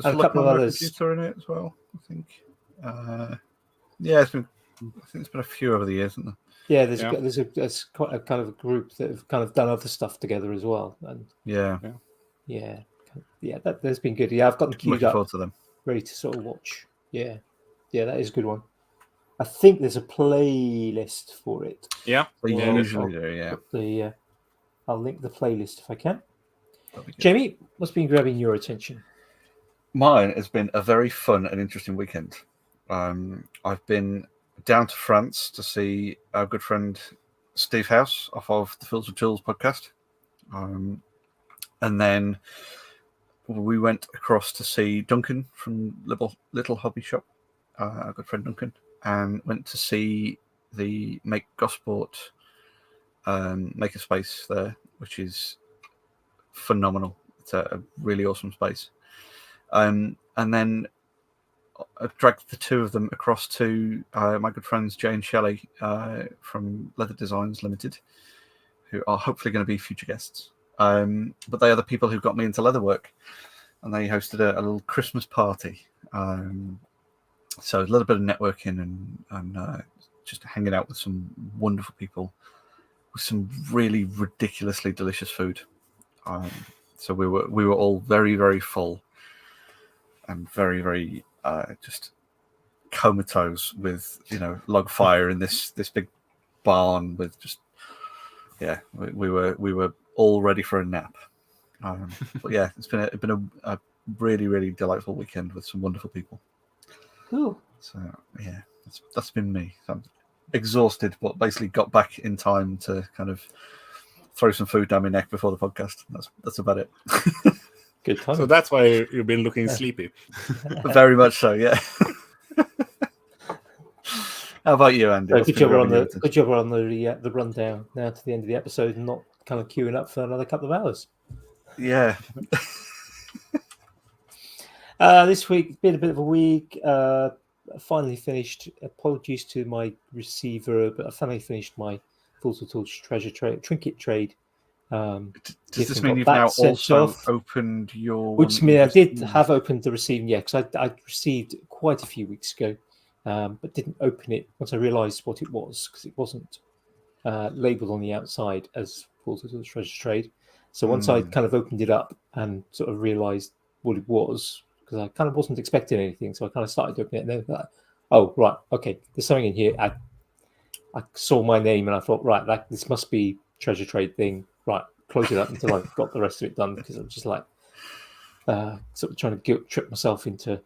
a couple of others. Computer in it as well, I think. It's been a few over the years, isn't there? Yeah, there's quite a kind of a group that have kind of done other stuff together as well, and yeah, that's been good. Yeah, I've got them queued looking up, forward to them, ready to sort of watch. Yeah, that is a good one. I think there's a playlist for it. Yeah, they usually do. Yeah, I'll link the playlist if I can. Jamie, what's been grabbing your attention? Mine has been a very fun and interesting weekend. I've been down to France to see our good friend Steve House off of the Fields of Tools podcast. And then we went across to see Duncan from Little Hobby Shop, our good friend Duncan, and went to see the Make Gosport makerspace there, which is phenomenal. It's a really awesome space. And then I dragged the two of them across to my good friends Jay and Shelly from Leather Designs Ltd, who are hopefully going to be future guests. But they are the people who got me into leatherwork, and they hosted a little Christmas party. So a little bit of networking and just hanging out with some wonderful people with some really ridiculously delicious food. So we were all very, very full and very, very just comatose with log fire in this big barn with just we were all ready for a nap. But yeah, it's been a really, really delightful weekend with some wonderful people. Cool. So yeah, that's been me. So exhausted, but basically got back in time to kind of throw some food down my neck before the podcast. That's about it. Good time. So that's why you've been looking sleepy. Very much so, yeah. How about you, Andy? So good job on the rundown now to the end of the episode and not kind of queuing up for another couple of hours. Yeah. This week been a bit of a week. I finally finished. Apologies to my receiver, but I finally finished my Full Tools treasure trade trinket trade. Does this mean you've now also opened your? Which means I did have opened the receiving, yeah, because I received quite a few weeks ago, but didn't open it once I realised what it was, because it wasn't labelled on the outside as Full Tools treasure trade. So once I kind of opened it up and sort of realised what it was, because I kind of wasn't expecting anything, so I kind of started opening it, and then like, oh right, okay, there's something in here. I saw my name and I thought, right, this must be treasure trade thing. Right, close it up until I got the rest of it done, because I was just like sort of trying to guilt trip myself into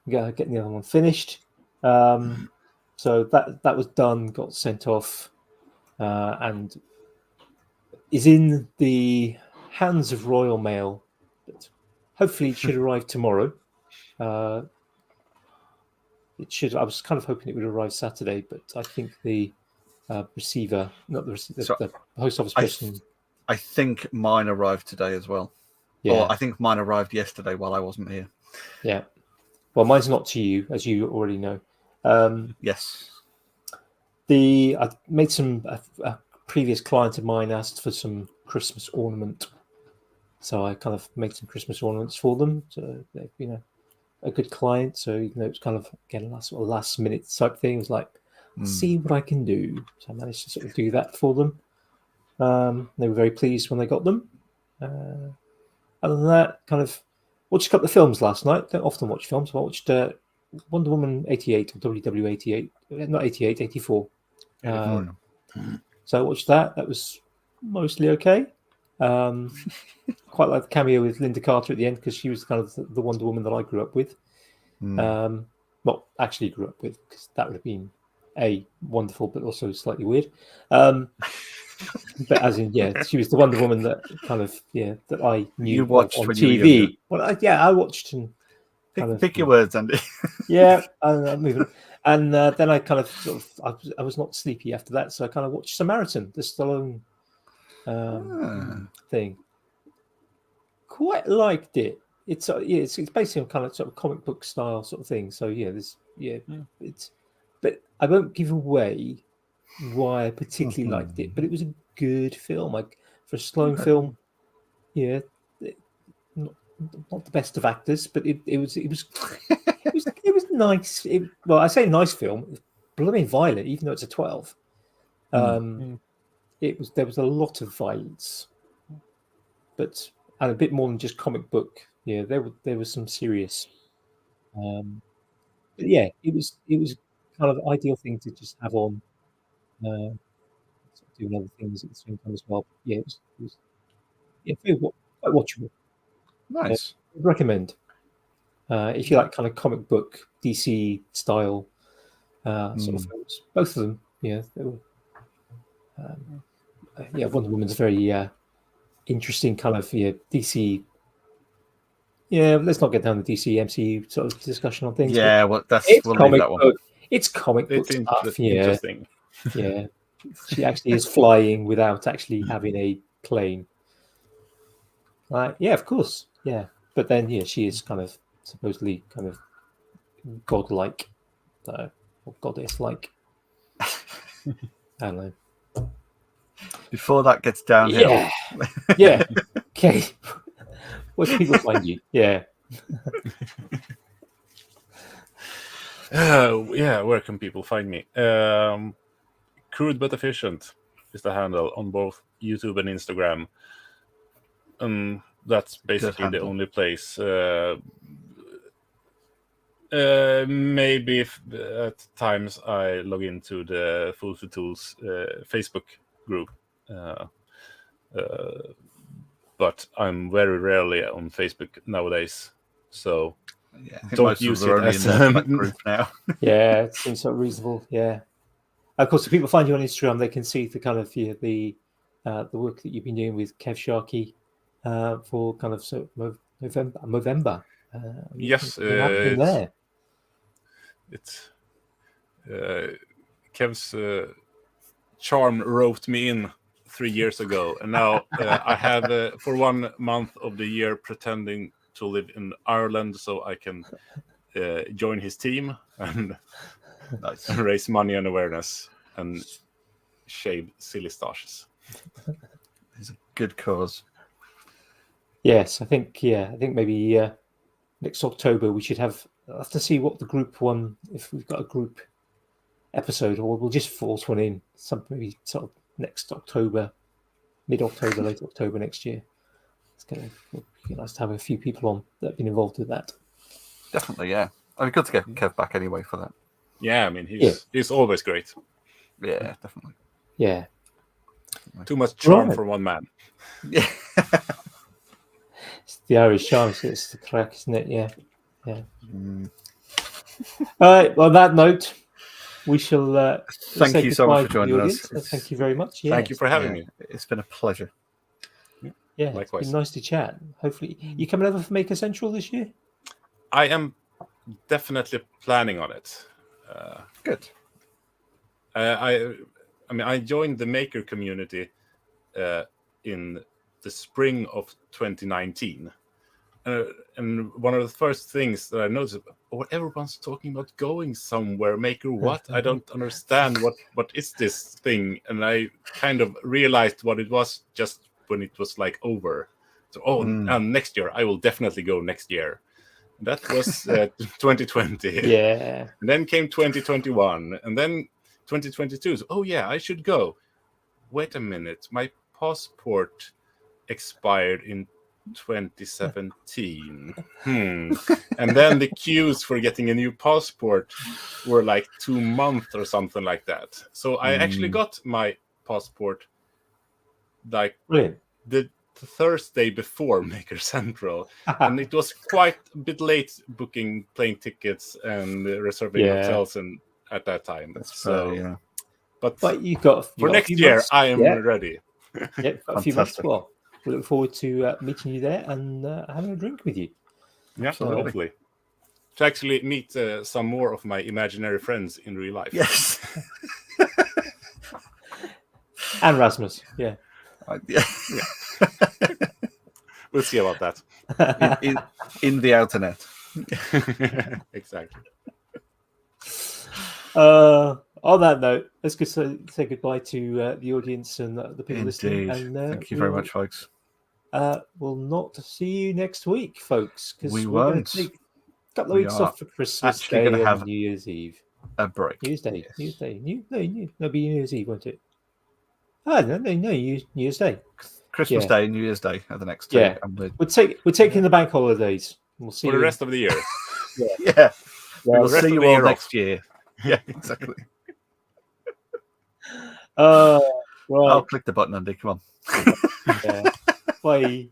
getting the other one finished. So that was done, got sent off, and is in the hands of Royal Mail. But hopefully, it should arrive tomorrow. It should. I was kind of hoping it would arrive Saturday, but I think the receiver, not the receiver, the post office person. I think mine arrived today as well. Yeah. Or I think mine arrived yesterday while I wasn't here. Yeah. Well, mine's not to you, as you already know. Yes. I made some. A previous client of mine asked for some Christmas ornament, so I kind of made some Christmas ornaments for them. So they've been a good client. So even though it's kind of again last minute type thing, it was like, see what I can do. So I managed to sort of do that for them. They were very pleased when they got them. Other than that, kind of watched a couple of films last night. Don't often watch films. But I watched Wonder Woman 88 or WW 88, not 88, 84. So I watched that. That was mostly okay. Quite like the cameo with Linda Carter at the end, because she was kind of the Wonder Woman that I grew up with. Not actually grew up with, because that would have been wonderful, but also slightly weird. But as in, yeah, she was the Wonder Woman that kind of, that I knew you watched on when TV. You were well, I watched and pick your words, Andy. Yeah, I'm moving. And then I kind of sort of I was not sleepy after that, so I kind of watched Samaritan, the Stallone thing. Quite liked it. It's basically on kind of sort of comic book style sort of thing. So it's. But I won't give away why I particularly liked it. But it was a good film. Like for a Stallone film, not the best of actors, but it was nice. Well, I say nice film. It was blooming violent, even though it's a 12. There was a lot of violence, and a bit more than just comic book. Yeah, there was some serious. But yeah, it was kind of the ideal thing to just have on, doing other things at the same time as well. Yeah, it was quite watchable. Nice. I'd recommend if you like kind of comic book DC style sort of films. Both of them, they were. Wonder Woman's very interesting kind of DC. Yeah, let's not get down the DC MCU sort of discussion on things. Yeah, well, we'll leave that one. It's comic book stuff. Interesting. Yeah, she actually is flying without actually having a plane. Yeah, of course. Yeah, but then she is kind of supposedly kind of godlike, or goddess-like. I don't know. Before that gets downhill. Yeah. Okay. Where can people find you? Yeah. Where can people find me? Crude but Efficient is the handle on both YouTube and Instagram. That's basically the only place. Maybe if at times I log into the Full Tools Facebook group, but I'm very rarely on Facebook nowadays. So don't use it as a group now. Yeah, it seems so reasonable. Yeah, Of course, if people find you on Instagram, they can see the kind of the work that you've been doing with Kev Sharkey for kind of November. Yes, happening there. It's Kev's charm roped me in 3 years ago, and now I have for 1 month of the year pretending to live in Ireland so I can join his team and raise money and awareness and shave silly stashes. It's a good cause. Yes, I think maybe next October we should have. I'll have to see what the group one, if we've got a group episode, or we'll just force one in maybe sort of next October, mid-October, late October next year. It'll be nice to have a few people on that have been involved with that. Definitely, yeah. I mean, good to get Kev back anyway for that. Yeah, I mean, he's always great. Yeah, definitely. Yeah. Too much charm for one man. Yeah. It's the Irish charm, so it's the crack, isn't it? Yeah. Yeah. All right. Well, on that note, we shall thank you so much for joining us. Thank you very much. Yeah. Thank you for having me. It's been a pleasure. Yeah, likewise. It's been nice to chat. Hopefully, you coming over for Maker Central this year? I am definitely planning on it. Good. I mean, I joined the Maker community in the spring of 2019. And one of the first things that I noticed, everyone's talking about going somewhere, Maker what? I don't understand what is this thing? And I kind of realized what it was just when it was like over. So, next year, I will definitely go next year. And that was 2020. Yeah. And then came 2021. And then 2022. So, I should go. Wait a minute. My passport expired in 2017. And then the queues for getting a new passport were like 2 months or something like that. So I actually got my passport like the Thursday before Maker Central, and it was quite a bit late booking plane tickets and reserving hotels and at that time. But you got for next year, months. I am ready. Yeah, a few months. Well, we look forward to meeting you there and having a drink with you. Yeah, hopefully. To actually meet some more of my imaginary friends in real life. Yes. And Rasmus, yeah. We'll see about that. in the outer net. Exactly. On that note, let's go say goodbye to the audience and the people listening. And, thank you very much, folks. We'll not see you next week, folks, because we we're going won't. to take a couple of weeks off for Christmas Day and have New Year's Eve. A break. New Year's Day. Yes. New Year's Day. It'll be New Year's Eve, won't it? Oh, no, New Year's Day. Christmas Day and New Year's Day are the next two. Yeah. We're taking the bank holidays. We'll see for the rest of the year. Yeah. We'll see you all next year. Yeah, exactly. Right. I'll click the button, Andy. Come on. Bye.